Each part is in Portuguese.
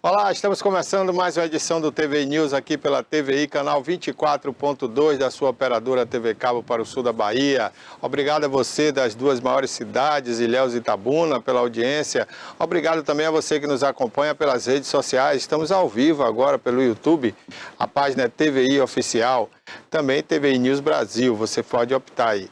Olá, estamos começando mais uma edição do TVI News aqui pela TVI, canal 24.2 da sua operadora TV Cabo para o sul da Bahia. Obrigado a você das duas maiores cidades, Ilhéus e Itabuna, pela audiência. Obrigado também a você que nos acompanha pelas redes sociais. Estamos ao vivo agora pelo YouTube, a página é TVI Oficial, também TVI News Brasil, você pode optar aí.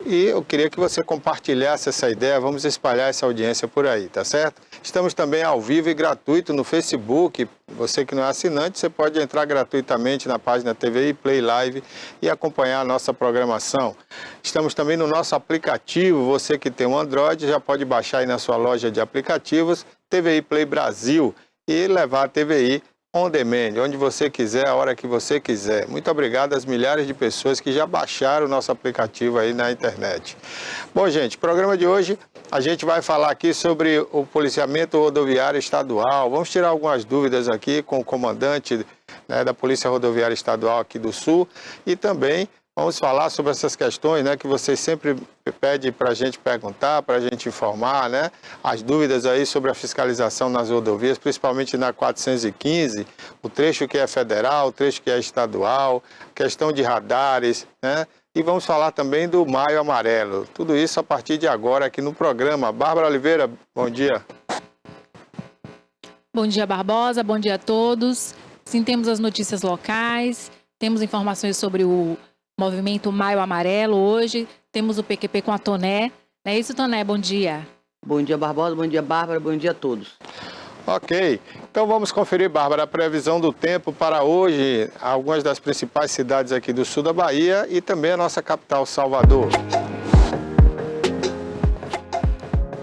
E eu queria que você compartilhasse essa ideia, vamos espalhar essa audiência por aí, tá certo? Estamos também ao vivo e gratuito no Facebook. Você que não é assinante, você pode entrar gratuitamente na página TVI Play Live e acompanhar a nossa programação. Estamos também no nosso aplicativo, você que tem um Android já pode baixar aí na sua loja de aplicativos, TVI Play Brasil, e levar a TVI on demand, onde você quiser, a hora que você quiser. Muito obrigado às milhares de pessoas que já baixaram o nosso aplicativo aí na internet. Bom, gente, programa de hoje a gente vai falar aqui sobre o policiamento rodoviário estadual. Vamos tirar algumas dúvidas aqui com o comandante, né, da Polícia Rodoviária Estadual aqui do Sul e também vamos falar sobre essas questões, né, que vocês sempre pedem para a gente perguntar, para a gente informar, né, as dúvidas aí sobre a fiscalização nas rodovias, principalmente na 415, o trecho que é federal, o trecho que é estadual, questão de radares, né, e vamos falar também do Maio Amarelo. Tudo isso a partir de agora aqui no programa. Bárbara Oliveira, bom dia. Bom dia, Barbosa, bom dia a todos. Sim, temos as notícias locais, temos informações sobre o movimento Maio Amarelo hoje, temos o PQP com a Toné. Não é isso, Toné? Bom dia. Bom dia, Barbosa, bom dia, Bárbara, bom dia a todos. Ok, então vamos conferir, Bárbara, a previsão do tempo para hoje, algumas das principais cidades aqui do sul da Bahia e também a nossa capital, Salvador.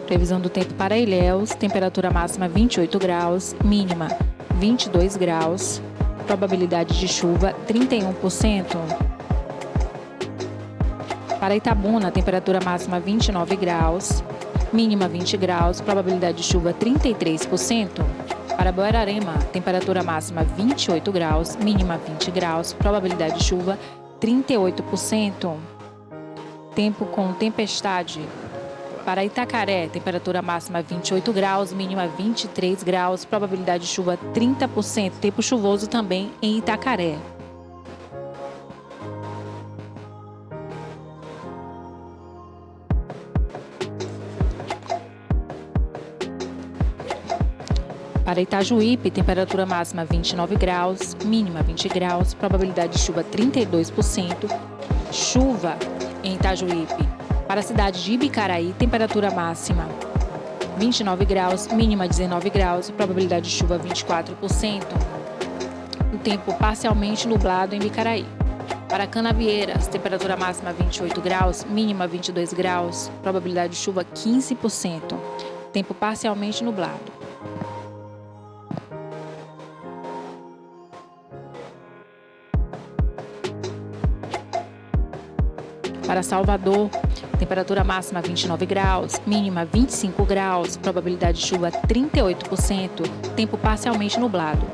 Previsão do tempo para Ilhéus, temperatura máxima 28 graus, mínima 22 graus, probabilidade de chuva 31%. Para Itabuna, temperatura máxima 29 graus, mínima 20 graus, probabilidade de chuva 33%. Para Buerarema, temperatura máxima 28 graus, mínima 20 graus, probabilidade de chuva 38%. Tempo com tempestade. Para Itacaré, temperatura máxima 28 graus, mínima 23 graus, probabilidade de chuva 30%. Tempo chuvoso também em Itacaré. Para Itajuípe, temperatura máxima 29 graus, mínima 20 graus, probabilidade de chuva 32%. Chuva em Itajuípe. Para a cidade de Ibicaraí, temperatura máxima 29 graus, mínima 19 graus, probabilidade de chuva 24%. O tempo parcialmente nublado em Ibicaraí. Para Canavieiras, temperatura máxima 28 graus, mínima 22 graus, probabilidade de chuva 15%. Tempo parcialmente nublado. Para Salvador, temperatura máxima 29 graus, mínima 25 graus, probabilidade de chuva 38%, tempo parcialmente nublado.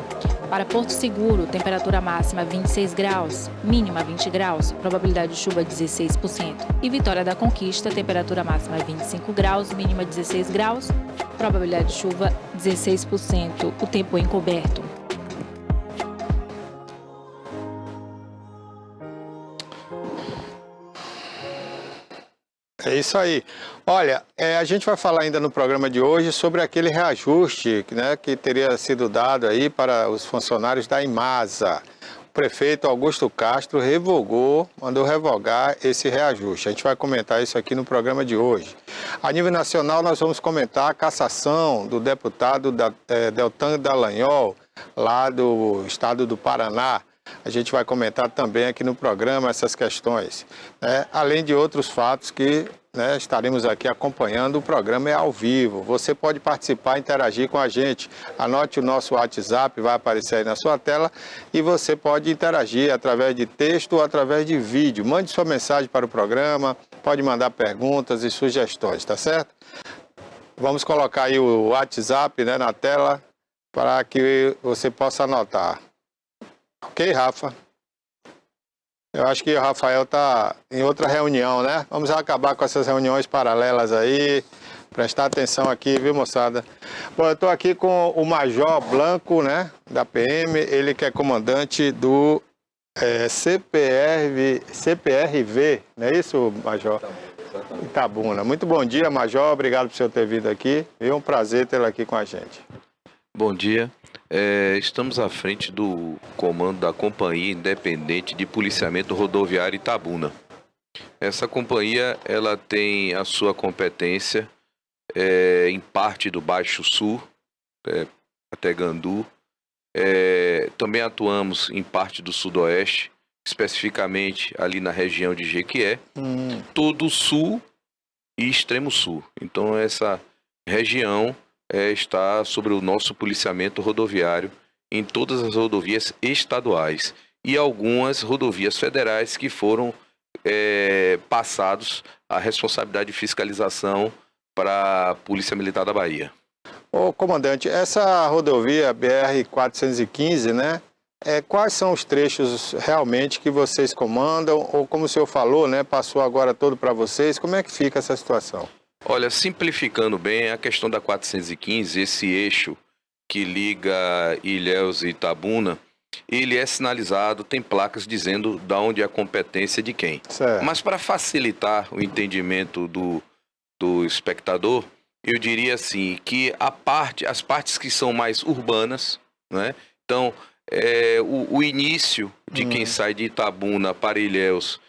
Para Porto Seguro, temperatura máxima 26 graus, mínima 20 graus, probabilidade de chuva 16%. E Vitória da Conquista, temperatura máxima 25 graus, mínima 16 graus, probabilidade de chuva 16%, o tempo encoberto. É isso aí. Olha, a gente vai falar ainda no programa de hoje sobre aquele reajuste, né, que teria sido dado aí para os funcionários da Imasa. O prefeito Augusto Castro mandou revogar esse reajuste. A gente vai comentar isso aqui no programa de hoje. A nível nacional, nós vamos comentar a cassação do deputado Deltan Dallagnol, lá do estado do Paraná. A gente vai comentar também aqui no programa essas questões, né? Além de outros fatos que, né, estaremos aqui acompanhando. O programa é ao vivo. Você pode participar, interagir com a gente. Anote o nosso WhatsApp, vai aparecer aí na sua tela e você pode interagir através de texto ou através de vídeo. Mande sua mensagem para o programa, pode mandar perguntas e sugestões, tá certo? Vamos colocar aí o WhatsApp, né, na tela para que você possa anotar. Ok, Rafa? Eu acho que o Rafael está em outra reunião, né? Vamos acabar com essas reuniões paralelas aí. Prestar atenção aqui, viu, moçada? Bom, eu estou aqui com o Major Blanco, né, da PM, ele que é comandante do CPRV, não é isso, Major? Itabuna. Muito bom dia, Major, obrigado por senhor ter vindo aqui, é um prazer tê-lo aqui com a gente. Bom dia, estamos à frente do comando da Companhia Independente de Policiamento Rodoviário Itabuna. Essa companhia, ela tem a sua competência em parte do Baixo Sul, até Gandu. Também atuamos em parte do Sudoeste, especificamente ali na região de Jequié, todo o Sul e Extremo Sul. Então essa região está sobre o nosso policiamento rodoviário em todas as rodovias estaduais e algumas rodovias federais que foram passados a responsabilidade de fiscalização para a Polícia Militar da Bahia. Ô, comandante, essa rodovia BR-415, né? Quais são os trechos realmente que vocês comandam? Ou como o senhor falou, né? Passou agora todo para vocês. Como é que fica essa situação? Olha, simplificando bem, a questão da 415, esse eixo que liga Ilhéus e Itabuna, ele é sinalizado, tem placas dizendo de onde é a competência de quem. Certo. Mas para facilitar o entendimento do espectador, eu diria assim, que as partes que são mais urbanas, né? Então, o início de quem sai de Itabuna para Ilhéus,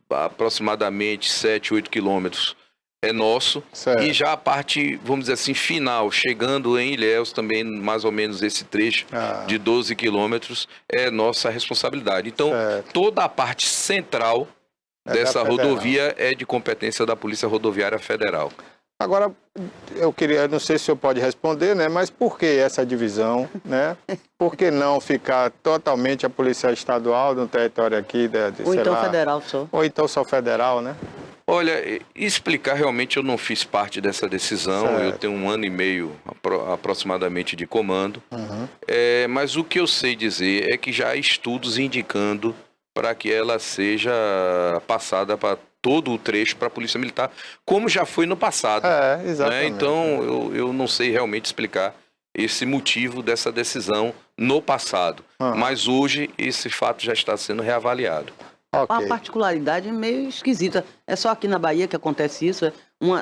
aproximadamente 7, 8 quilômetros, é nosso. Certo. E já a parte, vamos dizer assim, final, chegando em Ilhéus, também mais ou menos esse trecho de 12 quilômetros, é nossa responsabilidade. Então, toda a parte central dessa rodovia é de competência da Polícia Rodoviária Federal. Agora, não sei se o senhor pode responder, né? Mas por que essa divisão, né? Por que não ficar totalmente a Polícia Estadual no território aqui ou então federal só? Ou então só federal, né? Olha, explicar realmente eu não fiz parte dessa decisão, certo. Eu tenho 1 ano e meio aproximadamente de comando, mas o que eu sei dizer é que já há estudos indicando para que ela seja passada para todo o trecho para a Polícia Militar, como já foi no passado. Exatamente. Né? Então, eu não sei realmente explicar esse motivo dessa decisão no passado, mas hoje esse fato já está sendo reavaliado. Okay. Uma particularidade meio esquisita. É só aqui na Bahia que acontece isso.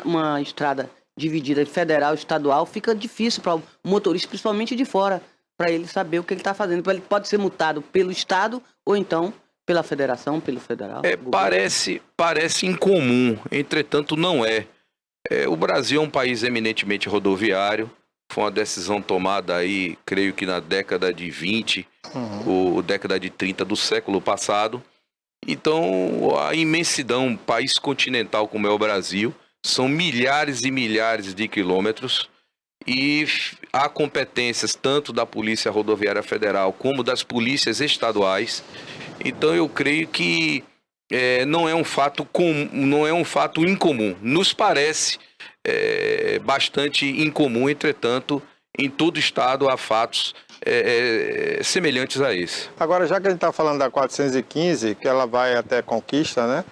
Uma estrada dividida federal, estadual, fica difícil para o motorista, principalmente de fora, para ele saber o que ele está fazendo. Ele pode ser multado pelo Estado ou então pela federação, pelo federal. Parece incomum, entretanto não é. O Brasil é um país eminentemente rodoviário. Foi uma decisão tomada aí, creio que na década de 20, ou década de 30 do século passado. Então, a imensidão, um país continental como é o Brasil, são milhares e milhares de quilômetros e há competências tanto da Polícia Rodoviária Federal como das polícias estaduais. Então, eu creio que não é um fato incomum. Nos parece bastante incomum, entretanto, em todo estado há fatos semelhantes a esse. Agora, já que a gente está falando da 415, que ela vai até Conquista, né?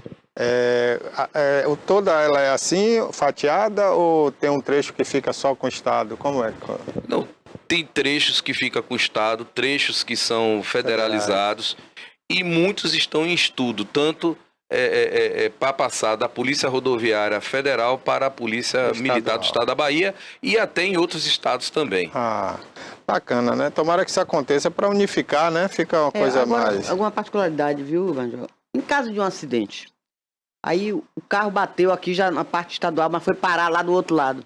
Toda ela é assim, fatiada, ou tem um trecho que fica só com o Estado? Como é? Não, tem trechos que ficam com o Estado, trechos que são federalizados, e muitos estão em estudo, tanto para passar da Polícia Rodoviária Federal para a Polícia Militar do Estado da Bahia e até em outros estados também. Bacana, né? Tomara que isso aconteça para unificar, né? Fica uma coisa mais... Alguma particularidade, viu, Vanjo? Em caso de um acidente, aí o carro bateu aqui já na parte estadual, mas foi parar lá do outro lado,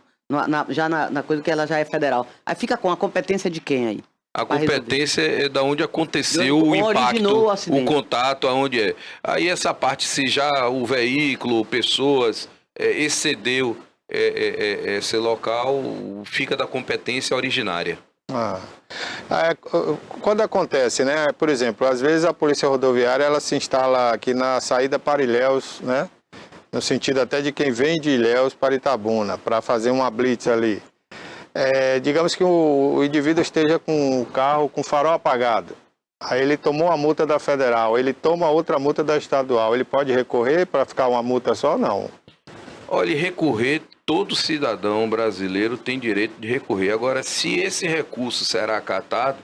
já na coisa que ela já é federal. Aí fica com a competência de quem aí? A competência é da onde aconteceu o impacto, o contato, aonde é. Aí essa parte, se já o veículo, pessoas, excedeu esse local, fica da competência originária. Quando acontece, né? Por exemplo, às vezes a Polícia Rodoviária ela se instala aqui na saída para Ilhéus, né? No sentido até de quem vem de Ilhéus para Itabuna, para fazer uma blitz ali. Digamos que o indivíduo esteja com o carro com farol apagado. Aí ele tomou a multa da federal, ele toma outra multa da estadual. Ele pode recorrer para ficar uma multa só ou não? Olha, recorrer todo cidadão brasileiro tem direito de recorrer. Agora, se esse recurso será acatado,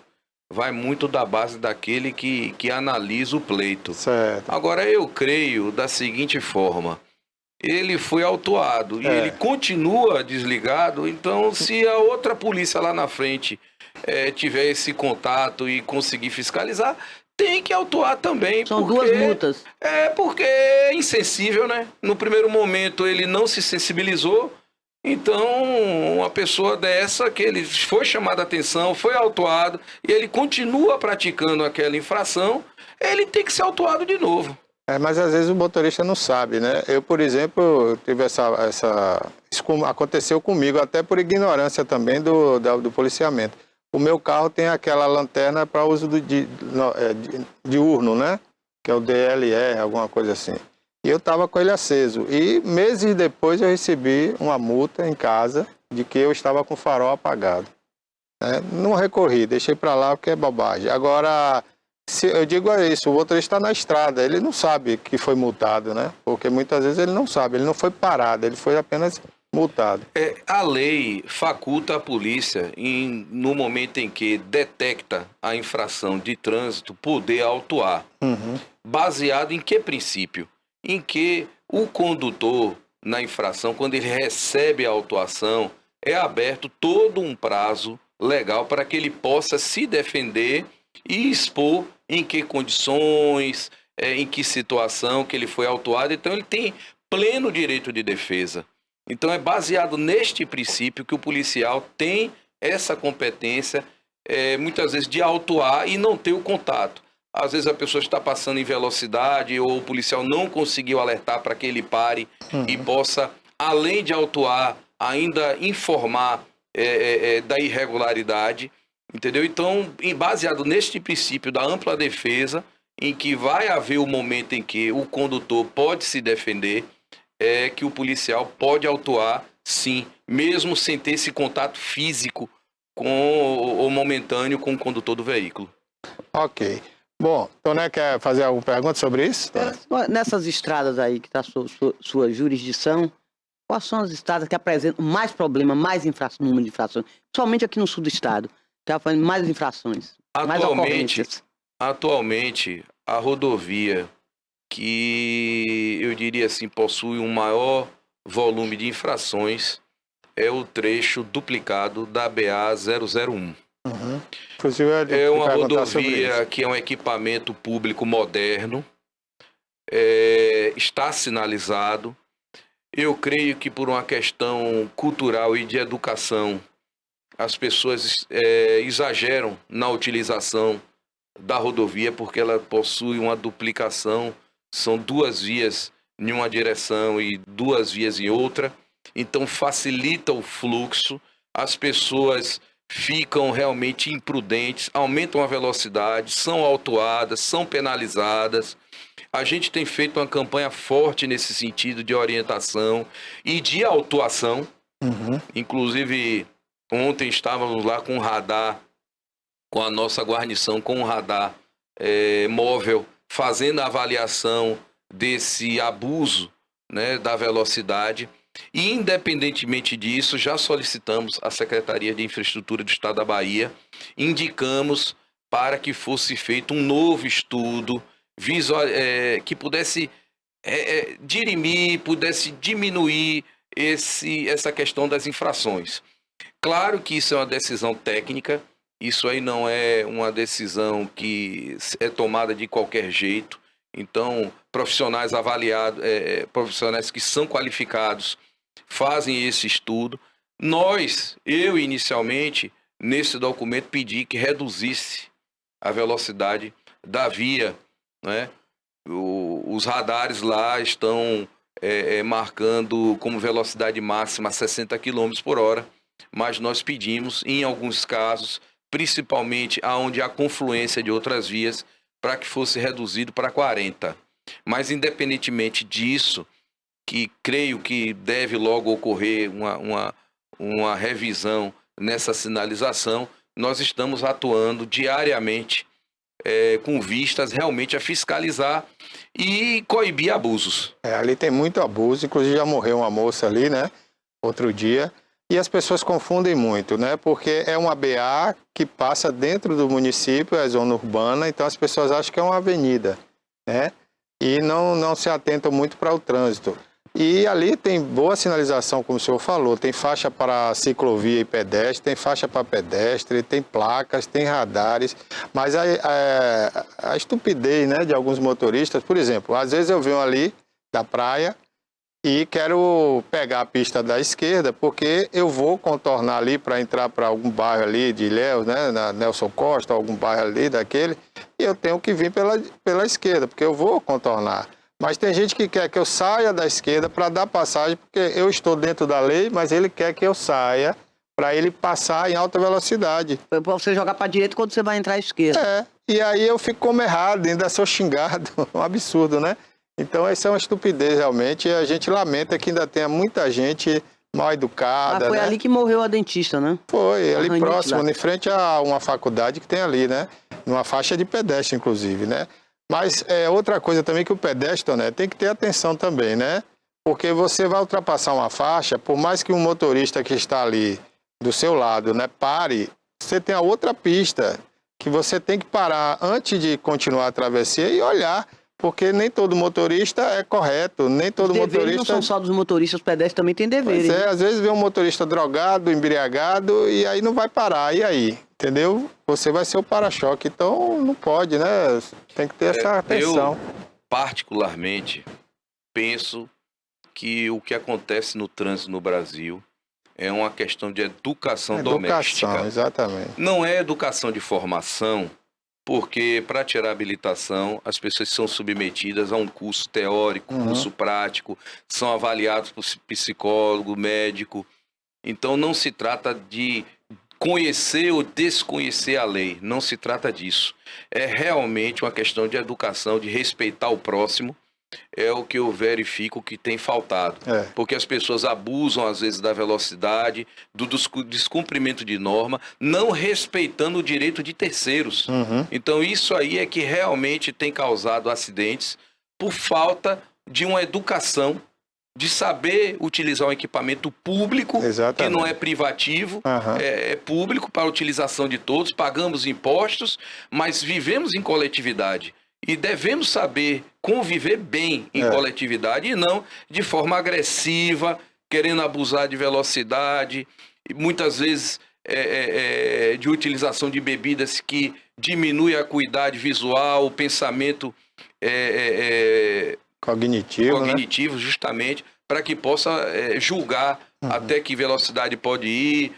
vai muito da base daquele que analisa o pleito. Certo. Agora, eu creio da seguinte forma: ele foi autuado e ele continua desligado, então se a outra polícia lá na frente tiver esse contato e conseguir fiscalizar, tem que autuar também. São duas multas. Porque é insensível, né? No primeiro momento ele não se sensibilizou, então uma pessoa dessa que ele foi chamado a atenção, foi autuado e ele continua praticando aquela infração, ele tem que ser autuado de novo. Mas às vezes o motorista não sabe, né? Eu, por exemplo, tive isso aconteceu comigo, até por ignorância também do policiamento. O meu carro tem aquela lanterna para uso diurno, né? Que é o DLR, alguma coisa assim. E eu estava com ele aceso. E meses depois eu recebi uma multa em casa de que eu estava com o farol apagado. Não recorri, deixei para lá porque é bobagem. Agora, eu digo isso, o motorista está na estrada, ele não sabe que foi multado, né? Porque muitas vezes ele não sabe, ele não foi parado, ele foi apenas multado. A lei faculta a polícia, no momento em que detecta a infração de trânsito, poder autuar. Baseado em que princípio? Em que o condutor, na infração, quando ele recebe a autuação, é aberto todo um prazo legal para que ele possa se defender e expor em que condições, em que situação que ele foi autuado. Então ele tem pleno direito de defesa. Então é baseado neste princípio que o policial tem essa competência, muitas vezes, de autuar e não ter o contato. Às vezes a pessoa está passando em velocidade ou o policial não conseguiu alertar para que ele pare e possa, além de autuar, ainda informar da irregularidade, entendeu? Então, baseado neste princípio da ampla defesa, em que vai haver o momento em que o condutor pode se defender, que o policial pode autuar, sim, mesmo sem ter esse contato físico ou momentâneo com o condutor do veículo. Ok. Bom, Toné quer fazer alguma pergunta sobre isso? Nessas estradas aí que está sua jurisdição, quais são as estradas que apresentam mais problema, mais número de infrações? Principalmente aqui no sul do estado, que está fazendo mais infrações, mais ocorrências. Atualmente, a rodovia que eu diria assim possui um maior volume de infrações é o trecho duplicado da BA-001. É uma rodovia que é um equipamento público moderno, está sinalizado. Eu creio que por uma questão cultural e de educação, as pessoas exageram na utilização da rodovia, porque ela possui uma duplicação. São duas vias em uma direção e duas vias em outra. Então facilita o fluxo, as pessoas ficam realmente imprudentes, aumentam a velocidade, são autuadas, são penalizadas. A gente tem feito uma campanha forte nesse sentido de orientação e de autuação. Inclusive, ontem estávamos lá com um radar, com a nossa guarnição, com um radar móvel, fazendo a avaliação desse abuso, né, da velocidade. E, independentemente disso, já solicitamos à Secretaria de Infraestrutura do Estado da Bahia, indicamos para que fosse feito um novo estudo que pudesse dirimir, pudesse diminuir essa questão das infrações. Claro que isso é uma decisão técnica, isso aí não é uma decisão que é tomada de qualquer jeito. Então, profissionais avaliados, profissionais que são qualificados, fazem esse estudo. Eu inicialmente, nesse documento, pedi que reduzisse a velocidade da via, né? Os radares lá estão marcando como velocidade máxima 60 km por hora, mas nós pedimos, em alguns casos, principalmente onde há confluência de outras vias, para que fosse reduzido para 40. Mas, independentemente disso, que creio que deve logo ocorrer uma revisão nessa sinalização, nós estamos atuando diariamente com vistas realmente a fiscalizar e coibir abusos. Ali tem muito abuso, inclusive já morreu uma moça ali, né? outro dia. E as pessoas confundem muito, né? Porque é uma BA que passa dentro do município, é zona urbana, então as pessoas acham que é uma avenida, né? E não se atentam muito para o trânsito. E ali tem boa sinalização, como o senhor falou, tem faixa para ciclovia e pedestre, tem faixa para pedestre, tem placas, tem radares, mas a estupidez, né, de alguns motoristas, por exemplo, às vezes eu venho ali da praia e quero pegar a pista da esquerda, porque eu vou contornar ali para entrar para algum bairro ali de Ilhéus, né, na Nelson Costa, algum bairro ali daquele, e eu tenho que vir pela esquerda, porque eu vou contornar. Mas tem gente que quer que eu saia da esquerda para dar passagem, porque eu estou dentro da lei, mas ele quer que eu saia para ele passar em alta velocidade. Para você jogar para a direita quando você vai entrar à esquerda. E aí eu fico como errado, ainda sou xingado, um absurdo, né? Então, isso é uma estupidez, realmente, e a gente lamenta que ainda tenha muita gente mal educada, foi né? ali que morreu a dentista, né? Foi, ali Ranite próximo, lá. em frente a uma faculdade que tem ali, né? Numa faixa de pedestre, inclusive, né? Mas outra coisa também que o pedestre, né, tem que ter atenção também, né? Porque você vai ultrapassar uma faixa, por mais que um motorista que está ali do seu lado, né, pare, você tem a outra pista, que você tem que parar antes de continuar a travessia e olhar. Porque nem todo motorista é correto, nem todo motorista... não são só dos motoristas, os pedestres também têm deveres. Pois às vezes vê um motorista drogado, embriagado, e aí não vai parar, e aí? Entendeu? Você vai ser o para-choque, então não pode, né? Tem que ter essa atenção. Eu, particularmente, penso que o que acontece no trânsito no Brasil é uma questão de educação doméstica. Exatamente. Não é educação de formação, porque para tirar habilitação, as pessoas são submetidas a um curso teórico, curso prático, são avaliados por psicólogo, médico. Então não se trata de conhecer ou desconhecer a lei, não se trata disso. É realmente uma questão de educação, de respeitar o próximo, é o que eu verifico que tem faltado. Porque as pessoas abusam, às vezes, da velocidade, do descumprimento de norma, não respeitando o direito de terceiros. Então, isso aí é que realmente tem causado acidentes por falta de uma educação, de saber utilizar um equipamento público, que não é privativo, é público para a utilização de todos, pagamos impostos, mas vivemos em coletividade. E devemos saber conviver bem em coletividade e não de forma agressiva, querendo abusar de velocidade, e muitas vezes de utilização de bebidas que diminui a acuidade visual, o pensamento cognitivo, justamente, para que possa julgar até que velocidade pode ir,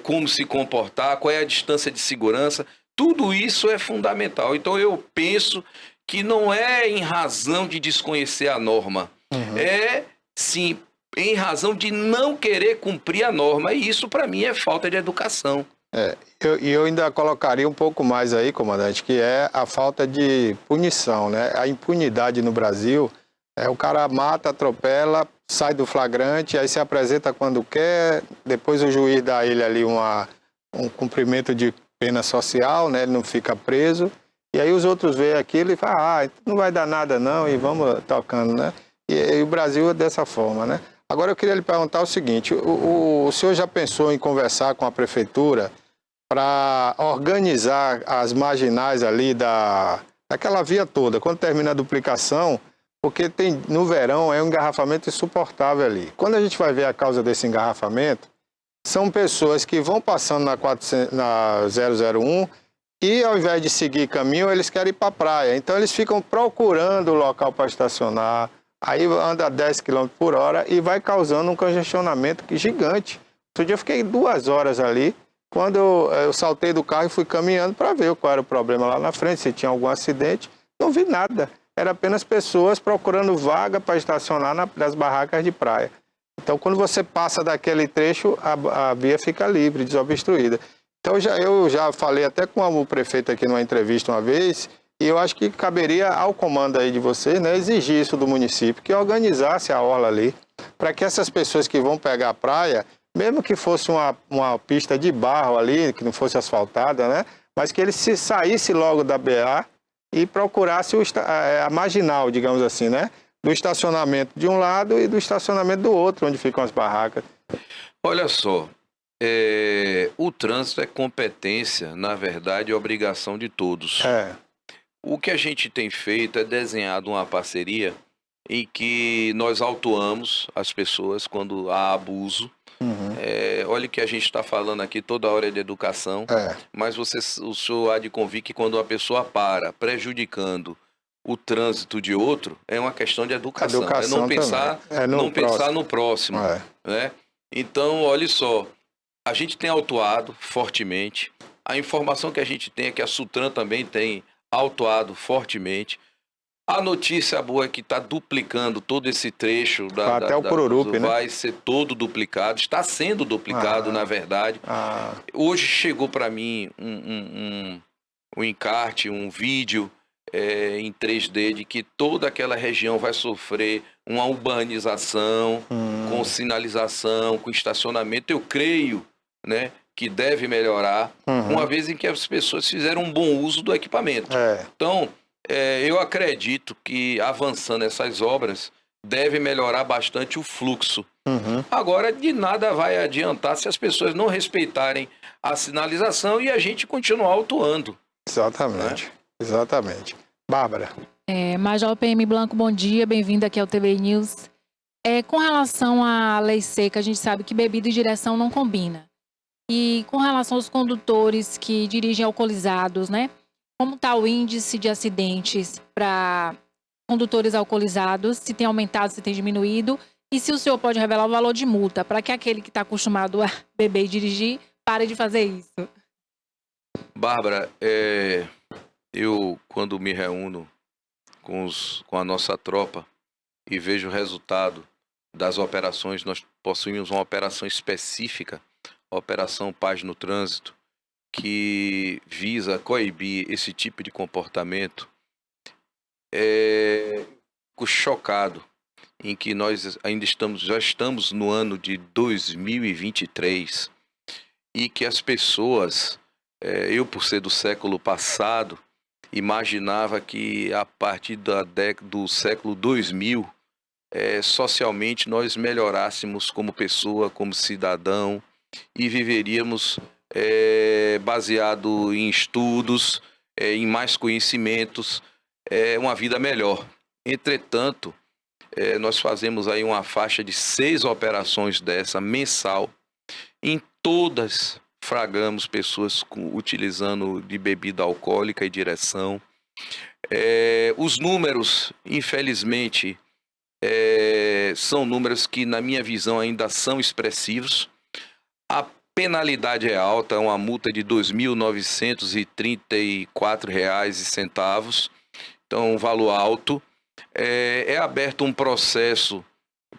como se comportar, qual é a distância de segurança. Tudo isso é fundamental. Então, eu penso que não é em razão de desconhecer a norma. É, sim, em razão de não querer cumprir a norma. E isso, para mim, é falta de educação. Eu ainda colocaria um pouco mais aí, comandante, que é a falta de punição, né? A impunidade no Brasil, o cara mata, atropela, sai do flagrante, aí se apresenta quando quer, depois o juiz dá a ele ali um cumprimento de pena social, né? Ele não fica preso, e aí os outros veem aquilo e falam, não vai dar nada não, e vamos tocando, né? E o Brasil é dessa forma, né? Agora eu queria lhe perguntar o seguinte, o senhor já pensou em conversar com a prefeitura para organizar as marginais ali daquela via toda, quando termina a duplicação, porque no verão é um engarrafamento insuportável ali. Quando a gente vai ver a causa desse engarrafamento, são pessoas que vão passando na 001 e ao invés de seguir caminho, eles querem ir para a praia. Então eles ficam procurando o local para estacionar, aí anda a 10 km por hora e vai causando um congestionamento gigante. Outro dia eu fiquei 2 horas ali, quando eu saltei do carro e fui caminhando para ver qual era o problema lá na frente, se tinha algum acidente. Não vi nada, era apenas pessoas procurando vaga para estacionar nas barracas de praia. Então, quando você passa daquele trecho, a via fica livre, desobstruída. Então, eu já falei até com o prefeito aqui numa entrevista uma vez, e eu acho que caberia ao comando aí de vocês, né, exigir isso do município, que organizasse a orla ali, para que essas pessoas que vão pegar a praia, mesmo que fosse uma pista de barro ali, que não fosse asfaltada, né, mas que ele saísse logo da BA e procurasse a marginal, digamos assim, né? Do estacionamento de um lado e do estacionamento do outro, onde ficam as barracas. Olha só, o trânsito é competência, na verdade, é obrigação de todos. É, O que a gente tem feito é desenhado uma parceria em que nós autuamos as pessoas quando há abuso. uhum, Olha que a gente está falando aqui toda hora de educação, é, mas o senhor há de convir que quando uma pessoa para prejudicando o trânsito de outro, é uma questão de educação. É não educação pensar, também. É não no pensar próximo. no próximo, É, né? Então, olha só, a gente tem autuado fortemente. A informação que a gente tem é que a Sutran também tem autuado fortemente. A notícia boa é que está duplicando todo esse trecho até o Pururupi, né? vai ser todo duplicado, está sendo duplicado, Ah. na verdade. Ah, Hoje chegou para mim um encarte, um vídeo em 3D de que toda aquela região vai sofrer uma urbanização com sinalização, com estacionamento. Eu creio, né, que deve melhorar, uma vez em que as pessoas fizeram um bom uso do equipamento. é, Então, eu acredito que avançando essas obras deve melhorar bastante o fluxo. uhum, Agora, de nada vai adiantar se as pessoas não respeitarem a sinalização e a gente continuar autuando. exatamente, exatamente. Bárbara, Major PM Blanco, bom dia, bem-vindo aqui ao TV News. Com relação à lei seca, a gente sabe que bebida e direção não combina. E com relação aos condutores que dirigem alcoolizados, né? Como está o índice de acidentes para condutores alcoolizados? Se tem aumentado, se tem diminuído? E se o senhor pode revelar o valor de multa para que aquele que está acostumado a beber e dirigir pare de fazer isso? Bárbara, eu quando me reúno com a nossa tropa e vejo o resultado das operações, nós possuímos uma operação específica, a Operação Paz no Trânsito, que visa coibir esse tipo de comportamento. Fico chocado em que nós ainda já estamos no ano de 2023 e que as pessoas, eu por ser do século passado, imaginava que a partir do século 2000, socialmente nós melhorássemos como pessoa, como cidadão e viveríamos baseado em estudos, em mais conhecimentos, uma vida melhor. Entretanto, nós fazemos aí uma faixa de 6 operações dessa mensal. Em todas flagramos pessoas utilizando de bebida alcoólica e direção. Os números, infelizmente, são números que, na minha visão, ainda são expressivos. A penalidade é alta, é uma multa de R$ 2.934,00. Então, um valor alto. É aberto um processo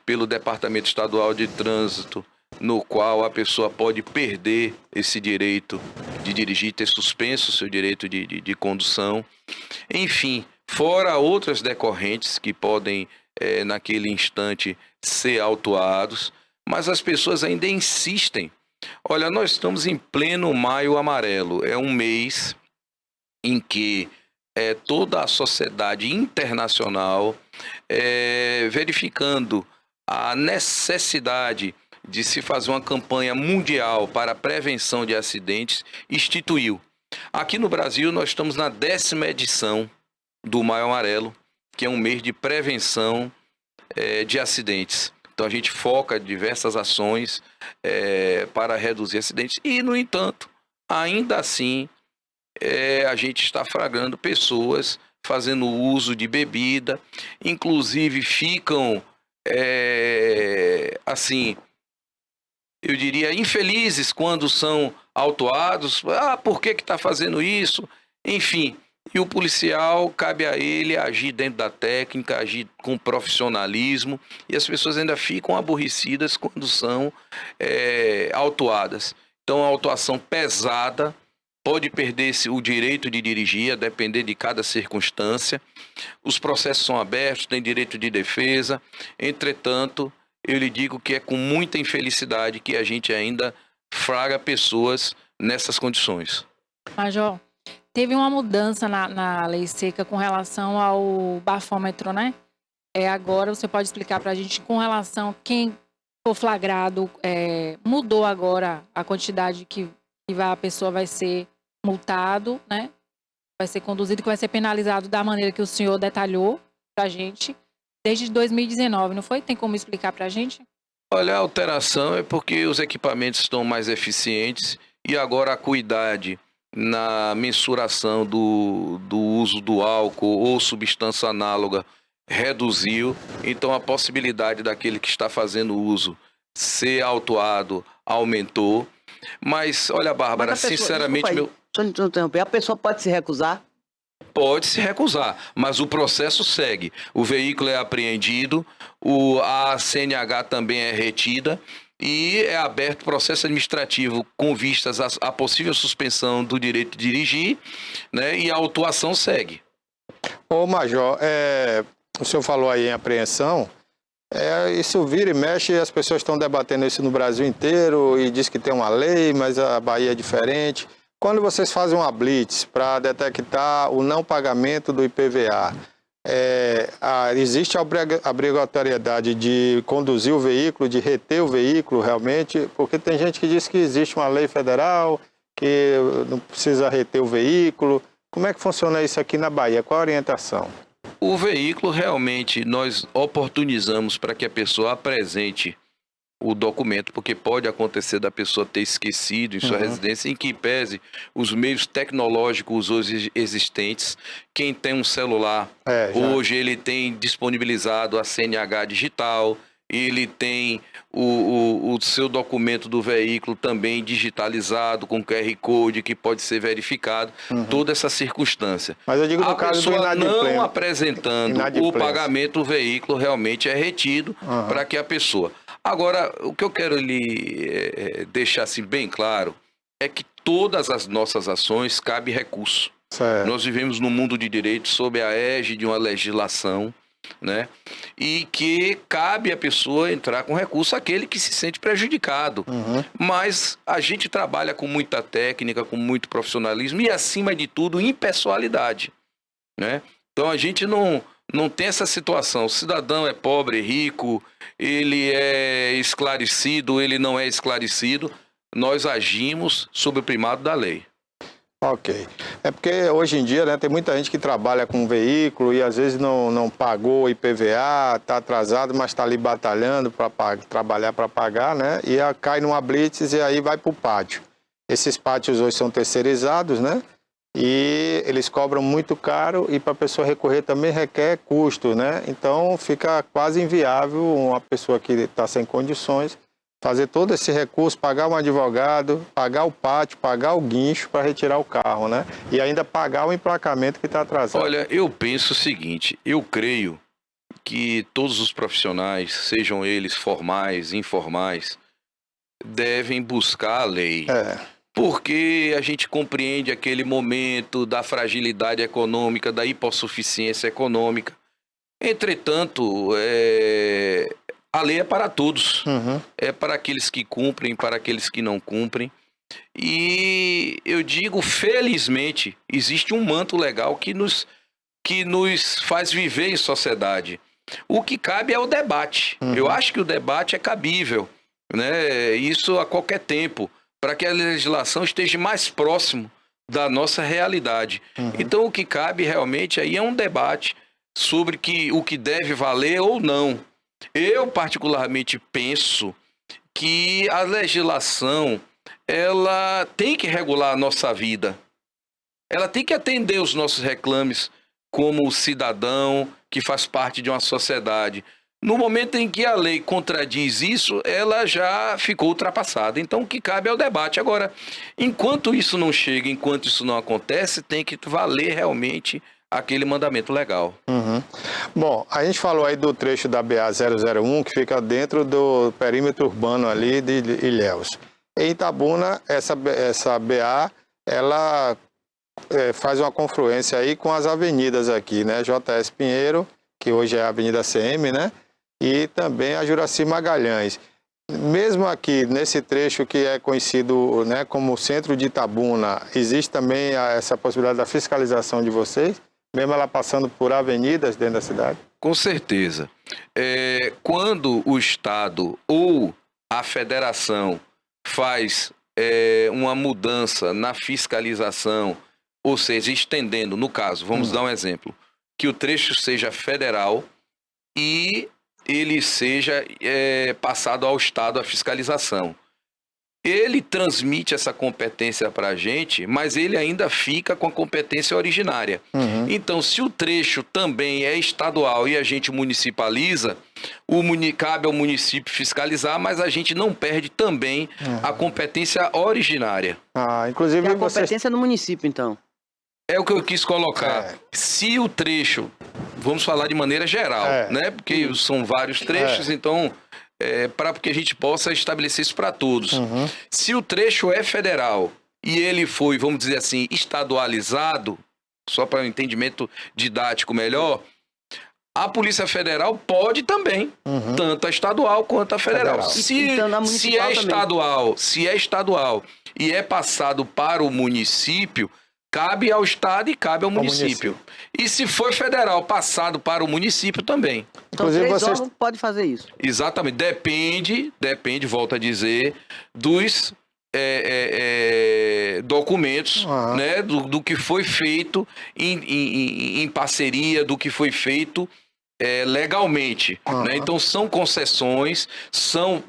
pelo Departamento Estadual de Trânsito, no qual a pessoa pode perder esse direito de dirigir, ter suspenso o seu direito de condução. Enfim, fora outras decorrentes que podem, naquele instante, ser autuados, mas as pessoas ainda insistem. Olha, nós estamos em pleno Maio Amarelo, é um mês em que toda a sociedade internacional verificando a necessidade de se fazer uma campanha mundial para a prevenção de acidentes, instituiu. Aqui no Brasil, nós estamos na 10ª edição do Maio Amarelo, que é um mês de prevenção de acidentes. Então, a gente foca diversas ações para reduzir acidentes. E, no entanto, ainda assim, a gente está flagrando pessoas fazendo uso de bebida, inclusive ficam, assim, eu diria, infelizes quando são autuados. Por que está fazendo isso? Enfim, e o policial, cabe a ele agir dentro da técnica, agir com profissionalismo, e as pessoas ainda ficam aborrecidas quando são autuadas. Então, a autuação pesada, pode perder o direito de dirigir, a depender de cada circunstância. Os processos são abertos, tem direito de defesa. Entretanto, eu lhe digo que é com muita infelicidade que a gente ainda flagra pessoas nessas condições. Major, teve uma mudança na lei seca com relação ao bafômetro, né? Agora você pode explicar para a gente com relação a quem for flagrado, mudou agora a quantidade que a pessoa vai ser multado, né? Vai ser conduzido, que vai ser penalizado da maneira que o senhor detalhou para a gente, desde 2019, não foi? Tem como explicar para a gente? Olha, a alteração é porque os equipamentos estão mais eficientes e agora a acuidade na mensuração do uso do álcool ou substância análoga reduziu, então a possibilidade daquele que está fazendo uso ser autuado aumentou. Mas, olha, Bárbara, Mas a pessoa, sinceramente... desculpa aí, só te interromper, a pessoa pode se recusar? Pode se recusar, mas o processo segue. O veículo é apreendido, a CNH também é retida e é aberto processo administrativo com vistas à possível suspensão do direito de dirigir, né, e a autuação segue. Ô, Major, o senhor falou aí em apreensão, isso vira e mexe, as pessoas estão debatendo isso no Brasil inteiro e diz que tem uma lei, mas a Bahia é diferente. Quando vocês fazem uma blitz para detectar o não pagamento do IPVA, existe a obrigatoriedade de conduzir o veículo, de reter o veículo realmente? Porque tem gente que diz que existe uma lei federal, que não precisa reter o veículo. Como é que funciona isso aqui na Bahia? Qual a orientação? O veículo realmente nós oportunizamos para que a pessoa apresente o documento, porque pode acontecer da pessoa ter esquecido em sua residência, em que pese os meios tecnológicos hoje existentes. Quem tem um celular, hoje ele tem disponibilizado a CNH digital, ele tem o seu documento do veículo também digitalizado, com QR Code, que pode ser verificado, toda essa circunstância. Mas eu digo no a caso do pessoa inadimplente, não apresentando o pagamento, o veículo realmente é retido para que a pessoa... Agora, o que eu quero lhe deixar assim bem claro é que todas as nossas ações cabe recurso. Certo. Nós vivemos num mundo de direito sob a égide de uma legislação, né? E que cabe a pessoa entrar com recurso aquele que se sente prejudicado. Mas a gente trabalha com muita técnica, com muito profissionalismo e, acima de tudo, impessoalidade, né? Então a gente não tem essa situação. O cidadão é pobre, rico, ele é esclarecido, ele não é esclarecido. Nós agimos sob o primado da lei. Ok. É porque hoje em dia, né, tem muita gente que trabalha com veículo e às vezes não pagou o IPVA, está atrasado, mas está ali batalhando para trabalhar para pagar, né? E cai numa blitz e aí vai para o pátio. Esses pátios hoje são terceirizados, né? E eles cobram muito caro e para a pessoa recorrer também requer custo, né? Então fica quase inviável uma pessoa que está sem condições fazer todo esse recurso, pagar um advogado, pagar o pátio, pagar o guincho para retirar o carro, né? E ainda pagar o emplacamento que está atrasado. Olha, eu penso o seguinte, eu creio que todos os profissionais, sejam eles formais, informais, devem buscar a lei. Porque a gente compreende aquele momento da fragilidade econômica, da hipossuficiência econômica. Entretanto, a lei é para todos. É para aqueles que cumprem, para aqueles que não cumprem. E eu digo, felizmente, existe um manto legal que nos faz viver em sociedade. O que cabe é o debate. Eu acho que o debate é cabível, né? Isso a qualquer tempo, para que a legislação esteja mais próximo da nossa realidade. Então, o que cabe realmente aí é um debate sobre o que deve valer ou não. Eu, particularmente, penso que a legislação, ela tem que regular a nossa vida. Ela tem que atender os nossos reclames como cidadão que faz parte de uma sociedade. No momento em que a lei contradiz isso, ela já ficou ultrapassada. Então, o que cabe é o debate. Agora, enquanto isso não chega, enquanto isso não acontece, tem que valer realmente aquele mandamento legal. Bom, a gente falou aí do trecho da BA-001, que fica dentro do perímetro urbano ali de Ilhéus. Em Itabuna, essa BA, ela faz uma confluência aí com as avenidas aqui, né? JS Pinheiro, que hoje é a Avenida CM, né? E também a Juraci Magalhães. Mesmo aqui, nesse trecho que é conhecido, né, como centro de Itabuna, existe também essa possibilidade da fiscalização de vocês? mesmo ela passando por avenidas dentro da cidade? Com certeza. Quando o Estado ou a federação faz uma mudança na fiscalização, ou seja, estendendo, no caso, vamos dar um exemplo, que o trecho seja federal e ele seja passado ao Estado a fiscalização. Ele transmite essa competência para a gente, mas ele ainda fica com a competência originária. Então, se o trecho também é estadual e a gente municipaliza, cabe ao município fiscalizar, mas a gente não perde também a competência originária. Inclusive E a competência no município, então. É o que eu quis colocar. Se o trecho, vamos falar de maneira geral, né? Porque são vários trechos, então... para que a gente possa estabelecer isso para todos. Se o trecho é federal e ele foi, vamos dizer assim, estadualizado, só para um entendimento didático melhor, a Polícia Federal pode também, tanto a estadual quanto a federal. Se é estadual e é passado para o município, cabe ao Estado e cabe ao município. E se for federal, passado para o município também. Então, três órgãos podem fazer isso. Exatamente. Depende, volto a dizer, dos documentos, né, do que foi feito em parceria, do que foi feito legalmente. Né? Então, são concessões, são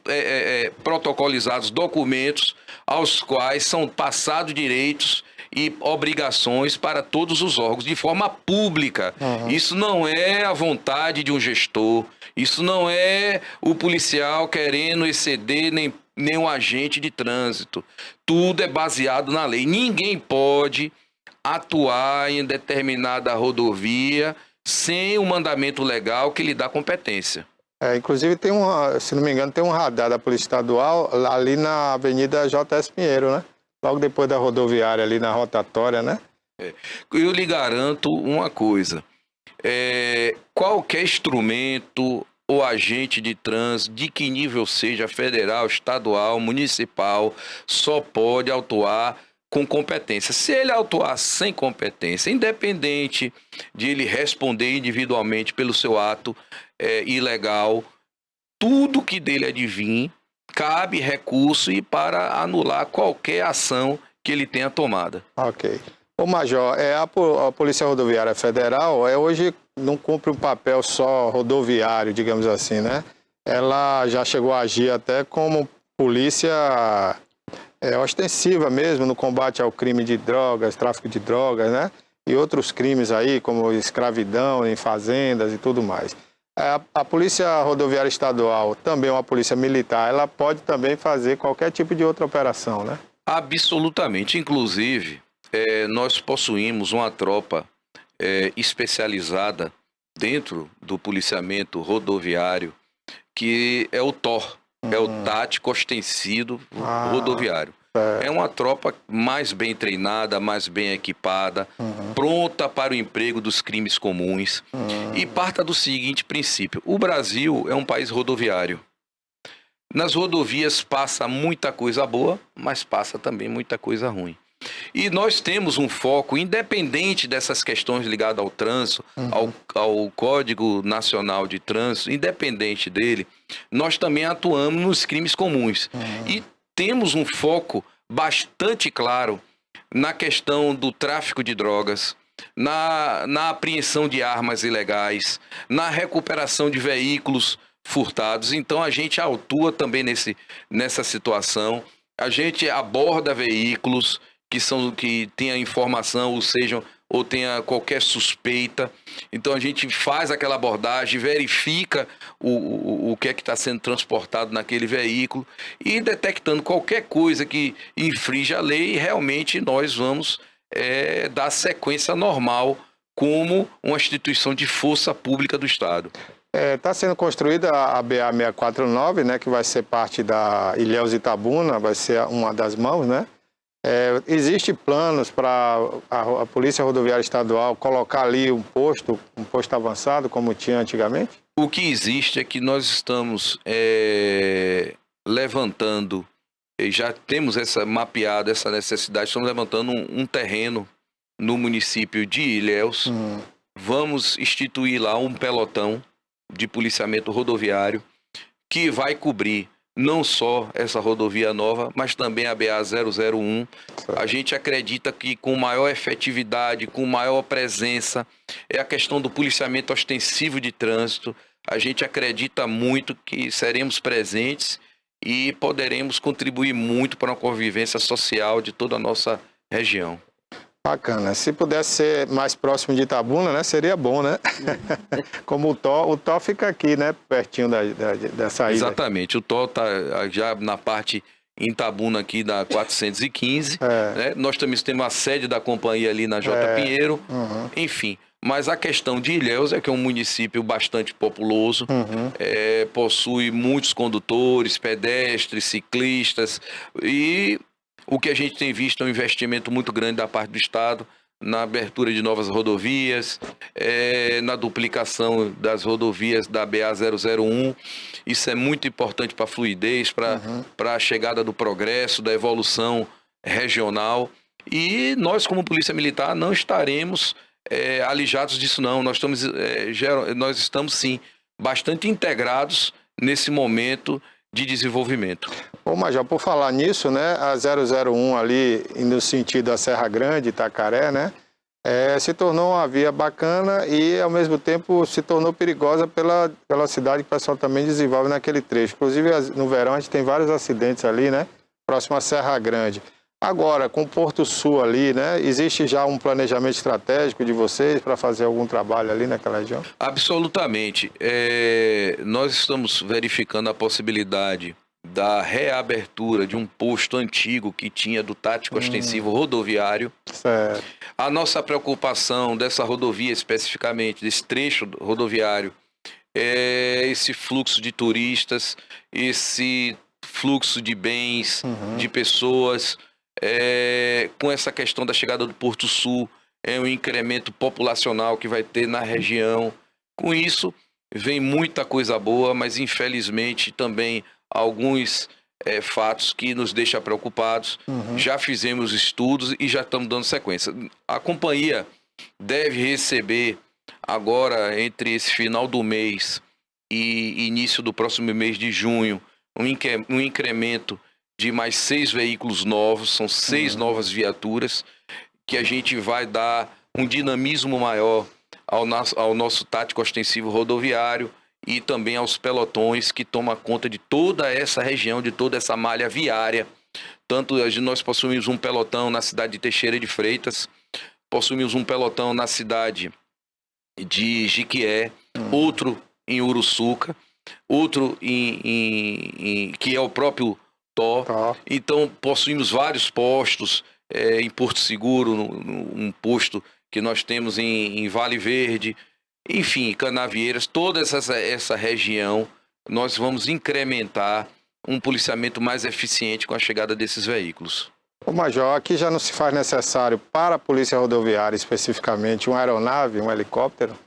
protocolizados documentos aos quais são passados direitos e obrigações para todos os órgãos, de forma pública. Isso não é a vontade de um gestor, isso não é o policial querendo exceder nem um agente de trânsito. Tudo é baseado na lei. Ninguém pode atuar em determinada rodovia sem o mandamento legal que lhe dá competência. Inclusive, se não me engano, tem um radar da Polícia Estadual ali na Avenida J.S. Pinheiro, né? Logo depois da rodoviária, ali na rotatória, né? Eu lhe garanto uma coisa. Qualquer instrumento ou agente de trânsito, de que nível seja, federal, estadual, municipal, só pode atuar com competência. Se ele atuar sem competência, independente de ele responder individualmente pelo seu ato ilegal, tudo que dele advir, cabe recurso e para anular qualquer ação que ele tenha tomada. Ok. Ô Major, a Polícia Rodoviária Federal hoje não cumpre um papel só rodoviário, digamos assim, né? Ela já chegou a agir até como polícia ostensiva mesmo no combate ao crime de drogas, tráfico de drogas, né? E outros crimes aí, como escravidão em fazendas e tudo mais. A Polícia Rodoviária Estadual, também uma polícia militar, ela pode também fazer qualquer tipo de outra operação, né? Absolutamente. Inclusive, nós possuímos uma tropa especializada dentro do policiamento rodoviário, que é o TOR, é o Tático Ostensivo Rodoviário. É uma tropa mais bem treinada, mais bem equipada, pronta para o emprego dos crimes comuns. E parta do seguinte princípio: o Brasil é um país rodoviário. Nas rodovias passa muita coisa boa, mas passa também muita coisa ruim. E nós temos um foco, independente dessas questões ligadas ao trânsito, ao Código Nacional de Trânsito, independente dele, nós também atuamos nos crimes comuns. E temos um foco bastante claro na questão do tráfico de drogas, na apreensão de armas ilegais, na recuperação de veículos furtados. Então a gente atua também nessa situação. A gente aborda veículos que tenha informação, ou tenha qualquer suspeita. Então a gente faz aquela abordagem, verifica o que é que está sendo transportado naquele veículo e detectando qualquer coisa que infringe a lei, realmente nós vamos dar sequência normal como uma instituição de força pública do Estado. Está sendo construída a BA-649, né, que vai ser parte da Ilhéus Itabuna, vai ser uma das mãos, né? Existem planos para a Polícia Rodoviária Estadual colocar ali um posto avançado, como tinha antigamente? O que existe é que nós estamos levantando, já temos mapeado essa necessidade, estamos levantando um terreno no município de Ilhéus, vamos instituir lá um pelotão de policiamento rodoviário que vai cobrir não só essa rodovia nova, mas também a BA-001. A gente acredita que com maior efetividade, com maior presença, é a questão do policiamento ostensivo de trânsito. A gente acredita muito que seremos presentes e poderemos contribuir muito para a convivência social de toda a nossa região. Bacana. Se pudesse ser mais próximo de Itabuna, né, seria bom, né? Como o Tó fica aqui, né, pertinho da saída. Exatamente. O Tó está já na parte em Itabuna aqui da 415. Né? Nós também temos a sede da companhia ali na J. Pinheiro. Enfim. Mas a questão de Ilhéus que é um município bastante populoso, possui muitos condutores, pedestres, ciclistas, e o que a gente tem visto é um investimento muito grande da parte do Estado na abertura de novas rodovias, na duplicação das rodovias da BA-001. Isso é muito importante para a fluidez, para a chegada do progresso, da evolução regional. E nós, como Polícia Militar, não estaremos alijados disso, não. Nós estamos, sim, bastante integrados nesse momento de desenvolvimento. Ô, Major, por falar nisso, né, a 001 ali, no sentido da Serra Grande, Itacaré, né, se tornou uma via bacana e, ao mesmo tempo, se tornou perigosa pela cidade que o pessoal também desenvolve naquele trecho. Inclusive, no verão, a gente tem vários acidentes ali, né, próximo à Serra Grande. Agora, com o Porto Sul ali, né, existe já um planejamento estratégico de vocês para fazer algum trabalho ali naquela região? Absolutamente. Nós estamos verificando a possibilidade da reabertura de um posto antigo que tinha do tático ostensivo rodoviário. Certo. A nossa preocupação dessa rodovia especificamente, desse trecho rodoviário, é esse fluxo de turistas, esse fluxo de bens, de pessoas, com essa questão da chegada do Porto Sul, um incremento populacional que vai ter na região. Com isso, vem muita coisa boa, mas infelizmente também alguns fatos que nos deixam preocupados. Já fizemos estudos e já estamos dando sequência. A companhia deve receber agora, entre esse final do mês e início do próximo mês de junho, um incremento de mais 6 veículos novos, são 6 novas viaturas, que a gente vai dar um dinamismo maior ao nosso tático ostensivo rodoviário e também aos pelotões que tomam conta de toda essa região, de toda essa malha viária. Tanto nós possuímos um pelotão na cidade de Teixeira de Freitas, possuímos um pelotão na cidade de Jiquié, outro em Uruçuca, outro que é o próprio Tó. Então, possuímos vários postos em Porto Seguro, um posto que nós temos em Vale Verde, enfim, Canavieiras, toda essa região, nós vamos incrementar um policiamento mais eficiente com a chegada desses veículos. Ô, Major, aqui já não se faz necessário para a Polícia Rodoviária, especificamente, uma aeronave, um helicóptero?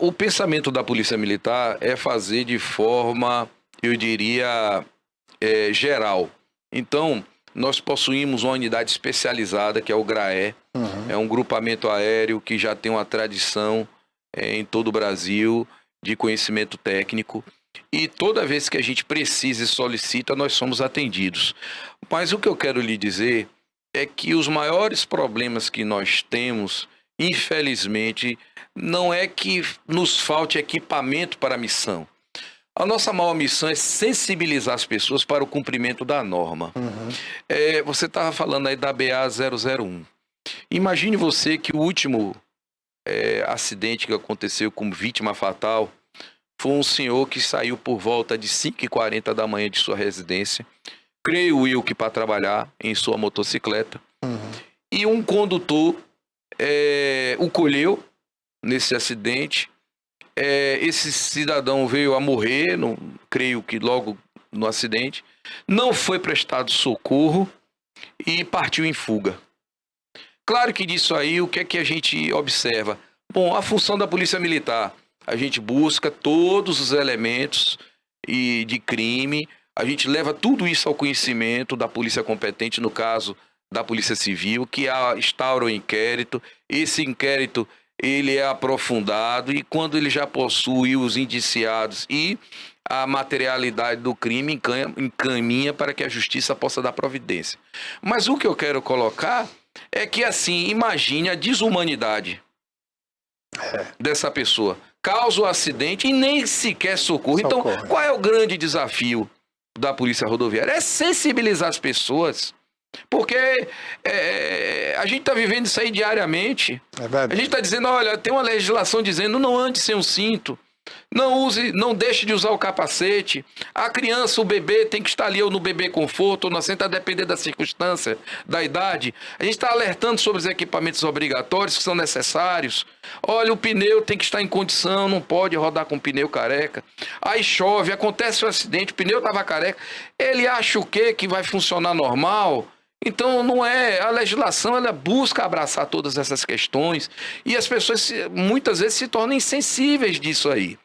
O pensamento da Polícia Militar é fazer de forma, eu diria, geral. Então, nós possuímos uma unidade especializada, que é o GRAE. É um grupamento aéreo que já tem uma tradição em todo o Brasil de conhecimento técnico. E toda vez que a gente precisa e solicita, nós somos atendidos. Mas o que eu quero lhe dizer é que os maiores problemas que nós temos, infelizmente, não é que nos falte equipamento para a missão. A nossa maior missão é sensibilizar as pessoas para o cumprimento da norma. Você estava falando aí da BA-001. Imagine você que o último acidente que aconteceu com vítima fatal foi um senhor que saiu por volta de 5h40 da manhã de sua residência, creio eu que para trabalhar em sua motocicleta, e um condutor o colheu nesse acidente. Esse cidadão veio a morrer, creio que logo no acidente, não foi prestado socorro e partiu em fuga. Claro que disso aí, o que é que a gente observa? Bom, a função da Polícia Militar, a gente busca todos os elementos de crime, a gente leva tudo isso ao conhecimento da polícia competente, no caso da Polícia Civil, que instaura o inquérito. Esse inquérito ele é aprofundado e quando ele já possui os indiciados e a materialidade do crime, encaminha para que a justiça possa dar providência. Mas o que eu quero colocar é que, assim, imagine a desumanidade dessa pessoa. Causa o acidente e nem sequer socorro. Então, qual é o grande desafio da Polícia Rodoviária? É sensibilizar as pessoas. Porque a gente está vivendo isso aí diariamente. É verdade. A gente está dizendo, olha, tem uma legislação dizendo não ande sem um cinto, não deixe de usar o capacete. A criança, o bebê tem que estar ali ou no bebê conforto ou no assento, a depender da circunstância, da idade. A gente está alertando sobre os equipamentos obrigatórios que são necessários. Olha, o pneu tem que estar em condição, não pode rodar com pneu careca. Aí chove, acontece um acidente, o pneu estava careca. Ele acha o quê? Que vai funcionar normal? Então, não é. A legislação, ela busca abraçar todas essas questões e as pessoas, muitas vezes, se tornam insensíveis disso aí.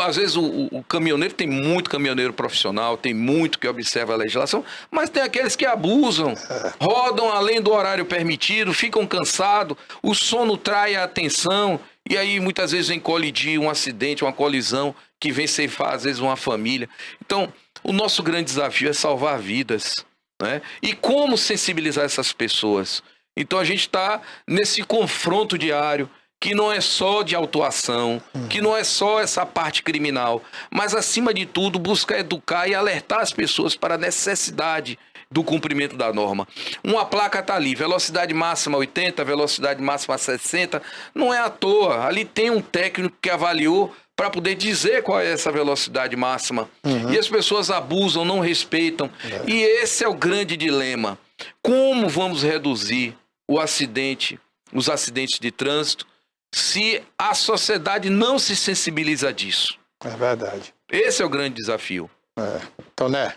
Às vezes, o caminhoneiro, tem muito caminhoneiro profissional, tem muito que observa a legislação, mas tem aqueles que abusam, rodam além do horário permitido, ficam cansados, o sono trai a atenção e aí, muitas vezes, vem colidir um acidente, uma colisão que vem ceifar, às vezes, uma família. Então, o nosso grande desafio é salvar vidas. Né? E como sensibilizar essas pessoas? Então a gente está nesse confronto diário, que não é só de autuação, que não é só essa parte criminal, mas acima de tudo busca educar e alertar as pessoas para a necessidade do cumprimento da norma. Uma placa está ali, velocidade máxima 80, velocidade máxima 60, não é à toa, ali tem um técnico que avaliou para poder dizer qual é essa velocidade máxima. E as pessoas abusam, não respeitam. E esse é o grande dilema. Como vamos reduzir os acidentes de trânsito, se a sociedade não se sensibiliza disso? É verdade. Esse é o grande desafio. Toné.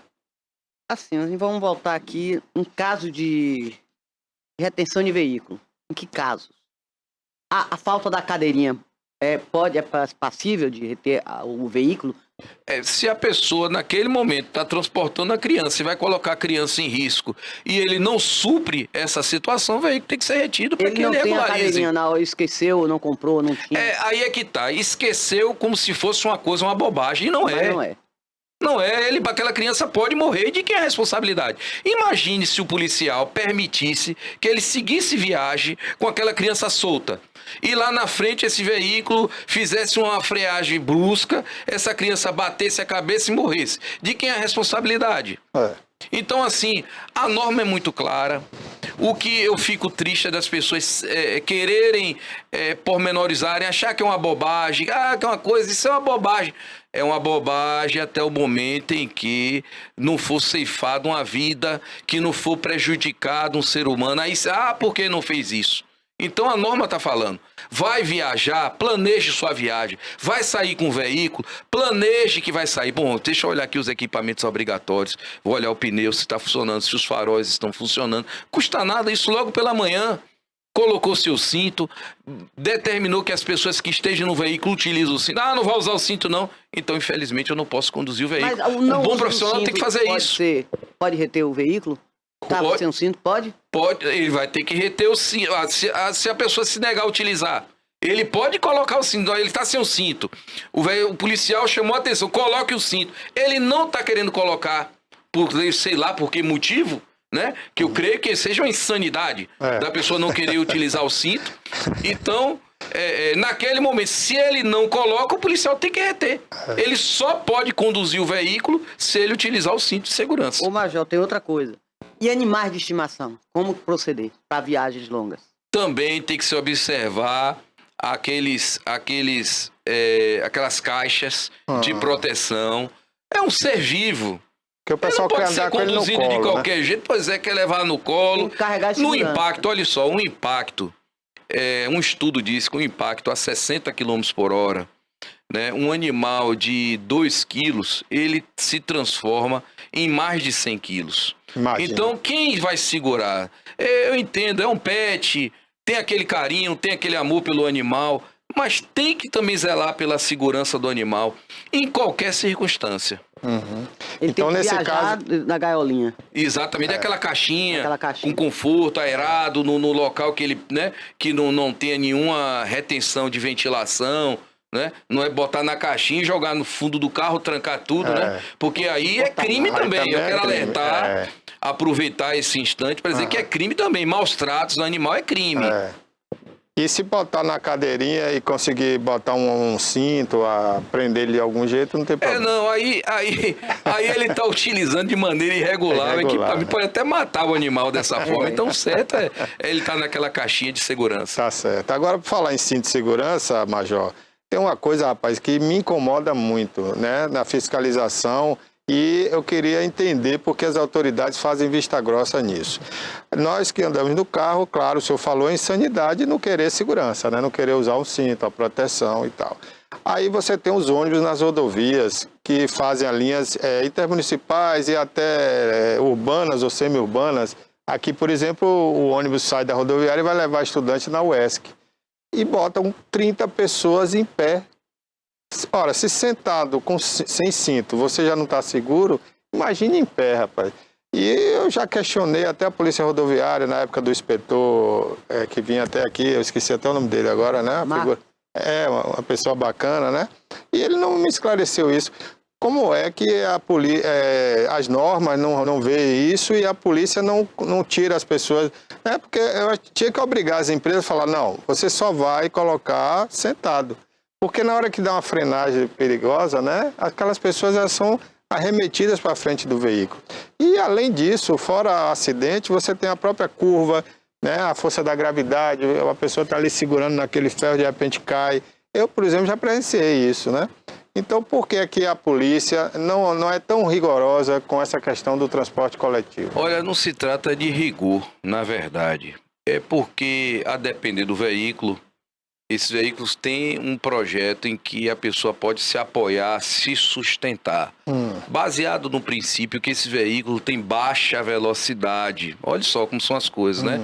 Assim, vamos voltar aqui. Um caso de retenção de veículo. Em que casos? A falta da cadeirinha é passível de reter o veículo? Se a pessoa, naquele momento, está transportando a criança e vai colocar a criança em risco e ele não supre essa situação, o veículo tem que ser retido para que ele regularize. Ele não tem a cadeirinha, não, esqueceu, não comprou, não tinha. Aí é que tá. Esqueceu como se fosse uma coisa, uma bobagem. E não é. Não é. Não é, aquela criança pode morrer. De quem é a responsabilidade? Imagine se o policial permitisse que ele seguisse viagem com aquela criança solta. E lá na frente esse veículo fizesse uma freagem brusca, essa criança batesse a cabeça e morresse. De quem é a responsabilidade? Então, assim, a norma é muito clara. O que eu fico triste é das pessoas quererem pormenorizarem, achar que é uma bobagem, que é uma coisa, isso é uma bobagem. É uma bobagem até o momento em que não for ceifado uma vida, que não for prejudicado um ser humano. Aí, por que não fez isso? Então a norma está falando, vai viajar, planeje sua viagem, vai sair com o veículo, planeje que vai sair. Bom, deixa eu olhar aqui os equipamentos obrigatórios, vou olhar o pneu, se está funcionando, se os faróis estão funcionando. Custa nada, isso logo pela manhã. Colocou seu cinto, determinou que as pessoas que estejam no veículo utilizem o cinto. Não vai usar o cinto não. Então, infelizmente, eu não posso conduzir o veículo. Mas, um bom profissional tem que fazer isso. Pode reter o veículo? Sem um cinto, pode? Pode, ele vai ter que reter o cinto. Se a pessoa se negar a utilizar, ele pode colocar o cinto. Ele está sem o cinto. O policial chamou a atenção, coloque o cinto. Ele não está querendo colocar, sei lá por que motivo, né? Que eu creio que seja uma insanidade da pessoa não querer utilizar o cinto. Então, naquele momento, se ele não coloca, o policial tem que reter. Ele só pode conduzir o veículo se ele utilizar o cinto de segurança. Ô, Major, tem outra coisa. E animais de estimação? Como proceder para viagens longas? Também tem que se observar aquelas caixas de proteção. É um ser vivo. Que o pessoal quer andar com ele no colo, conduzido de qualquer jeito, pois quer levar no colo. No impacto, olha só, um impacto. Um estudo diz que um impacto a 60 km por hora, né, um animal de 2 quilos, ele se transforma em mais de 100 quilos. Imagina. Então, quem vai segurar? Eu entendo, é um pet, tem aquele carinho, tem aquele amor pelo animal, mas tem que também zelar pela segurança do animal em qualquer circunstância. Ele Então, tem que nesse viajar na gaiolinha. Exatamente, aquela caixinha, Aquela caixinha. com conforto, aerado, no local que ele, né, que não tenha nenhuma retenção de ventilação, né? Não é botar na caixinha e jogar no fundo do carro, trancar tudo, né? Porque aí é crime também. Eu quero alertar, aproveitar esse instante para dizer que é crime também. Maus tratos do animal é crime. E se botar na cadeirinha e conseguir botar um cinto, prender ele de algum jeito, não tem problema. Não, aí ele está utilizando de maneira irregular o equipamento. Pode até matar o animal dessa forma. Então, certo é ele estar naquela caixinha de segurança. Tá certo. Agora, por falar em cinto de segurança, Major, tem uma coisa, rapaz, que me incomoda muito, né, na fiscalização, e eu queria entender por que as autoridades fazem vista grossa nisso. Nós que andamos no carro, claro, o senhor falou em sanidade e não querer segurança, né, não querer usar um cinto, a proteção e tal. Aí você tem os ônibus nas rodovias que fazem as linhas intermunicipais e até urbanas ou semi-urbanas. Aqui, por exemplo, o ônibus sai da rodoviária e vai levar estudante na UESC. E botam 30 pessoas em pé. Ora, se sentado sem cinto você já não está seguro, imagine em pé, rapaz. E eu já questionei até a Polícia Rodoviária na época do inspetor que vinha até aqui, eu esqueci até o nome dele agora, né? Uma pessoa bacana, né? E ele não me esclareceu isso. Como é que as normas não vê isso e a polícia não tira as pessoas? Porque eu tinha que obrigar as empresas a falar, não, você só vai colocar sentado. Porque na hora que dá uma frenagem perigosa, né, aquelas pessoas elas são arremetidas para frente do veículo. E além disso, fora acidente, você tem a própria curva, né, a força da gravidade, a pessoa está ali segurando naquele ferro, de repente cai. Eu, por exemplo, já presenciei isso, né? Então, por que aqui a polícia não é tão rigorosa com essa questão do transporte coletivo? Olha, não se trata de rigor, na verdade. É porque, a depender do veículo, esses veículos têm um projeto em que a pessoa pode se apoiar, se sustentar. Baseado no princípio que esse veículo tem baixa velocidade. Olha só como são as coisas, né?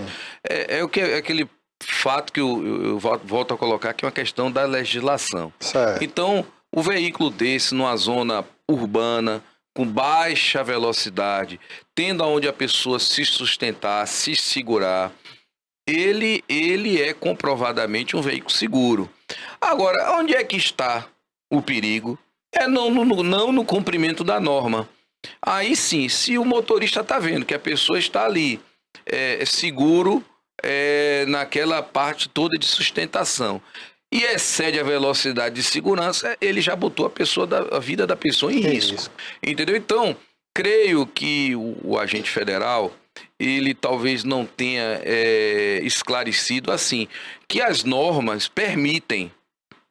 É aquele fato que eu volto a colocar, que é uma questão da legislação. Certo. Então, o veículo desse, numa zona urbana, com baixa velocidade, tendo aonde a pessoa se sustentar, se segurar, ele é comprovadamente um veículo seguro. Agora, onde é que está o perigo? É não no cumprimento da norma. Aí sim, se o motorista está vendo que a pessoa está ali seguro naquela parte toda de sustentação e excede a velocidade de segurança, ele já botou a vida da pessoa em risco. Entendeu? Então, creio que o agente federal, ele talvez não tenha esclarecido assim, que as normas permitem,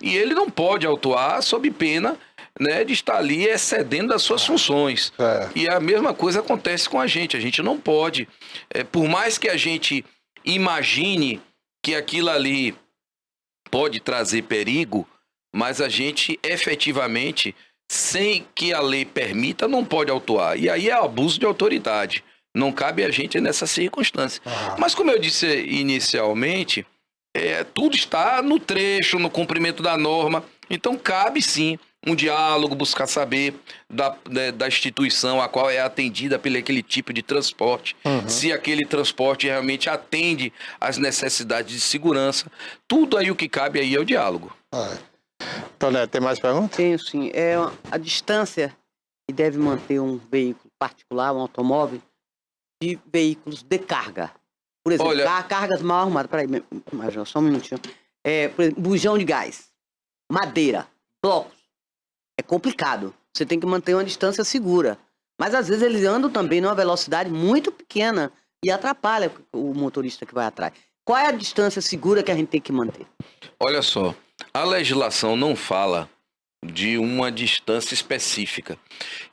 e ele não pode autuar sob pena, né, de estar ali excedendo as suas funções. E a mesma coisa acontece com a gente não pode, por mais que a gente imagine que aquilo ali pode trazer perigo, mas a gente efetivamente, sem que a lei permita, não pode autuar. E aí é abuso de autoridade. Não cabe a gente nessa circunstância. Mas como eu disse inicialmente, tudo está no trecho, no cumprimento da norma. Então cabe sim um diálogo, buscar saber da instituição a qual é atendida pelo aquele tipo de transporte, se aquele transporte realmente atende às necessidades de segurança. Tudo aí o que cabe aí é o diálogo. Tonete, tem mais perguntas? Tenho sim. A distância que deve manter um veículo particular, um automóvel, de veículos de carga. Por exemplo, cargas mal arrumadas. Peraí, Major, só um minutinho. Por exemplo, bujão de gás, madeira, blocos. É complicado. Você tem que manter uma distância segura. Mas às vezes eles andam também numa velocidade muito pequena e atrapalha o motorista que vai atrás. Qual é a distância segura que a gente tem que manter? Olha só, a legislação não fala de uma distância específica.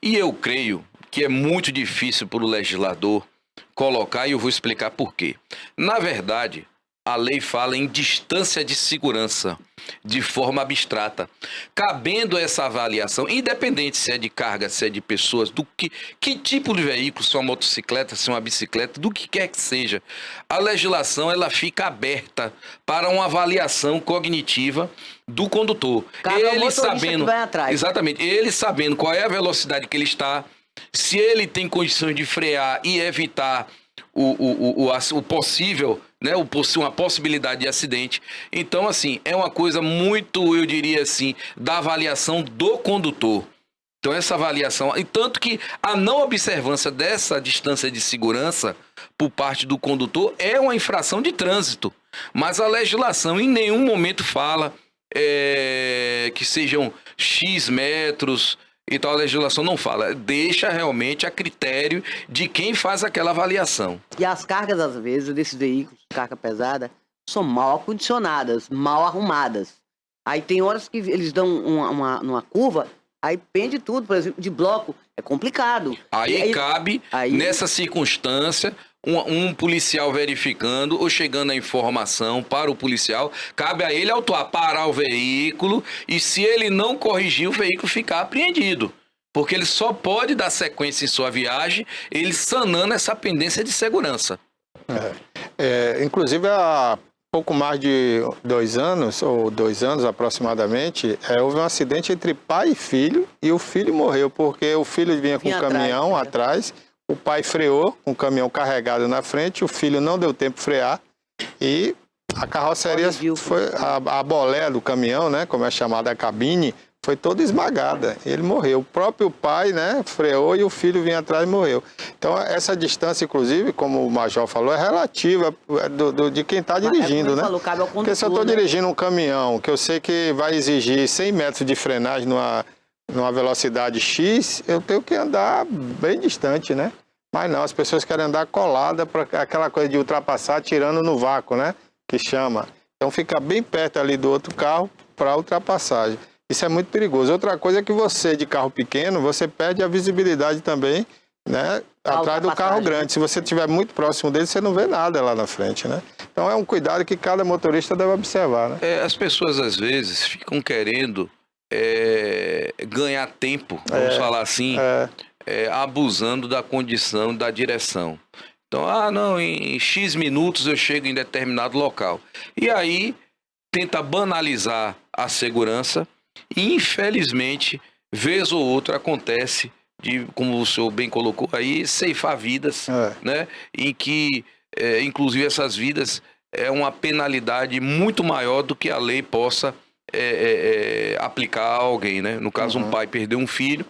E eu creio que é muito difícil para o legislador colocar, e eu vou explicar por quê. Na verdade, a lei fala em distância de segurança, de forma abstrata. Cabendo essa avaliação, independente se é de carga, se é de pessoas, do que tipo de veículo, se é uma motocicleta, se é uma bicicleta, do que quer que seja, a legislação ela fica aberta para uma avaliação cognitiva do condutor. Cabe ao motorista que vai atrás. Exatamente, ele sabendo qual é a velocidade que ele está, se ele tem condições de frear e evitar o possível, né, uma possibilidade de acidente. Então, assim, é uma coisa muito, eu diria assim, da avaliação do condutor. Então, essa avaliação, e tanto que a não observância dessa distância de segurança por parte do condutor é uma infração de trânsito. Mas a legislação em nenhum momento fala que sejam X metros. Então a legislação não fala, deixa realmente a critério de quem faz aquela avaliação. E as cargas, às vezes, desses veículos, carga pesada, são mal acondicionadas, mal arrumadas. Aí tem horas que eles dão uma curva, aí pende tudo, por exemplo, de bloco, é complicado. Aí cabe, nessa circunstância, um policial verificando ou chegando a informação para o policial, cabe a ele autuar, parar o veículo e se ele não corrigir, o veículo ficar apreendido. Porque ele só pode dar sequência em sua viagem, ele sanando essa pendência de segurança. Inclusive, há pouco mais de 2 anos, ou 2 anos aproximadamente, houve um acidente entre pai e filho, e o filho morreu, porque o filho vinha com um caminhão atrás. O pai freou com o caminhão carregado na frente, o filho não deu tempo de frear e a carroceria, a boleia do caminhão, né, como é chamada a cabine, foi toda esmagada. Ele morreu. O próprio pai, né, freou e o filho vinha atrás e morreu. Então, essa distância, inclusive, como o Major falou, é relativa de quem está dirigindo, né? Porque se eu estou dirigindo um caminhão, que eu sei que vai exigir 100 metros de frenagem numa velocidade X, eu tenho que andar bem distante, né? Mas não, as pessoas querem andar colada para aquela coisa de ultrapassar tirando no vácuo, né? Que chama. Então fica bem perto ali do outro carro para ultrapassagem. Isso é muito perigoso. Outra coisa é que você, de carro pequeno, você perde a visibilidade também, né? Atrás do carro grande. Se você estiver muito próximo dele, você não vê nada lá na frente, né? Então é um cuidado que cada motorista deve observar, né? As pessoas, às vezes, ficam querendo ganhar tempo, vamos falar assim, abusando da condição da direção. Então, não, em X minutos eu chego em determinado local. E aí, tenta banalizar a segurança e, infelizmente, vez ou outra acontece de, como o senhor bem colocou aí, ceifar vidas, né? Em que, inclusive, essas vidas é uma penalidade muito maior do que a lei possa aplicar a alguém, né? No caso, um pai perdeu um filho,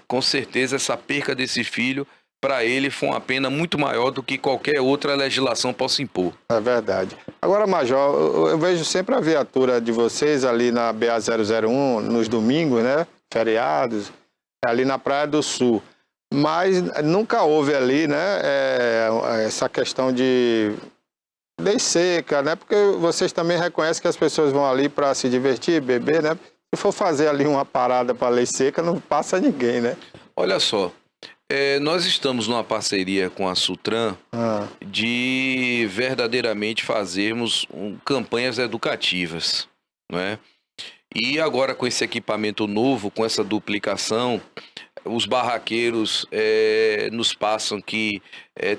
com certeza essa perca desse filho, para ele, foi uma pena muito maior do que qualquer outra legislação possa impor. É verdade. Agora, Major, eu vejo sempre a viatura de vocês ali na BA-001, nos domingos, né? Feriados, ali na Praia do Sul. Mas nunca houve ali, né? Essa questão de lei seca, né? Porque vocês também reconhecem que as pessoas vão ali para se divertir, beber, né? Se for fazer ali uma parada para lei seca, não passa ninguém, né? Olha só, nós estamos numa parceria com a Sutran de verdadeiramente fazermos campanhas educativas, não é? E agora com esse equipamento novo, com essa duplicação, os barraqueiros nos passam que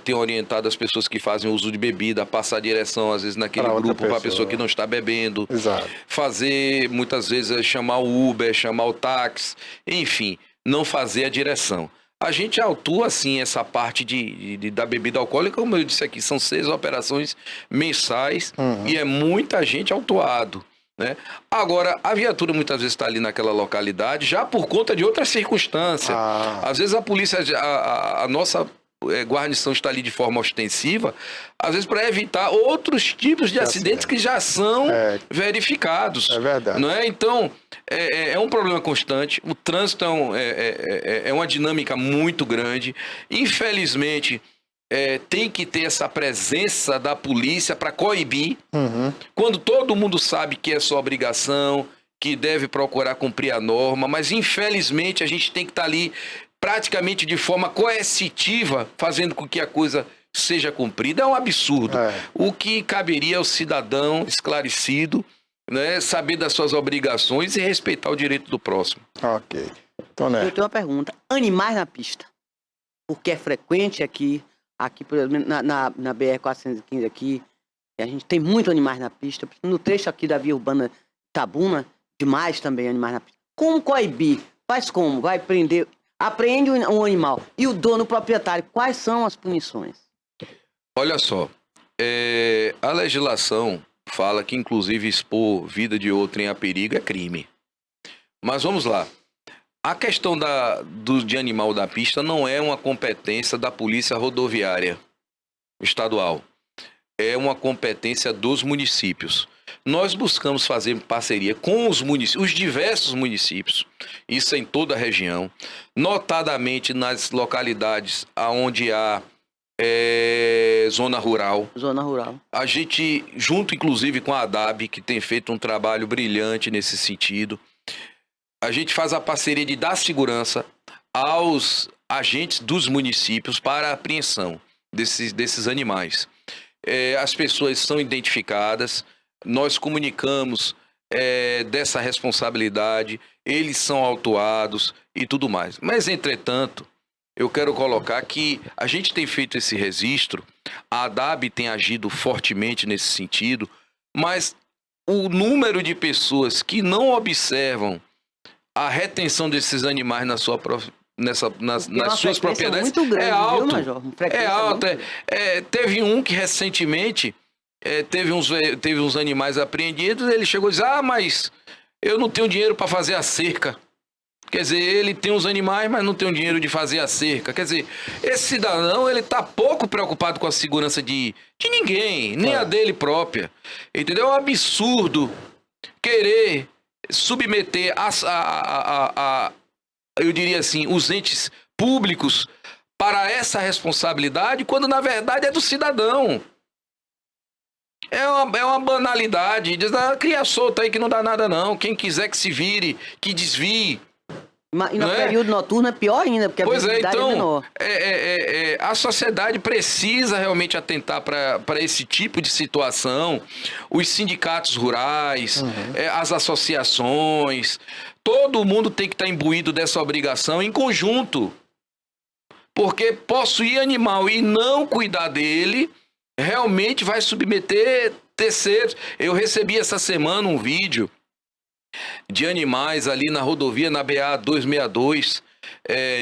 tem orientado as pessoas que fazem uso de bebida a passar a direção, às vezes, naquele grupo para a pessoa que não está bebendo. Exato. Fazer, muitas vezes, chamar o Uber, chamar o táxi, enfim, não fazer a direção. A gente autua, assim, essa parte da bebida alcoólica, como eu disse aqui, são 6 operações mensais e é muita gente autuado, né? Agora, a viatura muitas vezes está ali naquela localidade já por conta de outras circunstâncias. Às vezes a polícia, a nossa guarnição está ali de forma ostensiva, às vezes para evitar outros tipos de acidentes que já são verificados. É verdade. Não é? Então, é um problema constante. O trânsito é uma dinâmica muito grande. Infelizmente, tem que ter essa presença da polícia para coibir. Quando todo mundo sabe que é sua obrigação, que deve procurar cumprir a norma, mas infelizmente a gente tem que estar ali praticamente de forma coercitiva, fazendo com que a coisa seja cumprida é um absurdo. O que caberia ao cidadão esclarecido, né, saber das suas obrigações e respeitar o direito do próximo. Ok. Toné. Eu tenho uma pergunta. Animais na pista? Porque é frequente aqui por exemplo, na BR-415 aqui, a gente tem muitos animais na pista. No trecho aqui da via urbana Itabuna, demais também animais na pista. Como coibir? Faz como? Vai prender, apreende um animal. E o dono, o proprietário, quais são as punições? Olha só, a legislação fala que inclusive expor vida de outro em perigo é crime. Mas vamos lá. A questão de animal da pista não é uma competência da Polícia Rodoviária Estadual. É uma competência dos municípios. Nós buscamos fazer parceria com os diversos municípios, isso em toda a região, notadamente nas localidades onde há zona rural. Zona rural. A gente, junto inclusive com a ADAB, que tem feito um trabalho brilhante nesse sentido, a gente faz a parceria de dar segurança aos agentes dos municípios para a apreensão desses animais. As pessoas são identificadas, nós comunicamos dessa responsabilidade, eles são autuados e tudo mais. Mas, entretanto, eu quero colocar que a gente tem feito esse registro, a ADAB tem agido fortemente nesse sentido, mas o número de pessoas que não observam a retenção desses animais nas suas propriedades grande, é alto. Viu, Major? É alto. Teve um que recentemente teve uns animais apreendidos, ele chegou e disse: mas eu não tenho dinheiro para fazer a cerca. Quer dizer, ele tem os animais, mas não tem o dinheiro de fazer a cerca. Quer dizer, esse cidadão, ele está pouco preocupado com a segurança de ninguém, nem a dele própria. Entendeu? É um absurdo querer submeter eu diria assim, os entes públicos para essa responsabilidade, quando na verdade é do cidadão. É uma banalidade. Diz: cria solta aí que não dá nada não. Quem quiser que se vire, que desvie. E no período noturno é pior ainda, porque a visibilidade é menor. A sociedade precisa realmente atentar para esse tipo de situação. Os sindicatos rurais, as associações, todo mundo tem que estar imbuído dessa obrigação em conjunto. Porque possuir animal e não cuidar dele realmente vai submeter terceiros. Eu recebi essa semana um vídeo de animais ali na rodovia, na BA 262,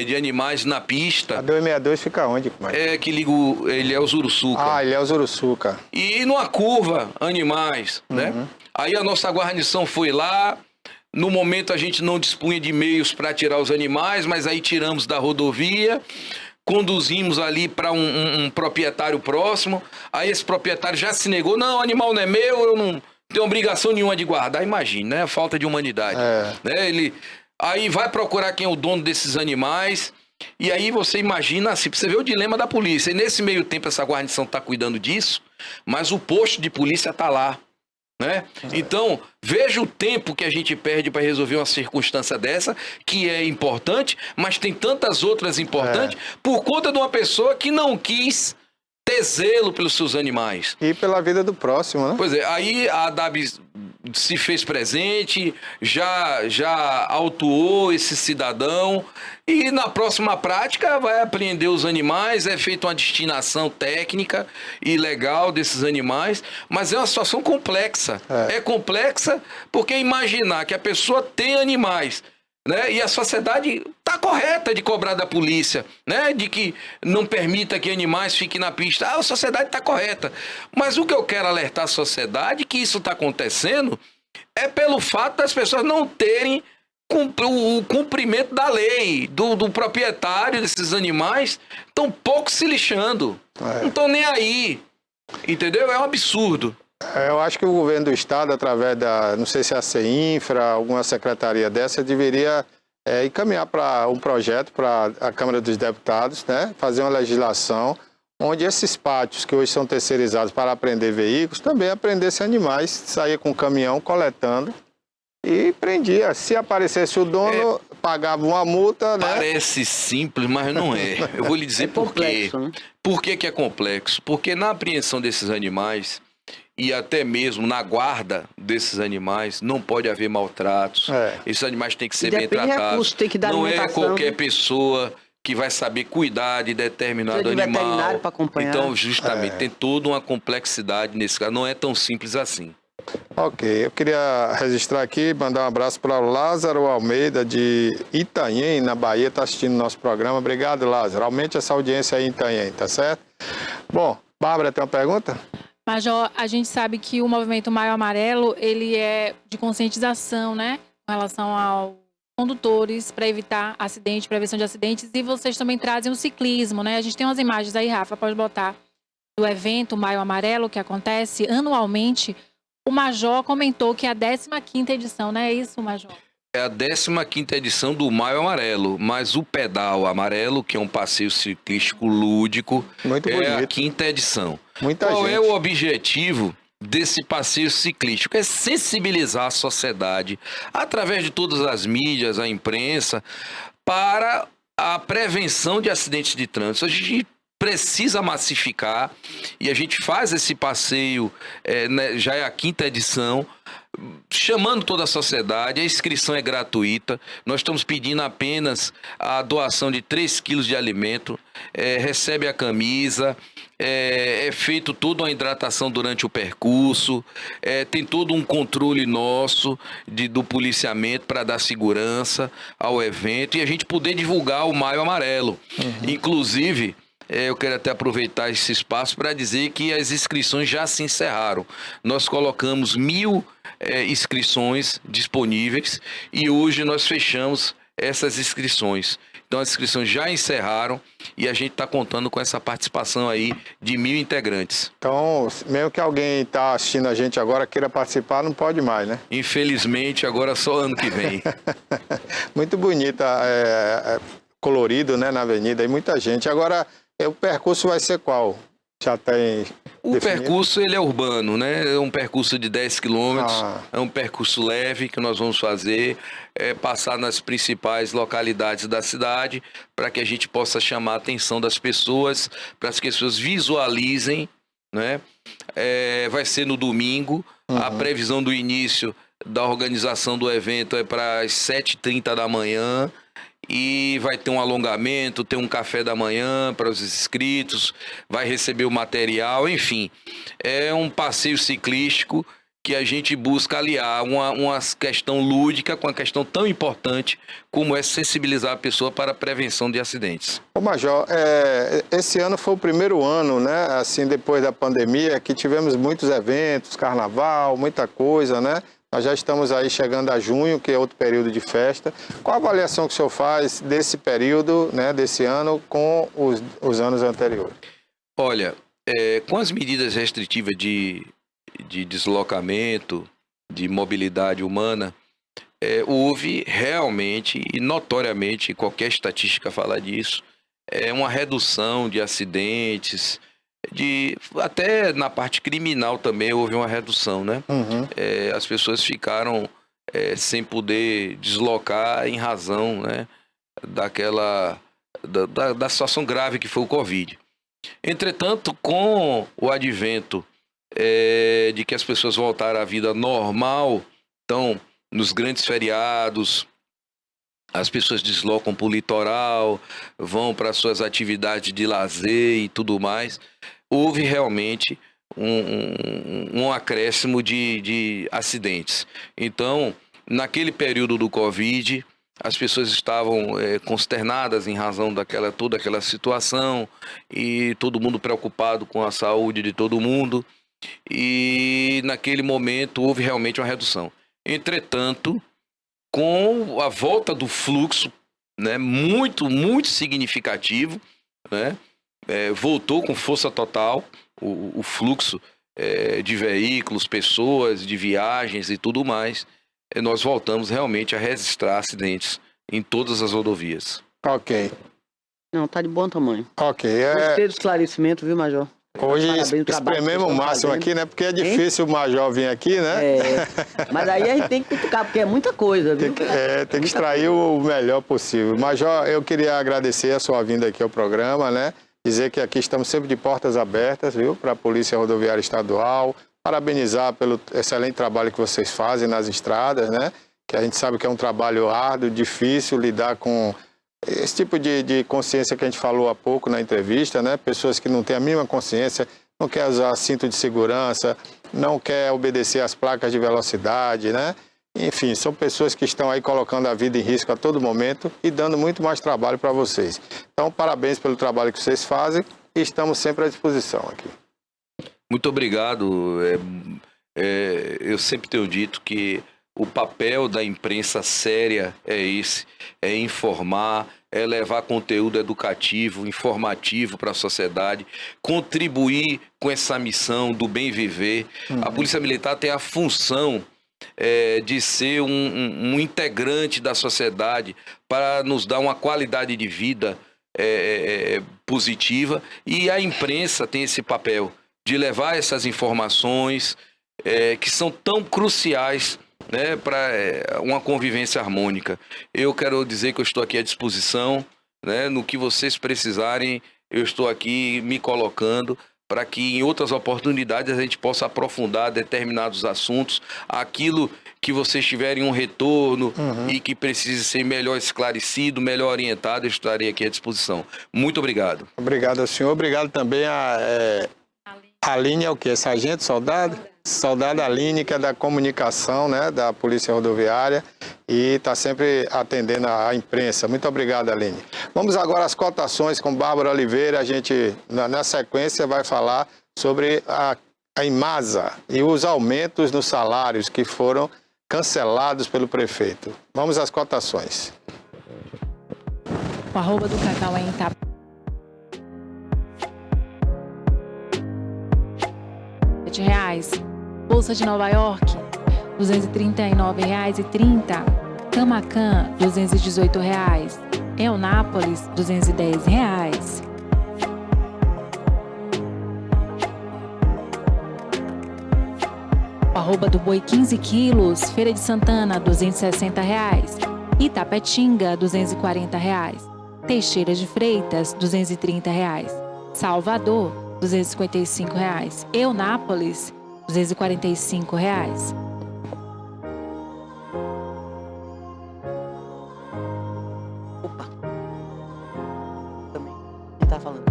de animais na pista. A 262 fica onde? Que liga ele é o Zuruçuca. Ele é o Zuruçuca. E numa curva, animais, né? Aí a nossa guarnição foi lá. No momento a gente não dispunha de meios para tirar os animais, mas aí tiramos da rodovia, conduzimos ali para um proprietário próximo. Aí esse proprietário já se negou: não, o animal não é meu, eu não tem obrigação nenhuma de guardar. Imagine, né? A falta de humanidade. Né? Ele aí vai procurar quem é o dono desses animais. E aí você imagina assim, você vê o dilema da polícia. E nesse meio tempo essa guarnição está cuidando disso, mas o posto de polícia está lá. Né? Então, veja o tempo que a gente perde para resolver uma circunstância dessa, que é importante, mas tem tantas outras importantes, por conta de uma pessoa que não quis ter zelo pelos seus animais. E pela vida do próximo, né? Pois é, aí a ADAB se fez presente, já autuou esse cidadão e na próxima prática vai apreender os animais, é feita uma destinação técnica e legal desses animais, mas é uma situação complexa. É complexa porque imaginar que a pessoa tem animais, né? E a sociedade está correta de cobrar da polícia, né? De que não permita que animais fiquem na pista. A sociedade está correta. Mas o que eu quero alertar a sociedade, que isso está acontecendo, é pelo fato das pessoas não terem o cumprimento da lei, do proprietário desses animais, estão pouco se lixando. Não estão nem aí. Entendeu? É um absurdo. Eu acho que o governo do estado, através não sei se é a CEINFRA, alguma secretaria dessa, deveria encaminhar para um projeto para a Câmara dos Deputados, né? Fazer uma legislação onde esses pátios que hoje são terceirizados para apreender veículos, também apreendessem animais, sair com o caminhão coletando e prendia. Se aparecesse o dono, pagava uma multa, né? Parece simples, mas não é. Eu vou lhe dizer por quê. Complexo, né? Por que que é complexo? Porque na apreensão desses animais e até mesmo na guarda desses animais não pode haver maltratos. Esses animais têm que ser bem Depende de tratados. recurso, tem que dar Não é alimentação. qualquer pessoa que vai saber cuidar de determinado Precisa de animal. veterinário pra acompanhar. Então, justamente, tem toda uma complexidade nesse caso. Não é tão simples assim. Ok, eu queria registrar aqui, mandar um abraço para o Lázaro Almeida de Itanhem, na Bahia, está assistindo nosso programa. Obrigado, Lázaro. Aumente essa audiência aí em Itanhem, tá certo? Bom, Bárbara, tem uma pergunta? Major, a gente sabe que o movimento Maio Amarelo, ele é de conscientização, né? Com relação aos condutores, para evitar acidentes, prevenção de acidentes. E vocês também trazem o ciclismo, né? A gente tem umas imagens aí, Rafa, pode botar, do evento Maio Amarelo, que acontece anualmente. O Major comentou que é a 15ª edição, não é isso, Major? É a 15ª edição do Maio Amarelo, mas o Pedal Amarelo, que é um passeio ciclístico lúdico, Muito é bonito. a 5ª edição. Muita Qual gente. é o objetivo desse passeio ciclístico? É sensibilizar a sociedade, através de todas as mídias, a imprensa, para a prevenção de acidentes de trânsito. A gente precisa massificar e a gente faz esse passeio, né, já é a 5ª edição, chamando toda a sociedade. A inscrição é gratuita. Nós estamos pedindo apenas a doação de 3 quilos de alimento, recebe a camisa, é feito toda uma hidratação durante o percurso, tem todo um controle nosso do policiamento para dar segurança ao evento e a gente poder divulgar o Maio Amarelo. Inclusive, eu quero até aproveitar esse espaço para dizer que as inscrições já se encerraram. Nós colocamos 1.000 inscrições disponíveis e hoje nós fechamos essas inscrições. Então as inscrições já encerraram e a gente está contando com essa participação aí de 1.000 integrantes. Então, mesmo que alguém está assistindo a gente agora queira participar, não pode mais, né? Infelizmente, agora só ano que vem. Muito bonita, colorido, né, na avenida, e muita gente. Agora, o percurso vai ser qual? Já tem O definido? percurso, ele é urbano, né? É um percurso de 10 quilômetros, Ah. é um percurso leve que nós vamos fazer, passar nas principais localidades da cidade, para que a gente possa chamar a atenção das pessoas, para que as pessoas visualizem, né? Vai ser no domingo, a previsão do início da organização do evento é para as 7h30 da manhã, e vai ter um alongamento, ter um café da manhã para os inscritos, vai receber o material, enfim. É um passeio ciclístico que a gente busca aliar uma questão lúdica com uma questão tão importante como é sensibilizar a pessoa para a prevenção de acidentes. Ô Major, esse ano foi o primeiro ano, né, assim, depois da pandemia, que tivemos muitos eventos, carnaval, muita coisa, né? Nós já estamos aí chegando a junho, que é outro período de festa. Qual a avaliação que o senhor faz desse período, né, desse ano, com os anos anteriores? Olha, com as medidas restritivas de deslocamento, de mobilidade humana, houve realmente e notoriamente, qualquer estatística fala disso, uma redução de acidentes, até na parte criminal também houve uma redução, né? As pessoas ficaram sem poder deslocar em razão, né, da situação grave que foi o Covid. Entretanto, com o advento de que as pessoas voltaram à vida normal, então, nos grandes feriados, as pessoas deslocam para o litoral, vão para suas atividades de lazer e tudo mais, houve realmente um acréscimo de acidentes. Então, naquele período do Covid, as pessoas estavam consternadas em razão toda aquela situação e todo mundo preocupado com a saúde de todo mundo. E naquele momento houve realmente uma redução. Entretanto, com a volta do fluxo, né, muito, muito significativo, né, voltou com força total o fluxo de veículos, pessoas, de viagens e tudo mais. Nós voltamos realmente a registrar acidentes em todas as rodovias. Ok. Não, tá de bom tamanho. Ok. Gostei do esclarecimento, viu, Major? Hoje Parabéns, o trabalho que esprememos o vocês estão máximo fazendo. aqui, né? Porque é difícil o Major vir aqui, né? Mas aí a gente tem que cutucar, porque é muita coisa, viu? Tem que extrair o melhor possível. Major, eu queria agradecer a sua vinda aqui ao programa, né? Dizer que aqui estamos sempre de portas abertas, viu? Para a Polícia Rodoviária Estadual. Parabenizar pelo excelente trabalho que vocês fazem nas estradas, né? Que a gente sabe que é um trabalho árduo, difícil lidar com esse tipo de consciência que a gente falou há pouco na entrevista, né? Pessoas que não têm a mínima consciência, não quer usar cinto de segurança, não quer obedecer às placas de velocidade, né? Enfim, são pessoas que estão aí colocando a vida em risco a todo momento e dando muito mais trabalho para vocês. Então, parabéns pelo trabalho que vocês fazem e estamos sempre à disposição aqui. Muito obrigado. Eu sempre tenho dito que o papel da imprensa séria é esse, é informar, é levar conteúdo educativo, informativo para a sociedade, contribuir com essa missão do bem viver. A Polícia Militar tem a função de ser um integrante da sociedade para nos dar uma qualidade de vida positiva, e a imprensa tem esse papel de levar essas informações que são tão cruciais, né, para uma convivência harmônica. Eu quero dizer que eu estou aqui à disposição, né, no que vocês precisarem, eu estou aqui me colocando para que em outras oportunidades a gente possa aprofundar determinados assuntos, aquilo que vocês tiverem um retorno e que precise ser melhor esclarecido, melhor orientado, eu estarei aqui à disposição. Muito obrigado. Obrigado ao senhor, obrigado também a Aline, é o quê? Sargento, soldado? Soldado Aline, que é da comunicação, né, da Polícia Rodoviária, e está sempre atendendo a imprensa. Muito obrigado, Aline. Vamos agora às cotações com Bárbara Oliveira. A gente, na sequência, vai falar sobre a Imasa e os aumentos nos salários que foram cancelados pelo prefeito. Vamos às cotações. O arroba do Cacau é em Itapé. R$7. Bolsa de Nova York, R$ 239,30. Camacan, R$ 218. Eunápolis, R$ 210. O arroba do boi 15 quilos, Feira de Santana, R$ 260. Itapetinga, R$ 240. Teixeira de Freitas, R$ 230. Salvador, R$ 255. Eunápolis, R$ 245. Opa. Também. Quem tá falando?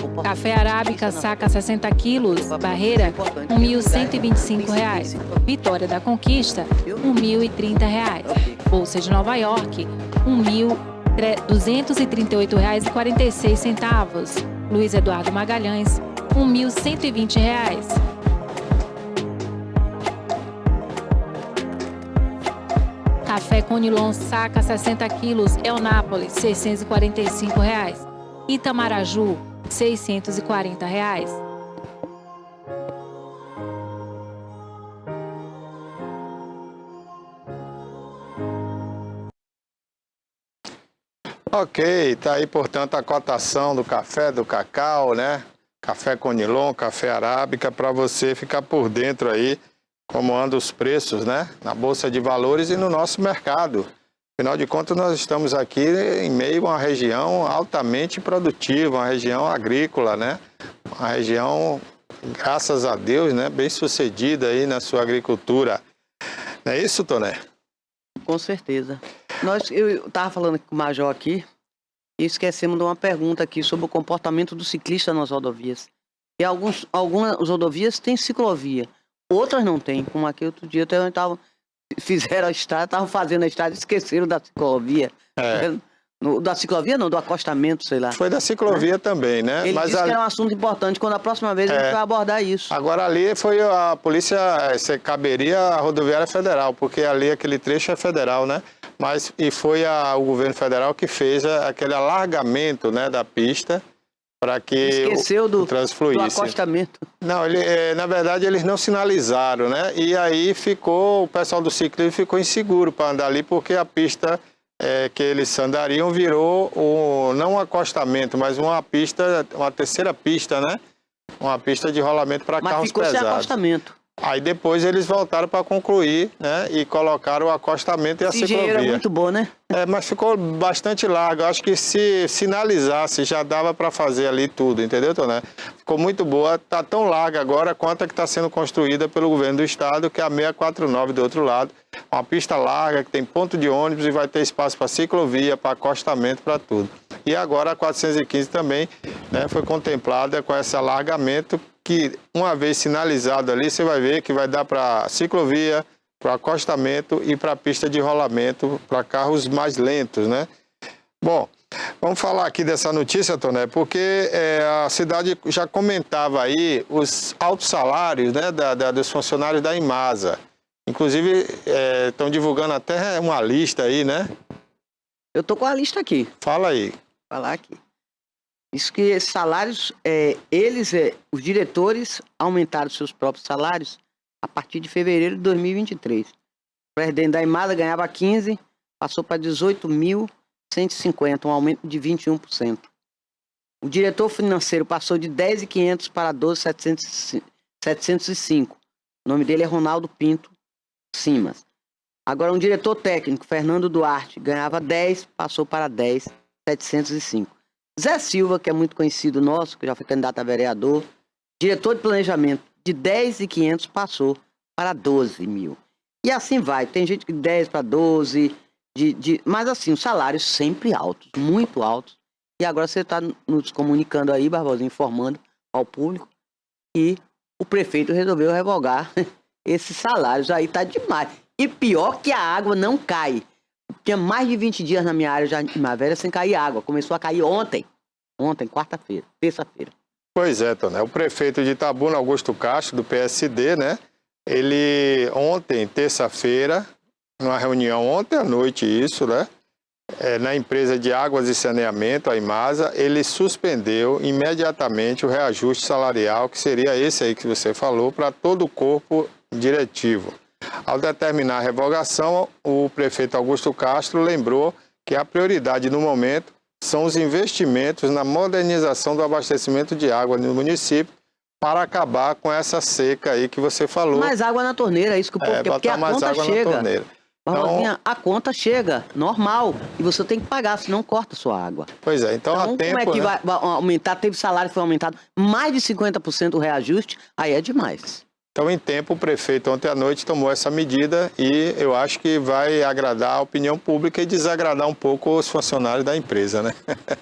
Opa. Café Arábica, saca 60 quilos, Barreira, R$ 1.125. Vitória da Conquista, R$ 1.030. Bolsa de Nova York, R$ 1.238,46. Luiz Eduardo Magalhães, R$ 1.120. Café Conilon, saca 60 quilos, Eunápolis, R$ 645. Itamaraju, R$ 640. Ok, tá aí, portanto, a cotação do café, do cacau, né? Café Conilon, café Arábica, para você ficar por dentro aí como andam os preços, né? Na Bolsa de Valores e no nosso mercado. Afinal de contas, nós estamos aqui em meio a uma região altamente produtiva, uma região agrícola, né? Uma região, graças a Deus, né? Bem sucedida aí na sua agricultura. Não é isso, Toné? Com certeza. Eu estava falando com o Major aqui e esquecemos de uma pergunta aqui sobre o comportamento do ciclista nas rodovias. E algumas rodovias têm ciclovia, outras não têm. Como aqui outro dia, fizeram a estrada, estavam fazendo a estrada e esqueceram da ciclovia. Da ciclovia não, do acostamento, sei lá. Foi da ciclovia também, né? Ele disse que era um assunto importante, quando a próxima vez a gente vai abordar isso. Agora ali foi a polícia, caberia a rodoviária federal, porque ali aquele trecho é federal, né? E foi o governo federal que fez aquele alargamento, né, da pista para que esqueceu do trânsito fluísse. Do acostamento. Não, na verdade eles não sinalizaram, né? E aí o pessoal do ciclismo ficou inseguro para andar ali, porque a pista que eles andariam virou não um acostamento, mas uma terceira pista, né? uma pista de rolamento para Mas carros ficou sem pesados. acostamento. Aí depois eles voltaram para concluir, né? E colocaram o acostamento e a Esse engenheiro é ciclovia. muito bom, né? Mas ficou bastante largo. Eu acho que se sinalizasse já dava para fazer ali tudo, entendeu, Toné? Ficou muito boa. Tá tão larga agora quanto a que está sendo construída pelo governo do estado, que é a 649 do outro lado. Uma pista larga que tem ponto de ônibus e vai ter espaço para ciclovia, para acostamento, para tudo. E agora a 415 também, né, foi contemplada com esse alargamento que, uma vez sinalizado ali, você vai ver que vai dar para ciclovia, para acostamento e para pista de rolamento para carros mais lentos, né? Bom, vamos falar aqui dessa notícia, Toné, porque a cidade já comentava aí os altos salários, né, dos funcionários da Imasa. Inclusive, estão divulgando até uma lista aí, né? Eu tô com a lista aqui. Fala aí. Vou falar aqui. Isso que esses salários, os diretores aumentaram seus próprios salários a partir de fevereiro de 2023. O presidente da Imasa ganhava 15, passou para 18.150, um aumento de 21%. O diretor financeiro passou de 10.500 para 12.705. O nome dele é Ronaldo Pinto Simas. Agora, um diretor técnico, Fernando Duarte, ganhava 10, passou para 10.705. Zé Silva, que é muito conhecido nosso, que já foi candidato a vereador, diretor de planejamento, de 10.500 passou para 12 mil. E assim vai. Tem gente que 10 para 12, mas assim, os salários sempre altos, muito altos. E agora você está nos comunicando aí, Barbosa, informando ao público que o prefeito resolveu revogar esses salários. Aí tá demais. E pior que a água não cai. Tinha mais de 20 dias na minha área já de primavera sem cair água. Começou a cair ontem, quarta-feira, terça-feira. Pois é, Toné. O prefeito de Itabuna, Augusto Castro, do PSD, né? Ele ontem, terça-feira, numa reunião ontem à noite, isso, né? Na empresa de águas e saneamento, a Imasa, ele suspendeu imediatamente o reajuste salarial, que seria esse aí que você falou, para todo o corpo diretivo. Ao determinar a revogação, o prefeito Augusto Castro lembrou que a prioridade no momento são os investimentos na modernização do abastecimento de água no município para acabar com essa seca aí que você falou. Mais água na torneira, é isso que o povo quer, porque a conta chega. Barbosinha, a conta chega, normal, e você tem que pagar, senão corta a sua água. Pois é, então há tempo... Como é que vai aumentar? Teve salário que foi aumentado mais de 50% o reajuste, aí é demais. Então, em tempo, o prefeito ontem à noite tomou essa medida e eu acho que vai agradar a opinião pública e desagradar um pouco os funcionários da empresa, né?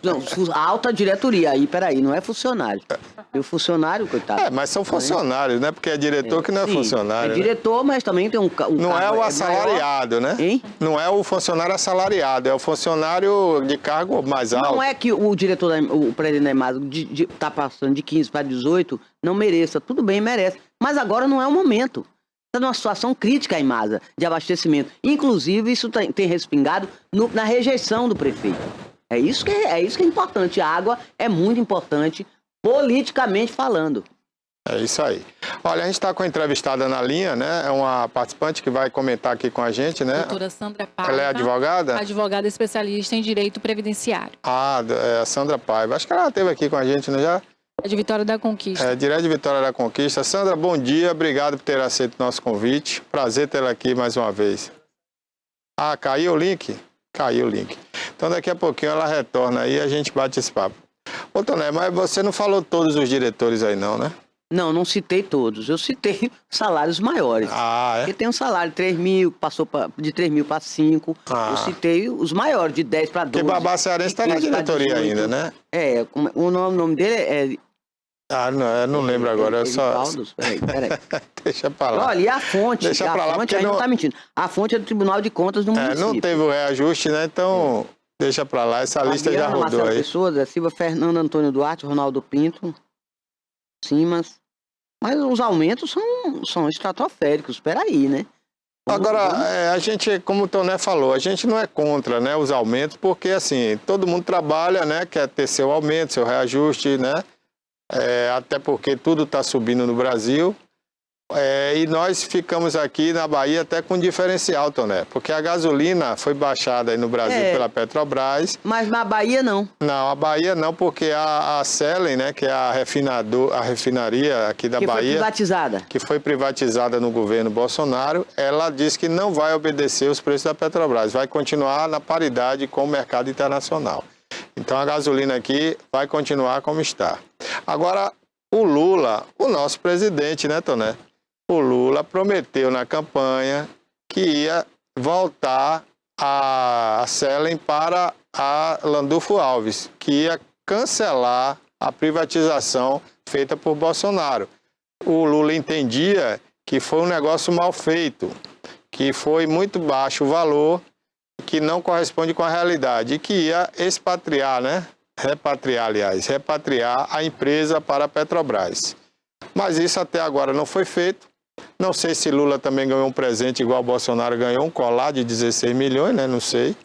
Não, a alta diretoria, aí, peraí, não é funcionário. E o funcionário, coitado. Mas são funcionários, né? Porque é diretor que não é sim, funcionário. É diretor, mas também tem um não é o assalariado, maior, né? Hein? Não é o funcionário assalariado, é o funcionário de cargo mais alto. Não é que o diretor, o presidente da Imasa, tá passando de 15 para 18, não mereça. Tudo bem, merece. Mas agora não é o momento. Está numa situação crítica a Imasa, de abastecimento. Inclusive, isso tem respingado na rejeição do prefeito. É isso que é importante. A água é muito importante, politicamente falando. É isso aí. Olha, a gente está com a entrevistada na linha, né? É uma participante que vai comentar aqui com a gente, né? Doutora Sandra Paiva. Ela é advogada? Advogada especialista em direito previdenciário. A Sandra Paiva. Acho que ela esteve aqui com a gente, não é já? É de Vitória da Conquista. Direto de Vitória da Conquista. Sandra, bom dia. Obrigado por ter aceito o nosso convite. Prazer tê-la aqui mais uma vez. Caiu o link? Caiu o link. Então, daqui a pouquinho ela retorna aí e a gente bate esse papo. Ô, Toné, mas você não falou todos os diretores aí não, né? Não citei todos. Eu citei salários maiores. Porque tem um salário de 3 mil, passou de 3 mil para 5. Eu citei os maiores, de 10 para 12. Porque Babá Cearense está na diretoria ainda, né? O nome dele é... não lembro agora. Eu só... Peraí. Deixa pra lá. Olha, e a fonte? Deixa pra lá, porque aí não tá mentindo. A fonte é do Tribunal de Contas do município. Não teve o reajuste, né? Então, deixa pra lá. Essa lista já rodou Marcelo aí. Pessoa, Zé Silva, Fernando Antônio Duarte, Ronaldo Pinto, Simas. Mas os aumentos são estratosféricos, peraí, né? Agora, a gente, como o Toné falou, a gente não é contra, né, os aumentos, porque assim, todo mundo trabalha, né, quer ter seu aumento, seu reajuste, né? Até porque tudo está subindo no Brasil. E nós ficamos aqui na Bahia até com diferencial, Toné, porque a gasolina foi baixada aí no Brasil pela Petrobras. Mas na Bahia não. Não, a Bahia não, porque a Selen, né, que é a refinaria aqui da Bahia, foi privatizada. Que foi privatizada no governo Bolsonaro, ela disse que não vai obedecer os preços da Petrobras, vai continuar na paridade com o mercado internacional. Então a gasolina aqui vai continuar como está. Agora, o Lula, o nosso presidente, né, Toné? O Lula prometeu na campanha que ia voltar a Selen para a Landulfo Alves, que ia cancelar a privatização feita por Bolsonaro. O Lula entendia que foi um negócio mal feito, que foi muito baixo o valor, que não corresponde com a realidade, e que ia expatriar, né? Repatriar a empresa para a Petrobras. Mas isso até agora não foi feito. Não sei se Lula também ganhou um presente igual o Bolsonaro ganhou, um colar de 16 milhões, né? Não sei.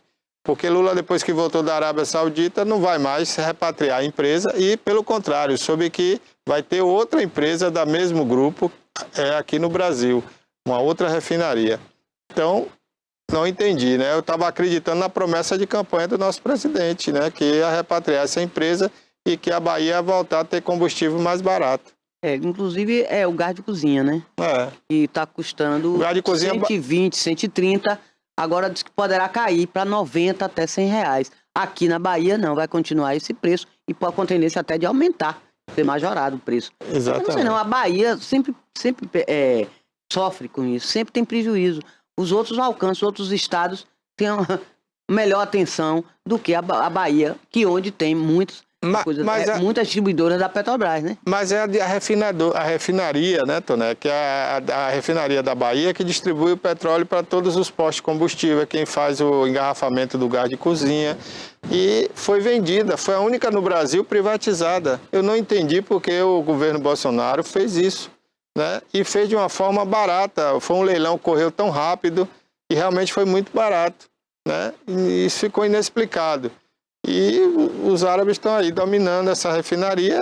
Porque Lula, depois que voltou da Arábia Saudita, não vai mais repatriar a empresa e, pelo contrário, soube que vai ter outra empresa do mesmo grupo aqui no Brasil, uma outra refinaria. Então, não entendi, né? Eu estava acreditando na promessa de campanha do nosso presidente, né? Que ia repatriar essa empresa e que a Bahia ia voltar a ter combustível mais barato. Inclusive é o gás de cozinha, né? Que está custando o gás de cozinha 120, 130, agora diz que poderá cair para 90 até 100 reais. Aqui na Bahia não, vai continuar esse preço e pode com tendência até de aumentar, ser majorado o preço. Exatamente. Eu não sei não, a Bahia sempre sofre com isso, sempre tem prejuízo. Os outros alcançam, outros estados têm uma melhor atenção do que a Bahia, que onde tem muitas distribuidoras da Petrobras, né? Mas é a refinaria, né, Toné? Que é a refinaria da Bahia que distribui o petróleo para todos os postos de combustível, é quem faz o engarrafamento do gás de cozinha. E foi vendida, foi a única no Brasil privatizada. Eu não entendi porque o governo Bolsonaro fez isso, né? E fez de uma forma barata. Foi um leilão que correu tão rápido e realmente foi muito barato, né? E isso ficou inexplicado. E os árabes estão aí dominando essa refinaria.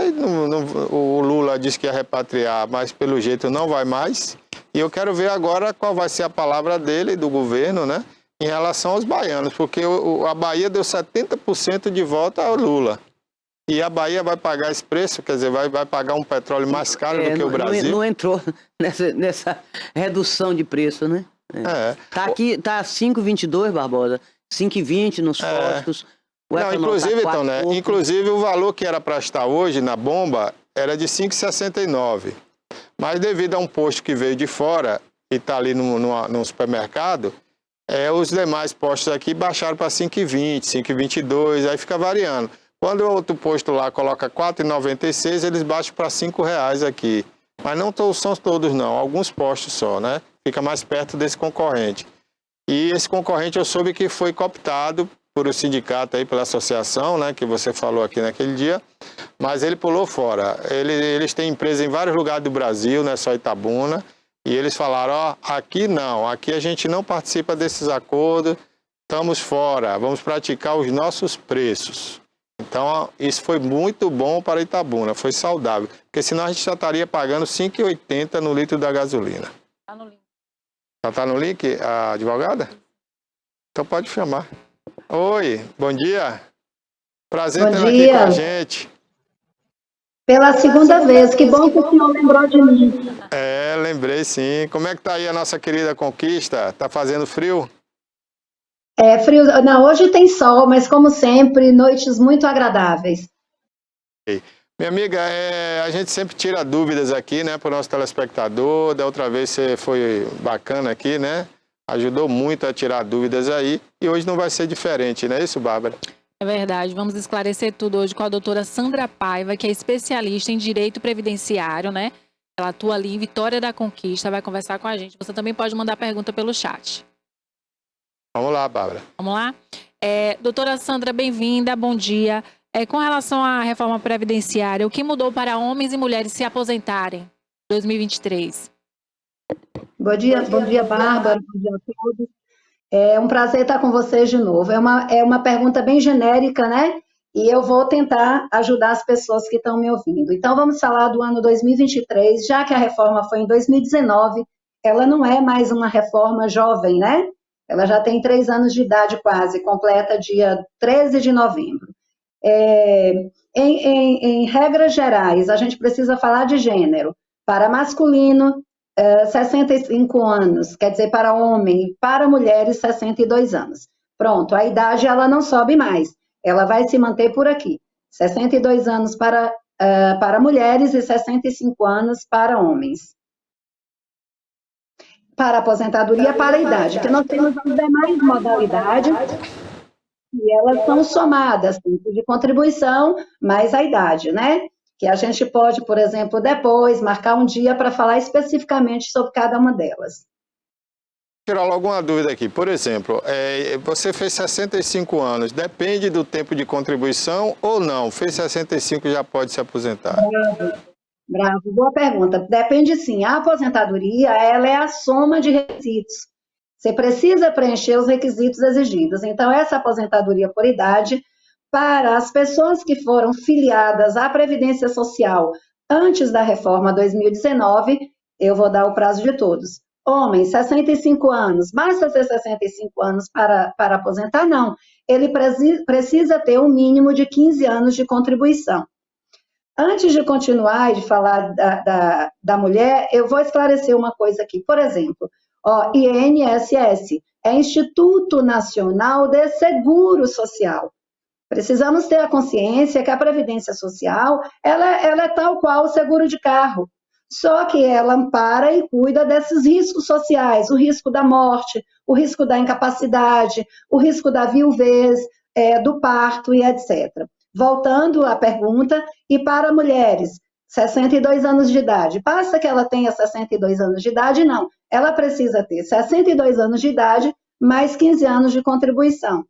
O Lula disse que ia repatriar, mas pelo jeito não vai mais. E eu quero ver agora qual vai ser a palavra dele, do governo, né, em relação aos baianos, porque a Bahia deu 70% de volta ao Lula. E a Bahia vai pagar esse preço, quer dizer, vai pagar um petróleo mais caro do que o Brasil. Não entrou nessa redução de preço, né? Tá aqui, tá 5,22, Barbosa, 5,20 nos postos. Não, inclusive, então, né? Inclusive o valor que era para estar hoje na bomba era de 5,69. Mas devido a um posto que veio de fora e está ali no supermercado, os demais postos aqui baixaram para 5,20, 5,22, aí fica variando. Quando o outro posto lá coloca 4,96, eles baixam para R$5 aqui. Mas não são todos não, alguns postos só, né? Fica mais perto desse concorrente. E esse concorrente eu soube que foi cooptado por o sindicato aí, pela associação, né, que você falou aqui naquele dia, mas ele pulou fora. Eles têm empresa em vários lugares do Brasil, não é só Itabuna, e eles falaram, aqui não, aqui a gente não participa desses acordos, estamos fora, vamos praticar os nossos preços. Então, isso foi muito bom para Itabuna, foi saudável, porque senão a gente já estaria pagando R$ 5,80 no litro da gasolina. Está no link. Já está no link, a advogada? Então pode chamar. Oi, bom dia. Prazer tê-la aqui com a gente. Pela segunda vez, que bom que o senhor lembrou de mim. Lembrei sim. Como é que tá aí a nossa querida Conquista? Tá fazendo frio? Frio. Não, hoje tem sol, mas como sempre, noites muito agradáveis. Minha amiga, a gente sempre tira dúvidas aqui, né, para o nosso telespectador. Da outra vez você foi bacana aqui, né? Ajudou muito a tirar dúvidas aí. E hoje não vai ser diferente, não é isso, Bárbara? É verdade. Vamos esclarecer tudo hoje com a doutora Sandra Paiva, que é especialista em direito previdenciário, né? Ela atua ali em Vitória da Conquista, vai conversar com a gente. Você também pode mandar pergunta pelo chat. Vamos lá, Bárbara. Vamos lá? Doutora Sandra, bem-vinda, bom dia. Com relação à reforma previdenciária, o que mudou para homens e mulheres se aposentarem em 2023? Bom dia, Bárbara, bom dia a todos. É um prazer estar com vocês de novo. É uma pergunta bem genérica, né? e eu vou tentar ajudar as pessoas que estão me ouvindo. Então, vamos falar do ano 2023, já que a reforma foi em 2019, ela não é mais uma reforma jovem, né? Ela já tem 3 anos de idade quase, completa dia 13 de novembro. Em regras gerais, a gente precisa falar de gênero. Para masculino, 65 anos, quer dizer, para homem, para mulheres, 62 anos. Pronto, a idade ela não sobe mais, ela vai se manter por aqui. 62 anos para mulheres e 65 anos para homens. Para aposentadoria, para a idade, que nós temos as demais modalidades e elas são somadas, tempo de contribuição mais a idade, né? Que a gente pode, por exemplo, depois marcar um dia para falar especificamente sobre cada uma delas. Tirar logo uma dúvida aqui. Por exemplo, você fez 65 anos, depende do tempo de contribuição ou não? Fez 65 já pode se aposentar? Bravo, boa pergunta. Depende sim. A aposentadoria, ela é a soma de requisitos. Você precisa preencher os requisitos exigidos. Então, essa aposentadoria por idade, para as pessoas que foram filiadas à Previdência Social antes da reforma 2019, eu vou dar o prazo de todos. Homem, 65 anos, basta ser 65 anos para aposentar? Não. Ele precisa ter um mínimo de 15 anos de contribuição. Antes de continuar e de falar da mulher, eu vou esclarecer uma coisa aqui. Por exemplo, INSS é Instituto Nacional de Seguro Social. Precisamos ter a consciência que a Previdência Social, ela é tal qual o seguro de carro, só que ela ampara e cuida desses riscos sociais, o risco da morte, o risco da incapacidade, o risco da viuvez, do parto e etc. Voltando à pergunta, e para mulheres, 62 anos de idade, basta que ela tenha 62 anos de idade? Não, ela precisa ter 62 anos de idade mais 15 anos de contribuição.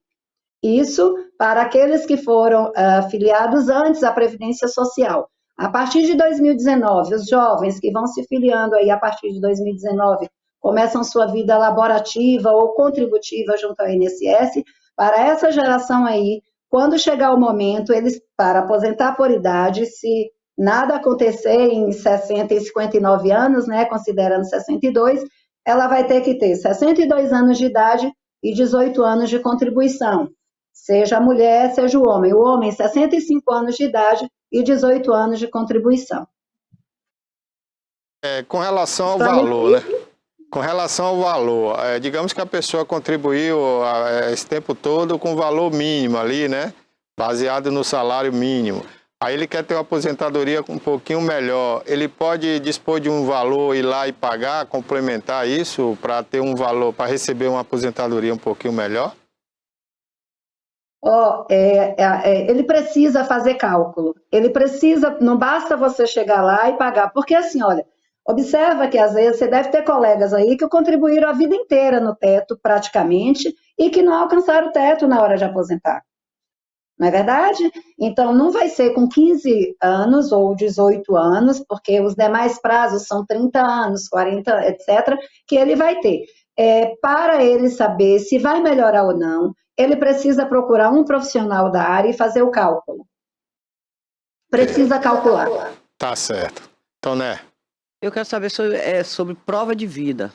Isso para aqueles que foram filiados antes à Previdência Social. A partir de 2019, os jovens que vão se filiando aí a partir de 2019 começam sua vida laborativa ou contributiva junto ao INSS. Para essa geração aí, quando chegar o momento, eles, para aposentar por idade, se nada acontecer em 60 e 59 anos, né, considerando 62, ela vai ter que ter 62 anos de idade e 18 anos de contribuição. Seja a mulher, seja o homem. O homem, 65 anos de idade e 18 anos de contribuição. Com relação ao valor, né? Com relação ao valor, digamos que a pessoa contribuiu esse tempo todo com valor mínimo ali, né? Baseado no salário mínimo. Aí ele quer ter uma aposentadoria um pouquinho melhor. Ele pode dispor de um valor, ir lá e pagar, complementar isso para ter um valor, para receber uma aposentadoria um pouquinho melhor? Ele precisa fazer cálculo. Ele precisa, não basta você chegar lá e pagar. Porque assim, olha, observa que às vezes você deve ter colegas aí que contribuíram a vida inteira no teto, praticamente, e que não alcançaram o teto na hora de aposentar. Não é verdade? Então, não vai ser com 15 anos ou 18 anos, porque os demais prazos são 30 anos, 40, etc., que ele vai ter. Para ele saber se vai melhorar ou não, ele precisa procurar um profissional da área e fazer o cálculo. Precisa calcular. Tá certo. Então, né? Eu quero saber sobre prova de vida.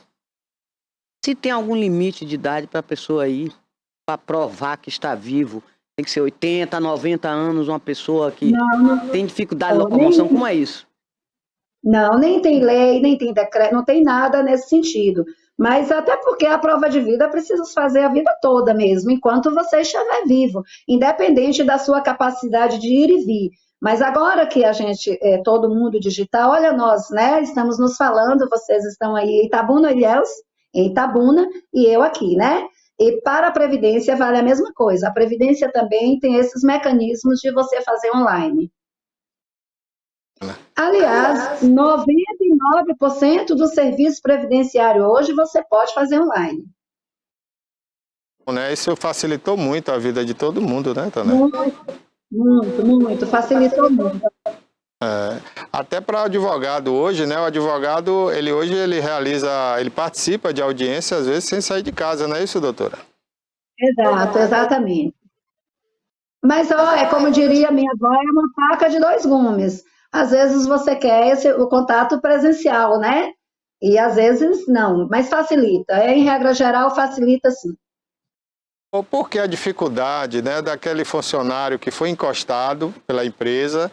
Se tem algum limite de idade para a pessoa ir para provar que está vivo, tem que ser 80, 90 anos, uma pessoa que tem dificuldade de locomoção, como é isso? Não, nem tem lei, nem tem decreto, não tem nada nesse sentido. Mas até porque a prova de vida precisa fazer a vida toda mesmo, enquanto você estiver vivo, independente da sua capacidade de ir e vir. Mas agora que a gente, todo mundo digital, olha nós, né, estamos nos falando, vocês estão aí em Itabuna, Ilhéus, em Itabuna, e eu aqui, né? E para a Previdência vale a mesma coisa. A Previdência também tem esses mecanismos de você fazer online. Aliás, 99% do serviço previdenciário hoje você pode fazer online. Isso facilitou muito a vida de todo mundo, né, Tânia? Muito. Facilitou muito. Até para o advogado hoje, né? O advogado, ele participa de audiência, às vezes, sem sair de casa, não é isso, doutora? Exato, exatamente. Mas, ó, é como diria minha avó, é uma faca de dois gumes. Às vezes você quer o contato presencial, né? E às vezes não, mas facilita. Em regra geral, facilita sim. Ou porque a dificuldade, né, daquele funcionário que foi encostado pela empresa,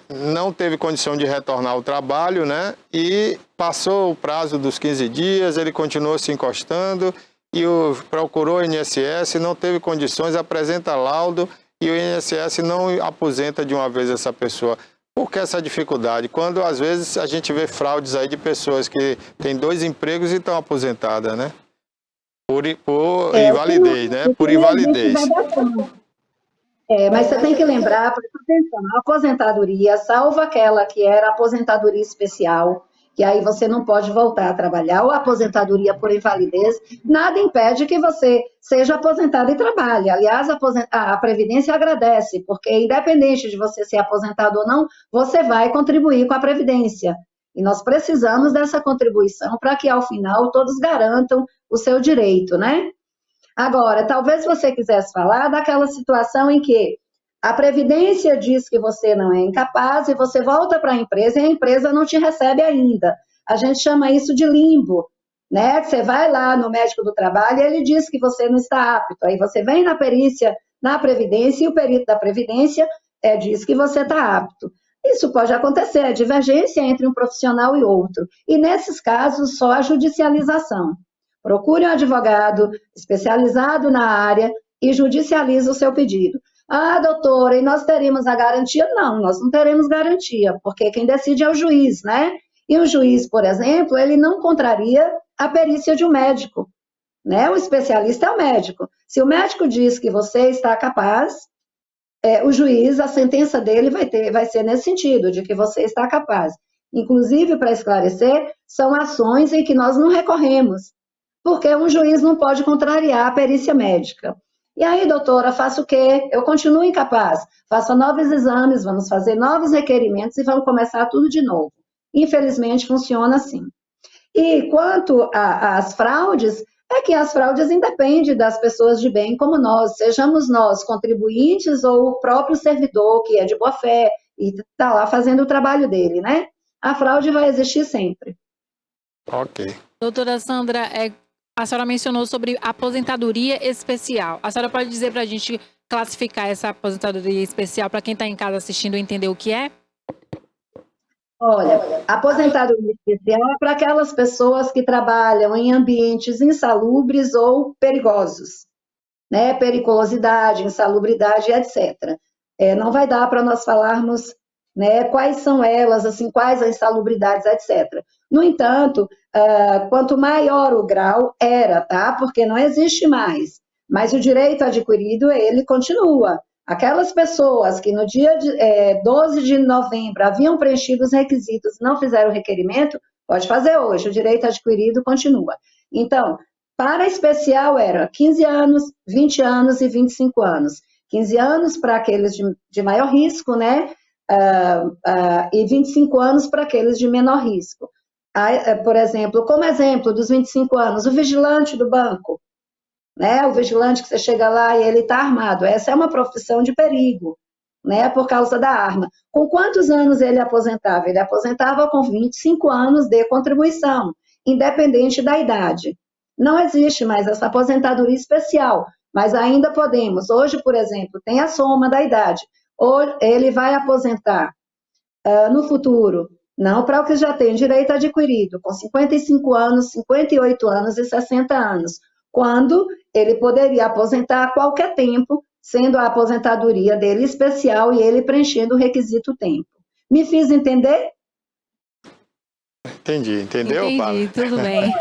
não teve condição de retornar ao trabalho, né, e passou o prazo dos 15 dias, ele continuou se encostando e procurou o INSS, não teve condições, apresenta laudo e o INSS não aposenta de uma vez essa pessoa. Por que essa dificuldade? Quando às vezes a gente vê fraudes aí de pessoas que têm 2 empregos e estão aposentadas, né? Por invalidez, né? Por invalidez. Mas você tem que lembrar, presta atenção, a aposentadoria, salvo aquela que era aposentadoria especial, que aí você não pode voltar a trabalhar, ou aposentadoria por invalidez, nada impede que você seja aposentado e trabalhe. Aliás, a Previdência agradece, porque independente de você ser aposentado ou não, você vai contribuir com a Previdência. E nós precisamos dessa contribuição para que, ao final, todos garantam o seu direito, né? Agora, talvez você quisesse falar daquela situação em que a Previdência diz que você não é incapaz e você volta para a empresa e a empresa não te recebe ainda. A gente chama isso de limbo, né? Você vai lá no médico do trabalho e ele diz que você não está apto. Aí você vem na perícia, na Previdência, e o perito da Previdência diz que você está apto. Isso pode acontecer, a divergência entre um profissional e outro. E nesses casos, só a judicialização. Procure um advogado especializado na área e judicialize o seu pedido. Ah, doutora, e nós teríamos a garantia? Não, nós não teremos garantia, porque quem decide é o juiz, né? E o juiz, por exemplo, ele não contraria a perícia de um médico, né? O especialista é o médico. Se o médico diz que você está capaz, o juiz, a sentença dele vai ser nesse sentido, de que você está capaz. Inclusive, para esclarecer, são ações em que nós não recorremos, porque um juiz não pode contrariar a perícia médica. E aí, doutora, faço o quê? Eu continuo incapaz. Faça novos exames, vamos fazer novos requerimentos e vamos começar tudo de novo. Infelizmente, funciona assim. E quanto às fraudes, é que as fraudes independem das pessoas de bem como nós, sejamos nós contribuintes ou o próprio servidor que é de boa fé e está lá fazendo o trabalho dele, né? A fraude vai existir sempre. Ok. Doutora Sandra, a senhora mencionou sobre aposentadoria especial. A senhora pode dizer para a gente classificar essa aposentadoria especial para quem está em casa assistindo entender o que é? Olha, a aposentadoria especial é para aquelas pessoas que trabalham em ambientes insalubres ou perigosos, né? Periculosidade, insalubridade, etc. Não vai dar para nós falarmos, né, quais são elas, assim, quais as insalubridades, etc. No entanto, quanto maior o grau, tá? Porque não existe mais. Mas o direito adquirido, ele continua. Aquelas pessoas que no dia 12 de novembro haviam preenchido os requisitos e não fizeram o requerimento, pode fazer hoje, o direito adquirido continua. Então, para especial era 15 anos, 20 anos e 25 anos. 15 anos para aqueles de maior risco, né? E 25 anos para aqueles de menor risco. Por exemplo, como exemplo dos 25 anos, o vigilante do banco, né? O vigilante que você chega lá e ele está armado. Essa é uma profissão de perigo, né? Por causa da arma. Com quantos anos ele aposentava? Ele aposentava com 25 anos de contribuição, independente da idade. Não existe mais essa aposentadoria especial, mas ainda podemos. Hoje, por exemplo, tem a soma da idade. Ou ele vai aposentar no futuro, não para o que já tem direito adquirido, com 55 anos, 58 anos e 60 anos, quando ele poderia aposentar a qualquer tempo, sendo a aposentadoria dele especial e ele preenchendo o requisito tempo. Me fiz entender? Entendi. Entendeu, Entendi, tudo bem.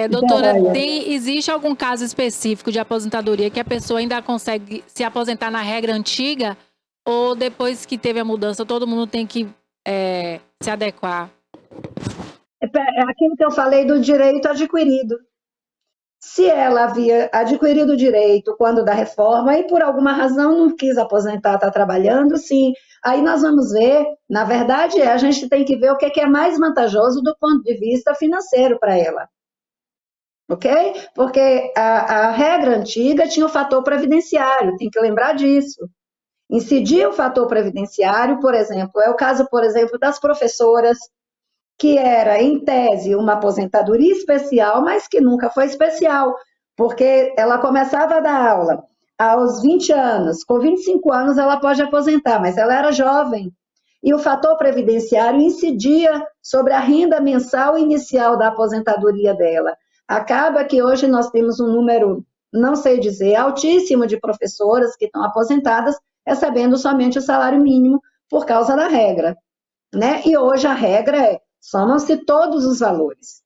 Doutora, existe algum caso específico de aposentadoria que a pessoa ainda consegue se aposentar na regra antiga ou depois que teve a mudança todo mundo tem que se adequar? É aquilo que eu falei do direito adquirido. Se ela havia adquirido o direito quando da reforma e por alguma razão não quis aposentar, está trabalhando, sim. Aí nós vamos ver, na verdade, a gente tem que ver o que é mais vantajoso do ponto de vista financeiro para ela. ok? Porque a regra antiga tinha o fator previdenciário, tem que lembrar disso. Incidia o fator previdenciário, por exemplo, é o caso, por exemplo, das professoras, que era, em tese, uma aposentadoria especial, mas que nunca foi especial, porque ela começava a dar aula aos 20 anos, com 25 anos ela pode aposentar, mas ela era jovem, e o fator previdenciário incidia sobre a renda mensal inicial da aposentadoria dela. Acaba que hoje nós temos um número, não sei dizer, altíssimo de professoras que estão aposentadas, recebendo somente o salário mínimo por causa da regra, né? E hoje a regra é, somam-se todos os valores.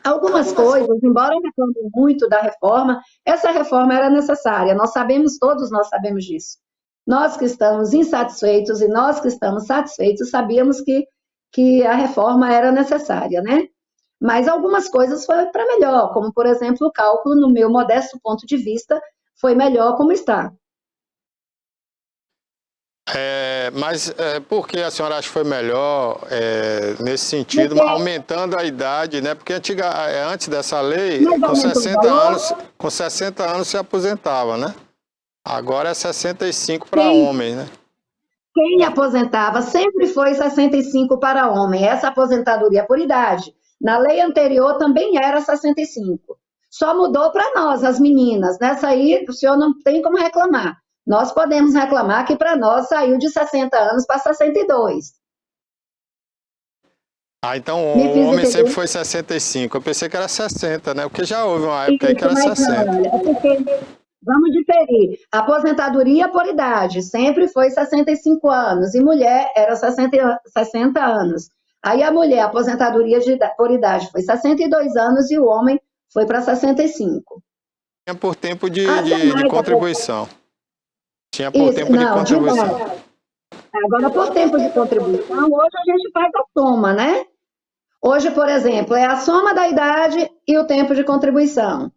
Algumas coisas, embora reclamem muito da reforma, essa reforma era necessária, nós sabemos, todos nós sabemos disso. Nós que estamos insatisfeitos e nós que estamos satisfeitos sabíamos que a reforma era necessária, né? Mas algumas coisas foram para melhor, como, por exemplo, o cálculo, no meu modesto ponto de vista, foi melhor como está. Mas por que a senhora acha que foi melhor nesse sentido, aumentando a idade, né? Porque antes dessa lei, com 60 anos se aposentava, né? Agora é 65 para homens, né? Quem aposentava sempre foi 65 para homem, essa aposentadoria por idade. Na lei anterior também era 65. Só mudou para nós, as meninas. Nessa aí, o senhor não tem como reclamar. Nós podemos reclamar que para nós saiu de 60 anos para 62. Então o homem sempre foi 65. Eu pensei que era 60, né? Porque já houve uma época aí que era 60. Não, olha, porque vamos diferir. A aposentadoria por idade sempre foi 65 anos e mulher era 60 anos. Aí a mulher, a aposentadoria por idade foi 62 anos e o homem foi para 65. Tinha por tempo de contribuição. Tinha por tempo de contribuição. Agora, por tempo de contribuição, hoje a gente faz a soma, né? Hoje, por exemplo, é a soma da idade e o tempo de contribuição.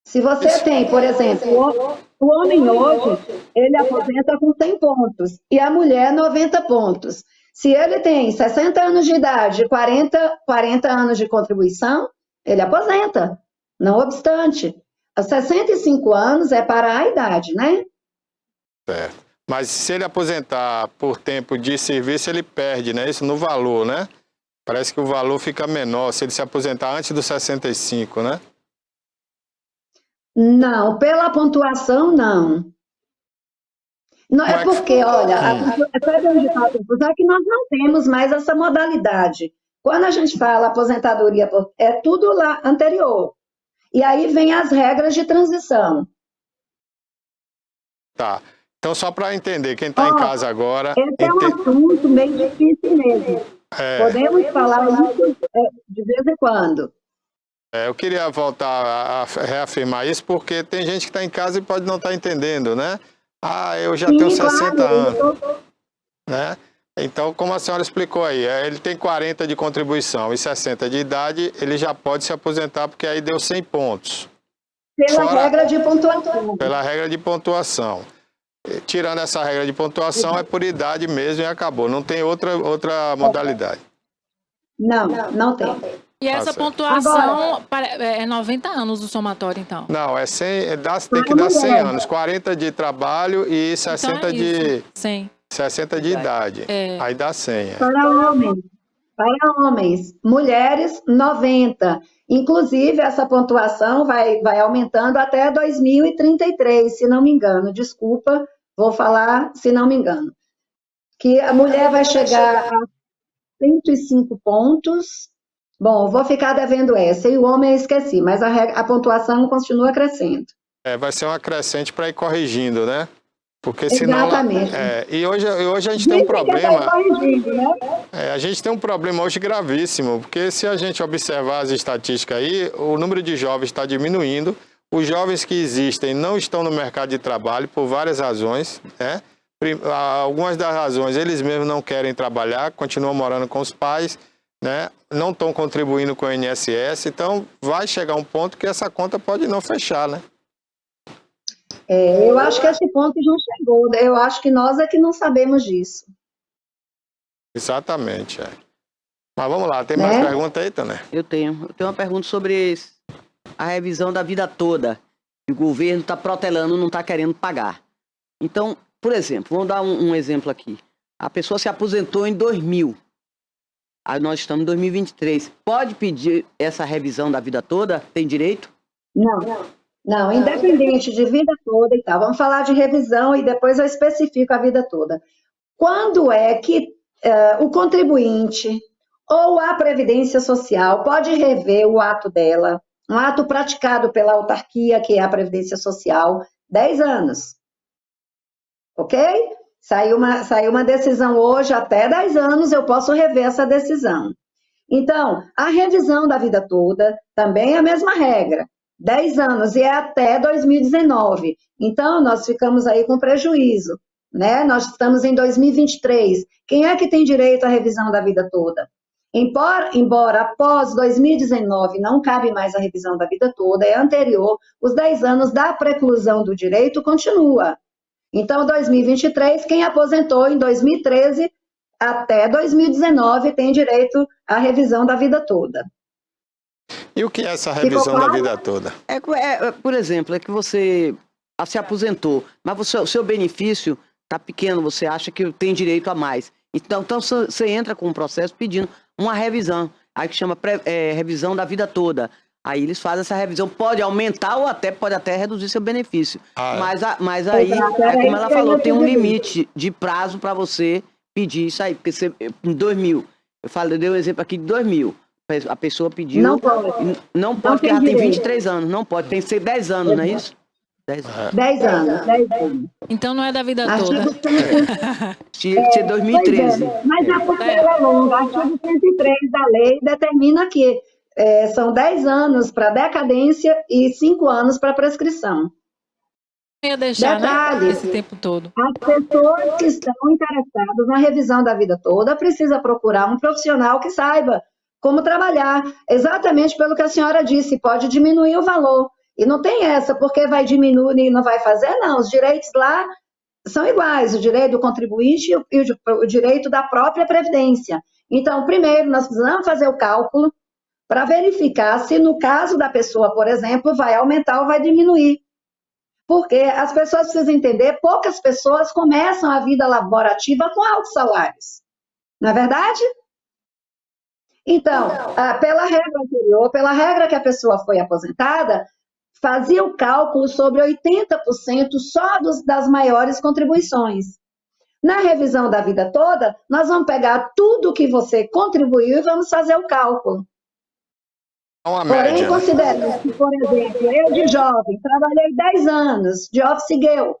Se você tem, por exemplo, o homem hoje, ele aposenta com 100 pontos e a mulher 90 pontos. Se ele tem 60 anos de idade e 40 anos de contribuição, ele aposenta, não obstante. Aos 65 anos é para a idade, né? Certo. Mas se ele aposentar por tempo de serviço, ele perde, né? Isso no valor, né? Parece que o valor fica menor se ele se aposentar antes dos 65, né? Não, pela pontuação, não. Não é porque, olha, é que nós não temos mais essa modalidade. Quando a gente fala aposentadoria, é tudo lá anterior. E aí vem as regras de transição. Tá. Então, só para entender, quem está em casa agora... Esse é um assunto meio difícil mesmo. Podemos falar isso de vez em quando. Eu queria voltar a reafirmar isso, porque tem gente que está em casa e pode não estar entendendo, né? Ah, eu já tenho 60 anos. Né? Então, como a senhora explicou aí, ele tem 40 de contribuição e 60 de idade, ele já pode se aposentar, porque aí deu 100 pontos. Pela regra de pontuação. Pela regra de pontuação. Tirando essa regra de pontuação, é por idade mesmo e acabou. Não tem outra modalidade. Não tem. E essa pontuação é 90 anos o somatório, então? Não, é 100, tem que dar 100 anos. 40 de trabalho e 60 então de... 100. 60 de idade. Aí dá 100. Para homens. Mulheres, 90. Inclusive, essa pontuação vai aumentando até 2033, se não me engano. Desculpa, vou falar se não me engano. Que a mulher vai chegar a 105 pontos. Bom, vou ficar devendo essa. E o homem eu esqueci, mas a pontuação continua crescendo. Vai ser uma crescente para ir corrigindo, né? Porque senão... Exatamente. E hoje a gente tem um problema... Né? A gente tem um problema hoje gravíssimo, porque se a gente observar as estatísticas aí, o número de jovens está diminuindo, os jovens que existem não estão no mercado de trabalho por várias razões, né? Algumas das razões, eles mesmos não querem trabalhar, continuam morando com os pais, né? Não estão contribuindo com o INSS, então vai chegar um ponto que essa conta pode não fechar, né? Eu acho que esse ponto já chegou. Eu acho que nós é que não sabemos disso. Exatamente. Mas vamos lá, tem Né? mais pergunta aí, Tânia? Eu tenho uma pergunta sobre a revisão da vida toda. O governo está protelando, não está querendo pagar. Então, por exemplo, vamos dar um exemplo aqui. A pessoa se aposentou em 2000. Aí nós estamos em 2023. Pode pedir essa revisão da vida toda? Tem direito? Não, independente de vida toda e tal. Vamos falar de revisão e depois eu especifico a vida toda. Quando é que o contribuinte ou a Previdência Social pode rever o ato dela, um ato praticado pela autarquia, que é a Previdência Social, 10 anos. Ok? Saiu uma decisão hoje, até 10 anos eu posso rever essa decisão. Então, a revisão da vida toda também é a mesma regra. 10 anos e é até 2019. Então, nós ficamos aí com prejuízo, né? Nós estamos em 2023. Quem é que tem direito à revisão da vida toda? Embora após 2019 não cabe mais a revisão da vida toda, é anterior, os 10 anos da preclusão do direito continua. Então, 2023, quem aposentou em 2013 até 2019 tem direito à revisão da vida toda. E o que é essa revisão da vida toda? Por exemplo, é que você se aposentou, mas o seu benefício está pequeno, você acha que tem direito a mais. Então você entra com um processo pedindo uma revisão, aí que chama revisão da vida toda. Aí eles fazem essa revisão, pode aumentar ou pode até reduzir seu benefício. Mas aí, como ela falou, tem um limite de prazo para você pedir isso aí. Porque em 2000, eu dei um exemplo aqui de 2000. A pessoa pediu... Não pode, porque ela tem 23 anos. Não pode, tem que ser 10 anos, não é isso? 10 anos. 10 anos. Então não é da vida toda. Tinha que ser 2013. Mas a tutela é longa. Artigo 103 da lei determina que são 10 anos para decadência e 5 anos para prescrição. Ia deixar, Detalhe, né, esse tempo todo. As pessoas que estão interessadas na revisão da vida toda precisam procurar um profissional que saiba como trabalhar. Exatamente pelo que a senhora disse, pode diminuir o valor. E não tem essa, porque vai diminuir e não vai fazer, não. Os direitos lá são iguais, o direito do contribuinte e o direito da própria Previdência. Então, primeiro, nós precisamos fazer o cálculo para verificar se, no caso da pessoa, por exemplo, vai aumentar ou vai diminuir. Porque as pessoas precisam entender, poucas pessoas começam a vida laborativa com altos salários. Não é verdade? Então, pela regra anterior, pela regra que a pessoa foi aposentada, fazia o cálculo sobre 80% só das maiores contribuições. Na revisão da vida toda, nós vamos pegar tudo que você contribuiu e vamos fazer o cálculo. Porém, considerando que, por exemplo, eu de jovem, trabalhei 10 anos de office girl,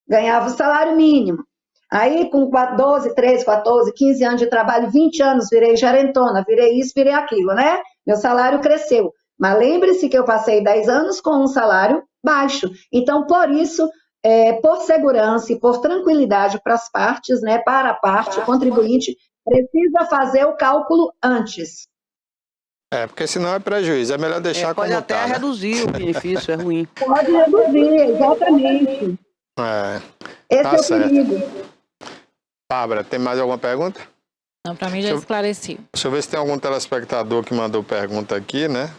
ganhava o salário mínimo. Aí, com 12, 13, 14, 15 anos de trabalho, 20 anos, virei gerentona, virei isso, virei aquilo, né? Meu salário cresceu. Mas lembre-se que eu passei 10 anos com um salário baixo. Então, por isso, por segurança e por tranquilidade para as partes, né, para a parte, o contribuinte precisa fazer o cálculo antes. Porque senão é prejuízo, é melhor deixar como pode até tá, né? reduzir o benefício, é ruim. Pode reduzir, exatamente. Esse tá é o certo. perigo. Bárbara, tem mais alguma pergunta? Não, para mim já esclareci. Deixa eu ver se tem algum telespectador que mandou pergunta aqui, né?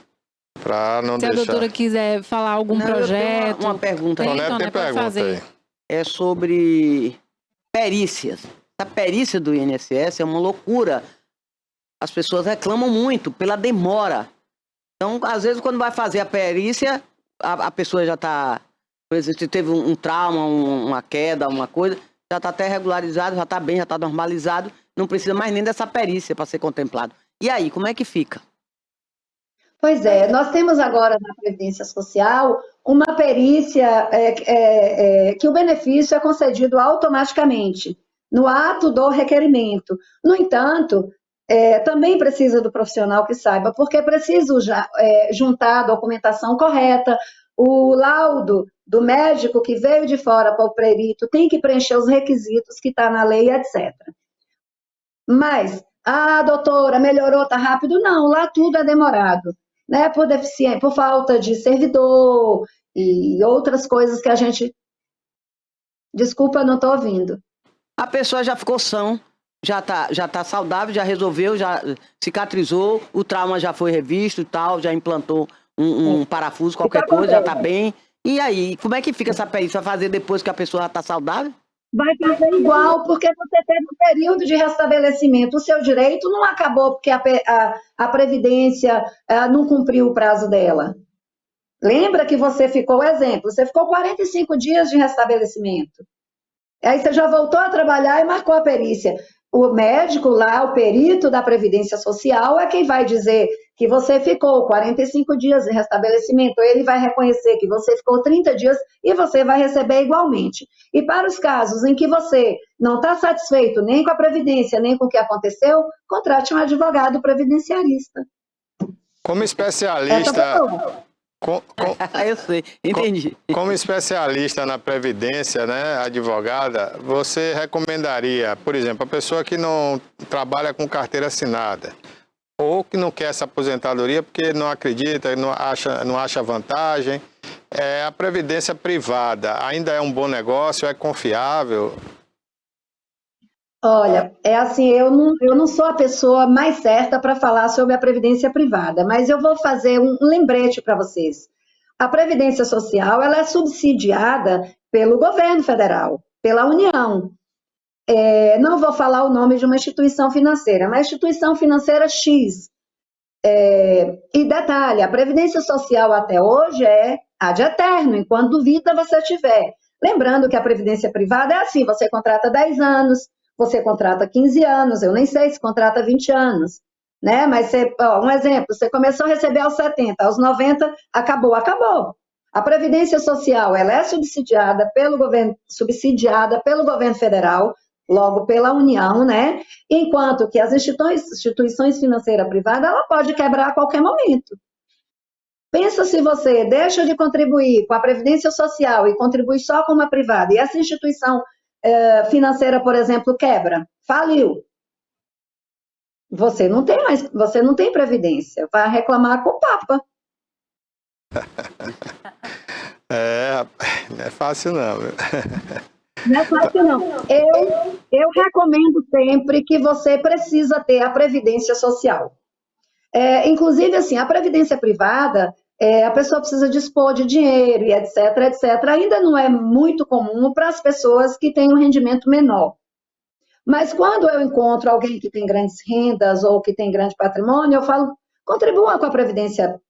Para não Se deixar... a doutora quiser falar algum projeto... Eu tenho uma pergunta. Tem, Tonete tem pode pergunta fazer. aí. É sobre perícias. A perícia do INSS é uma loucura. As pessoas reclamam muito pela demora. Então, às vezes, quando vai fazer a perícia, a pessoa já está... Por exemplo, se teve um trauma, uma queda, uma coisa, já está até regularizado, já está bem, já está normalizado, não precisa mais nem dessa perícia para ser contemplado. E aí, como é que fica? Pois é, nós temos agora na Previdência Social uma perícia que o benefício é concedido automaticamente, no ato do requerimento. No entanto, também precisa do profissional que saiba, porque é preciso juntar a documentação correta, o laudo do médico que veio de fora para o perito tem que preencher os requisitos que está na lei, etc. Mas, doutora, melhorou, está rápido? Não, lá tudo é demorado, né? Por deficiência, por falta de servidor e outras coisas que a gente... Desculpa, não estou ouvindo. A pessoa já ficou sã, já tá saudável, já resolveu, já cicatrizou, o trauma já foi revisto e tal, já implantou um parafuso, qualquer coisa, já tá bem. E aí, como é que fica essa perícia? Vai fazer depois que a pessoa já tá saudável? Vai fazer igual, porque você teve um período de restabelecimento. O seu direito não acabou porque a Previdência não cumpriu o prazo dela. Lembra que você ficou, exemplo, você ficou 45 dias de restabelecimento. Aí você já voltou a trabalhar e marcou a perícia. O médico lá, o perito da Previdência Social, é quem vai dizer que você ficou 45 dias de restabelecimento. Ele vai reconhecer que você ficou 30 dias e você vai receber igualmente. E para os casos em que você não está satisfeito nem com a Previdência, nem com o que aconteceu, contrate um advogado previdenciarista. Como especialista... Eu sei, entendi. Como especialista na Previdência, né, advogada, você recomendaria, por exemplo, a pessoa que não trabalha com carteira assinada ou que não quer essa aposentadoria porque não acredita, não acha vantagem, a Previdência privada ainda é um bom negócio, é confiável? Olha, é assim, eu não sou a pessoa mais certa para falar sobre a Previdência privada, mas eu vou fazer um lembrete para vocês. A Previdência Social, ela é subsidiada pelo governo federal, pela União. Não vou falar o nome de uma instituição financeira, mas instituição financeira X. E detalhe, a Previdência Social até hoje é ad eterno, enquanto duvida você tiver. Lembrando que a Previdência privada é assim, você contrata 10 anos, você contrata 15 anos, eu nem sei se contrata 20 anos, né? Mas, um exemplo, você começou a receber aos 70, aos 90, acabou. A Previdência Social, ela é subsidiada pelo governo federal, logo pela União, né? Enquanto que as instituições financeiras privadas, ela pode quebrar a qualquer momento. Pensa se você deixa de contribuir com a Previdência Social e contribui só com uma privada, e essa instituição financeira, por exemplo, quebra, faliu. Você não tem previdência, vai reclamar com o Papa. Não é fácil não. Não é fácil não. Eu recomendo sempre que você precisa ter a Previdência Social. Inclusive, assim, a Previdência privada, a pessoa precisa dispor de dinheiro e etc, etc. Ainda não é muito comum para as pessoas que têm um rendimento menor. Mas quando eu encontro alguém que tem grandes rendas ou que tem grande patrimônio, eu falo, contribua com a Previdência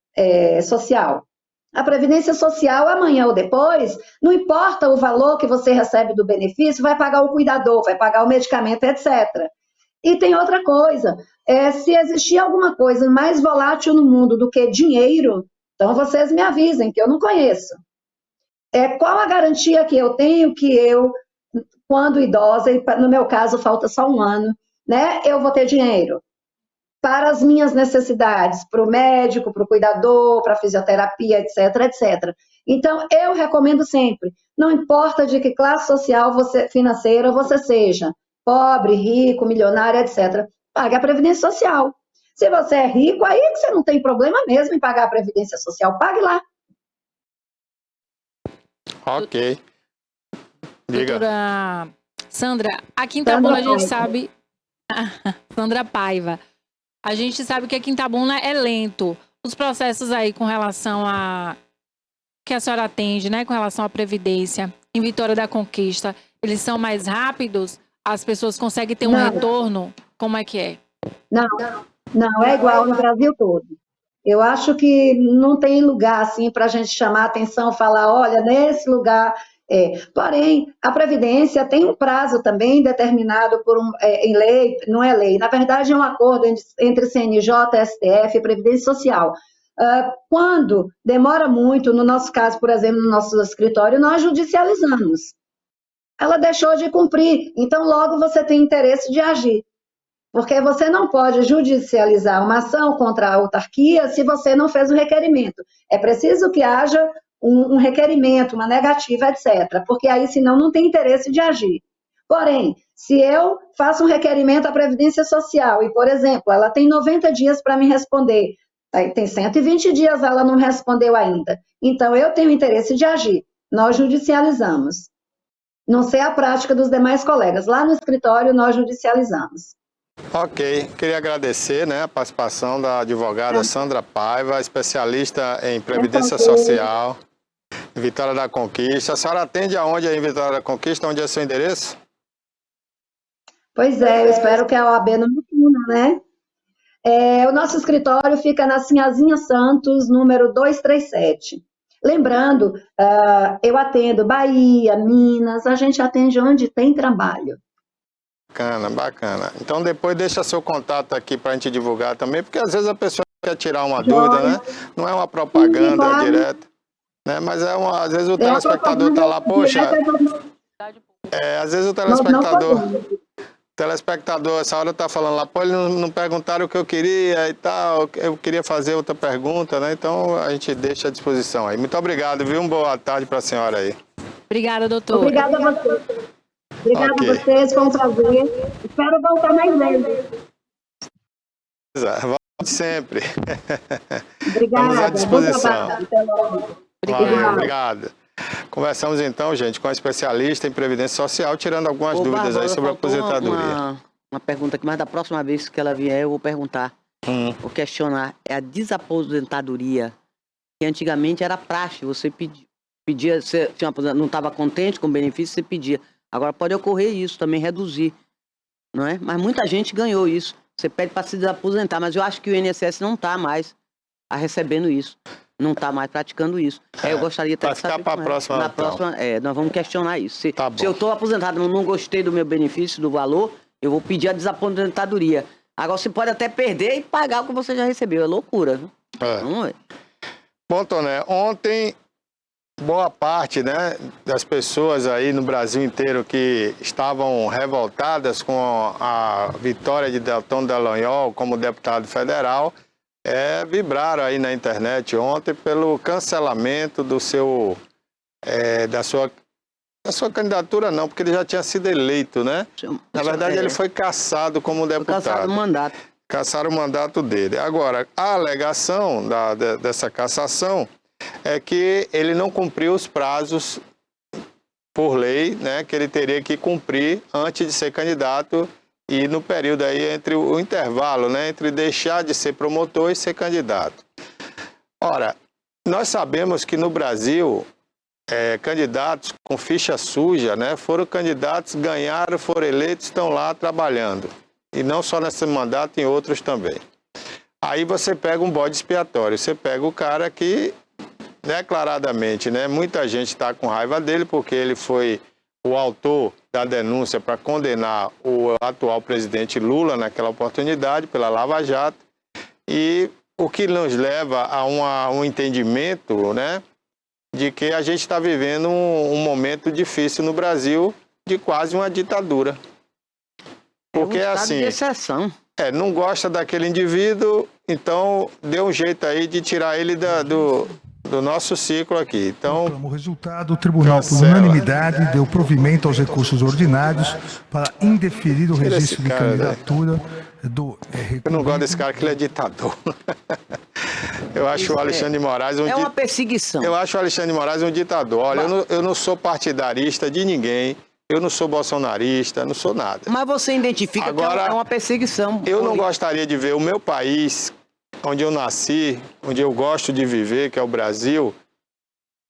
Social. A Previdência Social, amanhã ou depois, não importa o valor que você recebe do benefício, vai pagar o cuidador, vai pagar o medicamento, etc. E tem outra coisa, se existir alguma coisa mais volátil no mundo do que dinheiro, então vocês me avisem, que eu não conheço. Qual a garantia que eu tenho que eu, quando idosa, e no meu caso falta só 1 ano, né, eu vou ter dinheiro para as minhas necessidades, para o médico, para o cuidador, para a fisioterapia, etc, etc. Então, eu recomendo sempre, não importa de que classe social financeira você seja, pobre, rico, milionário, etc, pague a Previdência Social. Se você é rico, aí que você não tem problema mesmo em pagar a Previdência Social, pague lá. Ok. Diga. Doutora Sandra, aqui em Itabuna a gente sabe... Sandra Paiva. A gente sabe que aqui em Itabuna é lento. Os processos aí com relação a... que a senhora atende, né? Com relação à Previdência, em Vitória da Conquista, eles são mais rápidos? As pessoas conseguem ter um retorno? Como é que é? Não, é igual no Brasil todo. Eu acho que não tem lugar assim para a gente chamar a atenção, falar, olha, nesse lugar... Porém, a Previdência tem um prazo também determinado em lei, não é lei, na verdade é um acordo entre CNJ, STF e Previdência Social. Quando demora muito, no nosso caso, por exemplo, no nosso escritório, nós judicializamos. Ela deixou de cumprir, então logo você tem interesse de agir. Porque você não pode judicializar uma ação contra a autarquia se você não fez o requerimento. É preciso que haja um requerimento, uma negativa, etc. Porque aí, senão, não tem interesse de agir. Porém, se eu faço um requerimento à Previdência Social e, por exemplo, ela tem 90 dias para me responder, aí tem 120 dias, ela não respondeu ainda. Então, eu tenho interesse de agir. Nós judicializamos. não ser a prática dos demais colegas. Lá no escritório nós judicializamos. Ok, queria agradecer, né, a participação da advogada Sandra Paiva, especialista em Previdência Social, em Vitória da Conquista. A senhora atende aonde aí em Vitória da Conquista? Onde é seu endereço? Pois é, eu espero que a OAB não me puna, né? O nosso escritório fica na Sinhazinha Santos, número 237. Lembrando, eu atendo Bahia, Minas, a gente atende onde tem trabalho. Bacana, bacana. Então depois deixa seu contato aqui para a gente divulgar também, porque às vezes a pessoa quer tirar uma dúvida, né? Não é uma propaganda claro. direta, né? Mas às vezes o telespectador está lá, poxa, às vezes o telespectador essa hora está falando lá, pô, eles não perguntaram o que eu queria e tal, eu queria fazer outra pergunta, né? Então a gente deixa à disposição aí. Muito obrigado, viu? Uma boa tarde para a senhora aí. Obrigada, doutor. Obrigada a você. Obrigada a vocês, foi um prazer. Espero voltar mais vezes. Volte sempre. Obrigada. Estamos à disposição. Até logo. Valeu, obrigado. Conversamos então, gente, com a especialista em Previdência Social, tirando algumas dúvidas aí sobre a aposentadoria. Uma pergunta que mais da próxima vez que ela vier eu vou perguntar, vou questionar. É a desaposentadoria, que antigamente era praxe, você pedia, se não estava contente com o benefício, você pedia. Agora pode ocorrer isso também, reduzir, não é? Mas muita gente ganhou isso. Você pede para se desaposentar, mas eu acho que o INSS não está mais recebendo isso. Não está mais praticando isso. Eu gostaria até de saber. Vai ficar para a próxima. Na próxima, nós vamos questionar isso. Se bom. eu estou aposentado e não gostei do meu benefício, do valor, eu vou pedir a desaposentadoria. Agora você pode até perder e pagar o que você já recebeu. É loucura, viu? Não é. Bom, Toné, ontem boa parte, né, das pessoas aí no Brasil inteiro que estavam revoltadas com a vitória de Deltan Dallagnol como deputado federal, vibraram aí na internet ontem pelo cancelamento da sua candidatura não, porque ele já tinha sido eleito, né? Na verdade, ele foi cassado como deputado. Cassado o mandato. Cassaram o mandato dele. Agora, a alegação dessa cassação é que ele não cumpriu os prazos por lei, né, que ele teria que cumprir antes de ser candidato e no período aí entre o intervalo, né, entre deixar de ser promotor e ser candidato. Ora, nós sabemos que no Brasil, candidatos com ficha suja, né, foram candidatos, ganharam, foram eleitos, estão lá trabalhando. E não só nesse mandato, em outros também. Aí você pega um bode expiatório, você pega o cara que declaradamente, né, muita gente está com raiva dele porque ele foi o autor da denúncia para condenar o atual presidente Lula naquela oportunidade pela Lava Jato, e o que nos leva a um entendimento, né, de que a gente está vivendo um momento difícil no Brasil de quase uma ditadura. Porque estado assim, de exceção. não gosta daquele indivíduo, então deu um jeito aí de tirar ele do nosso ciclo aqui. Então, como resultado, o tribunal, por unanimidade, deu provimento aos recursos ordinários para indeferir o registro de candidatura do... Eu não gosto desse cara, que ele é ditador. Eu acho o Alexandre de Moraes um... É uma perseguição. Eu acho o Alexandre de Moraes um ditador. Olha, eu não sou partidarista de ninguém, eu não sou bolsonarista, não sou nada. Mas você identifica agora, que é uma perseguição. Eu não gostaria de ver o meu país, onde eu nasci, onde eu gosto de viver, que é o Brasil,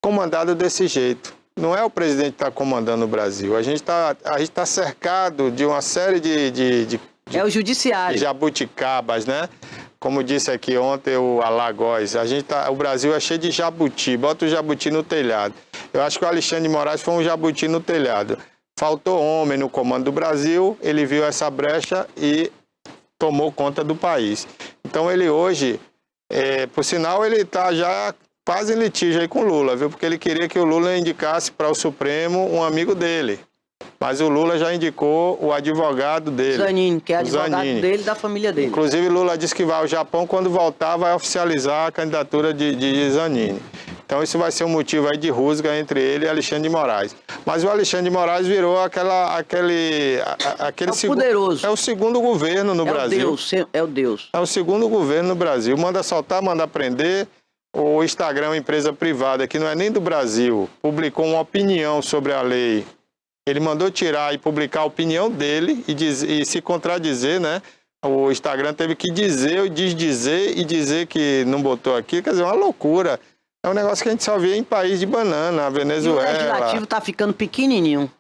comandado desse jeito. Não é o presidente que está comandando o Brasil. A gente tá cercado de uma série de o judiciário. Jabuticabas, né? Como disse aqui ontem o Alagoas, o Brasil é cheio de jabuti, bota o jabuti no telhado. Eu acho que o Alexandre de Moraes foi um jabuti no telhado. Faltou homem no comando do Brasil, ele viu essa brecha e tomou conta do país. Então ele hoje, por sinal, ele está já quase em litígio aí com o Lula, viu? Porque ele queria que o Lula indicasse para o Supremo um amigo dele. Mas o Lula já indicou o advogado dele. Zanini, que é advogado dele e da família dele. Inclusive, Lula disse que vai ao Japão, quando voltar vai oficializar a candidatura de Zanini. Então isso vai ser um motivo aí de rusga entre ele e Alexandre de Moraes. Mas o Alexandre de Moraes virou aquele poderoso. É o segundo governo no Brasil. É o Deus. É o segundo governo no Brasil. Manda soltar, manda prender. O Instagram, uma empresa privada que não é nem do Brasil, publicou uma opinião sobre a lei Ele mandou tirar e publicar a opinião dele e se contradizer, né? O Instagram teve que dizer, desdizer e dizer que não botou aqui. Quer dizer, uma loucura. É um negócio que a gente só vê em país de banana, Venezuela. E o legislativo está ficando pequenininho.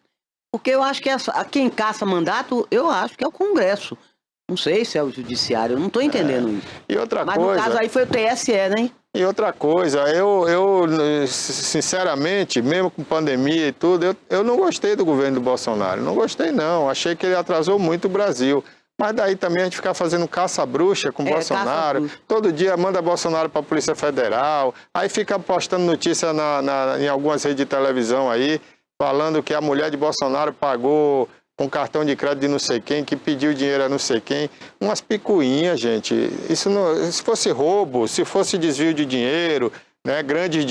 Porque eu acho que quem caça mandato, eu acho que é o Congresso. Não sei se é o Judiciário, eu não estou entendendo isso. E outra Mas coisa... no caso aí foi o TSE, né? E outra coisa, eu sinceramente, mesmo com pandemia e tudo, eu não gostei do governo do Bolsonaro. Não gostei, não. Achei que ele atrasou muito o Brasil. Mas daí também a gente ficar fazendo caça-bruxa com Bolsonaro. Todo dia manda Bolsonaro para a Polícia Federal. Aí fica postando notícia em algumas redes de televisão aí, falando que a mulher de Bolsonaro pagou um cartão de crédito de não sei quem, que pediu dinheiro a não sei quem. Umas picuinhas, gente. Isso não, se fosse roubo, se fosse desvio de dinheiro, né, grandes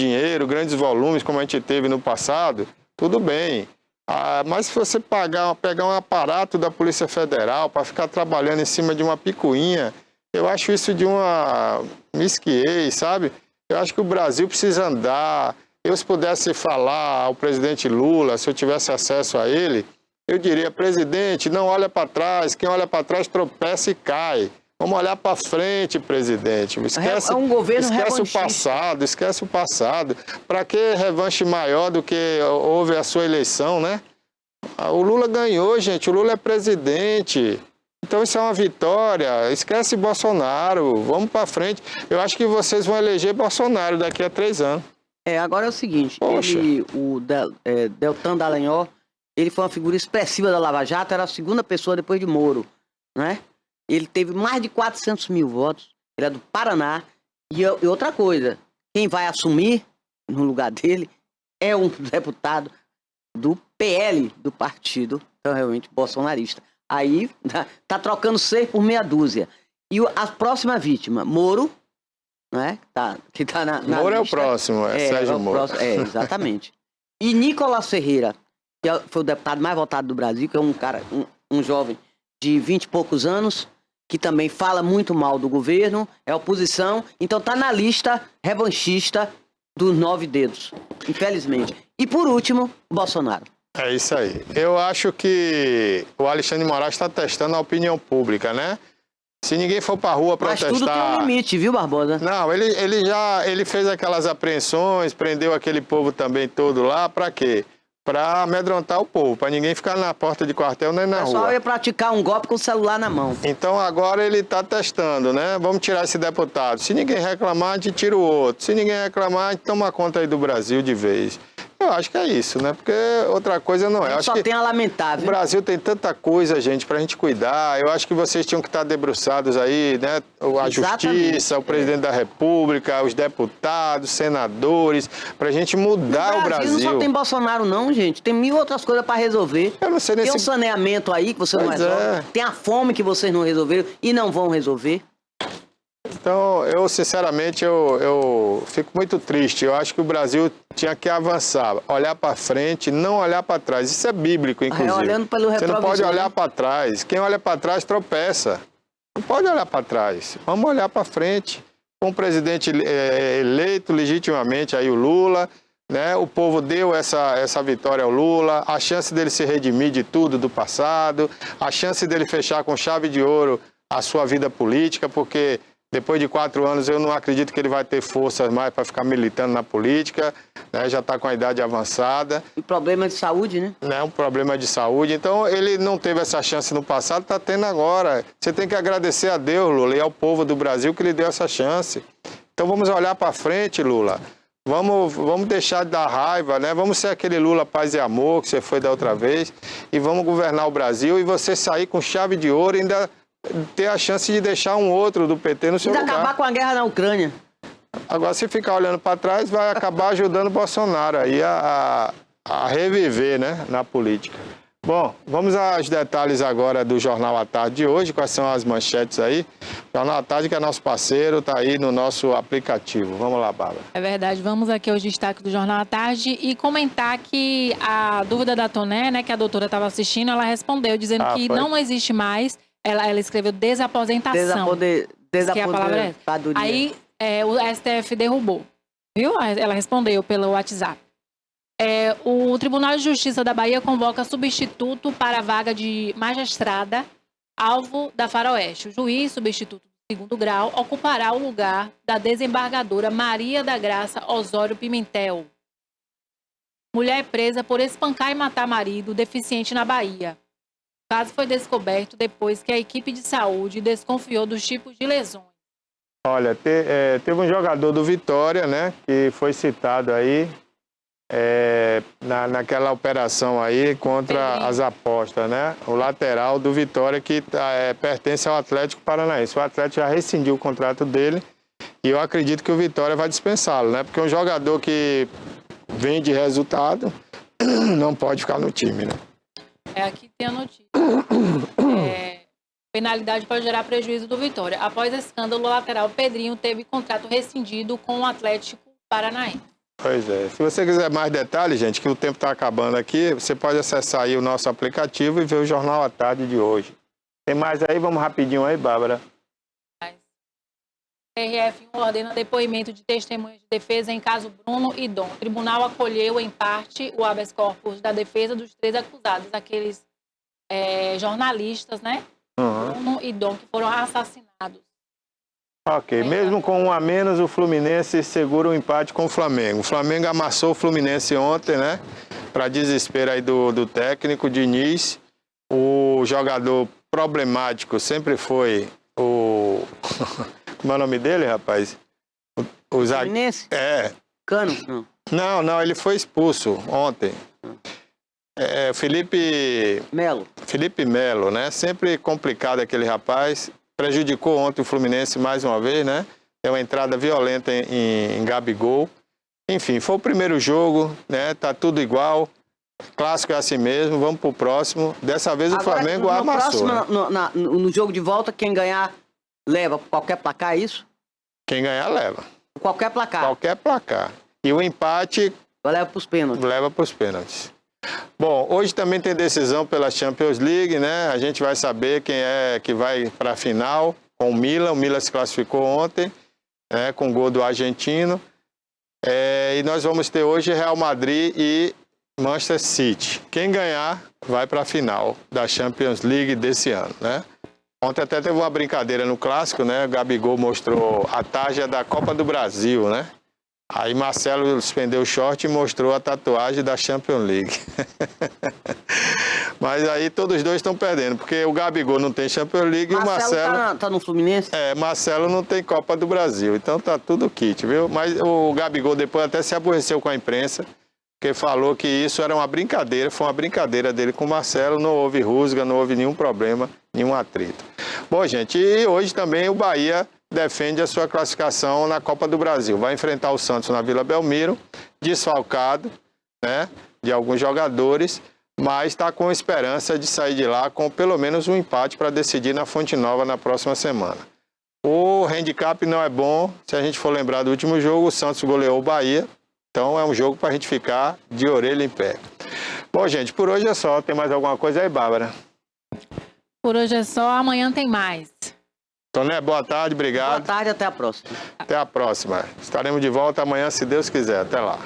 grandes volumes, como a gente teve no passado, tudo bem. Mas se você pegar um aparato da Polícia Federal para ficar trabalhando em cima de uma picuinha, eu acho isso de uma mesquiez, sabe? Eu acho que o Brasil precisa andar. Eu, se pudesse falar ao presidente Lula, se eu tivesse acesso a ele, eu diria: presidente, não olha para trás, quem olha para trás tropeça e cai. Vamos olhar para frente, presidente. Esquece, é um governo esquece o passado. Para que revanche maior do que houve a sua eleição, né? O Lula ganhou, gente, o Lula é presidente. Então isso é uma vitória. Esquece Bolsonaro, vamos para frente. Eu acho que vocês vão eleger Bolsonaro daqui a 3 anos. Agora é o seguinte, o Deltan Dallagnol, ele foi uma figura expressiva da Lava Jato, era a segunda pessoa depois de Moro, né? Ele teve mais de 400 mil votos, ele é do Paraná. E outra coisa, quem vai assumir no lugar dele é um deputado do PL, do partido, então, realmente, bolsonarista. Aí, tá trocando 6 por meia dúzia. E a próxima vítima, Moro, né? Que tá na Moro lista, é o próximo, Sérgio Moro. Exatamente. E Nicolás Ferreira, que foi o deputado mais votado do Brasil, que é um cara, um jovem de 20 e poucos anos, que também fala muito mal do governo, é oposição, então tá na lista revanchista dos 9 dedos, infelizmente. E por último, Bolsonaro. É isso aí. Eu acho que o Alexandre de Moraes está testando a opinião pública, né? Se ninguém for para a rua protestar... Mas tudo tem um limite, viu, Barbosa? Não, ele fez aquelas apreensões, prendeu aquele povo também todo lá, para quê? Para amedrontar o povo, para ninguém ficar na porta de quartel nem na rua. O pessoal ia praticar um golpe com o celular na mão. Então agora ele está testando, né? Vamos tirar esse deputado. Se ninguém reclamar, a gente tira o outro. Se ninguém reclamar, a gente toma conta aí do Brasil de vez. Eu acho que é isso, né? Porque outra coisa não é. Eu acho só que tem a lamentar, viu? O Brasil tem tanta coisa, gente, pra gente cuidar. Eu acho que vocês tinham que estar debruçados aí, né? A Justiça, o Presidente da República, os deputados, senadores, pra gente mudar o Brasil. Não só tem Bolsonaro não, gente. Tem 1000 outras coisas pra resolver. Eu não sei nem Tem o saneamento aí que você não resolve. Tem a fome que vocês não resolveram e não vão resolver. Então, eu sinceramente, eu fico muito triste. Eu acho que o Brasil tinha que avançar, olhar para frente, não olhar para trás. Isso é bíblico, inclusive. Olhando pelo retrovisor. Você não pode olhar para trás. Quem olha para trás tropeça. Não pode olhar para trás. Vamos olhar para frente. Com o presidente eleito legitimamente, aí o Lula, né? O povo deu essa vitória ao Lula, a chance dele se redimir de tudo do passado, a chance dele fechar com chave de ouro a sua vida política, porque... Depois de 4 anos, eu não acredito que ele vai ter forças mais para ficar militando na política, né? Já está com a idade avançada. E problema de saúde, né? Um problema de saúde. Então, ele não teve essa chance no passado, está tendo agora. Você tem que agradecer a Deus, Lula, e ao povo do Brasil que lhe deu essa chance. Então, vamos olhar para frente, Lula. Vamos deixar de dar raiva, né? Vamos ser aquele Lula paz e amor que você foi da outra vez e vamos governar o Brasil e você sair com chave de ouro e ainda... ter a chance de deixar um outro do PT no seu lugar. Acabar com a guerra na Ucrânia. Agora, se ficar olhando para trás, vai acabar ajudando o Bolsonaro aí a reviver, né, na política. Bom, vamos aos detalhes agora do Jornal à Tarde de hoje. Quais são as manchetes aí? Jornal à Tarde, que é nosso parceiro, está aí no nosso aplicativo. Vamos lá, Bárbara. É verdade. Vamos aqui aos destaques do Jornal à Tarde e comentar que a dúvida da Toné, né, que a doutora estava assistindo, ela respondeu dizendo que não existe mais... Ela escreveu desaposentação. Que é a palavra é essa. Aí o STF derrubou. Viu? Ela respondeu pelo WhatsApp. O Tribunal de Justiça da Bahia convoca substituto para a vaga de magistrada alvo da Faroeste. O juiz substituto do 2º grau ocupará o lugar da desembargadora Maria da Graça Osório Pimentel. Mulher presa por espancar e matar marido deficiente na Bahia. O caso foi descoberto depois que a equipe de saúde desconfiou dos tipos de lesões. Olha, teve um jogador do Vitória, né, que foi citado aí naquela operação aí contra as apostas, né? O lateral do Vitória que pertence ao Atlético Paranaense. O Atlético já rescindiu o contrato dele e eu acredito que o Vitória vai dispensá-lo, né? Porque um jogador que vem de resultado não pode ficar no time, né? Aqui tem a notícia. Penalidade pode gerar prejuízo do Vitória. Após escândalo, o lateral Pedrinho teve contrato rescindido com o Atlético Paranaense. Pois é. Se você quiser mais detalhes, gente, que o tempo está acabando aqui, você pode acessar aí o nosso aplicativo e ver o Jornal à Tarde de hoje. Tem mais aí? Vamos rapidinho aí, Bárbara. TRF1 ordena depoimento de testemunhas de defesa em caso Bruno e Dom. O tribunal acolheu em parte o habeas corpus da defesa dos 3 acusados, aqueles jornalistas, né? Bruno e Dom, que foram assassinados. Ok, mesmo com 1 a menos, o Fluminense segura o empate com o Flamengo. O Flamengo amassou o Fluminense ontem, né? Para desespero aí do técnico Diniz. O jogador problemático sempre foi o... Como é o nome dele, rapaz? O Fluminense? Cano? Não, ele foi expulso ontem. Felipe Melo, né? Sempre complicado aquele rapaz. Prejudicou ontem o Fluminense mais uma vez, né? Deu uma entrada violenta em Gabigol. Enfim, foi o primeiro jogo, né? Tá tudo igual. Clássico é assim mesmo, vamos pro próximo. Dessa vez agora, o Flamengo amassou. No jogo de volta, quem ganhar leva qualquer placar, é isso? Quem ganhar leva. Qualquer placar? Qualquer placar. E o empate... Leva pros pênaltis. Leva pros pênaltis. Bom, hoje também tem decisão pela Champions League, né? A gente vai saber quem é que vai para a final com o Milan. O Milan se classificou ontem, né, com o gol do argentino. E nós vamos ter hoje Real Madrid e Manchester City. Quem ganhar vai para a final da Champions League desse ano, né? Ontem até teve uma brincadeira no clássico, né? O Gabigol mostrou a tarja da Copa do Brasil, né? Aí Marcelo suspendeu o short e mostrou a tatuagem da Champions League. Mas aí todos os dois estão perdendo, porque o Gabigol não tem Champions League e o Marcelo... tá no Fluminense? Marcelo não tem Copa do Brasil, então tá tudo kit, viu? Mas o Gabigol depois até se aborreceu com a imprensa, porque falou que isso era uma brincadeira, foi uma brincadeira dele com o Marcelo, não houve rusga, não houve nenhum problema, nenhum atrito. Bom, gente, e hoje também o Bahia defende a sua classificação na Copa do Brasil. Vai enfrentar o Santos na Vila Belmiro, desfalcado, né, de alguns jogadores, mas está com esperança de sair de lá com pelo menos um empate para decidir na Fonte Nova na próxima semana. O handicap não é bom, se a gente for lembrar do último jogo, o Santos goleou o Bahia, então é um jogo para a gente ficar de orelha em pé. Bom, gente, por hoje é só. Tem mais alguma coisa aí, Bárbara? Por hoje é só, amanhã tem mais. Toné, boa tarde, obrigado. Boa tarde, até a próxima. Até a próxima. Estaremos de volta amanhã, se Deus quiser. Até lá.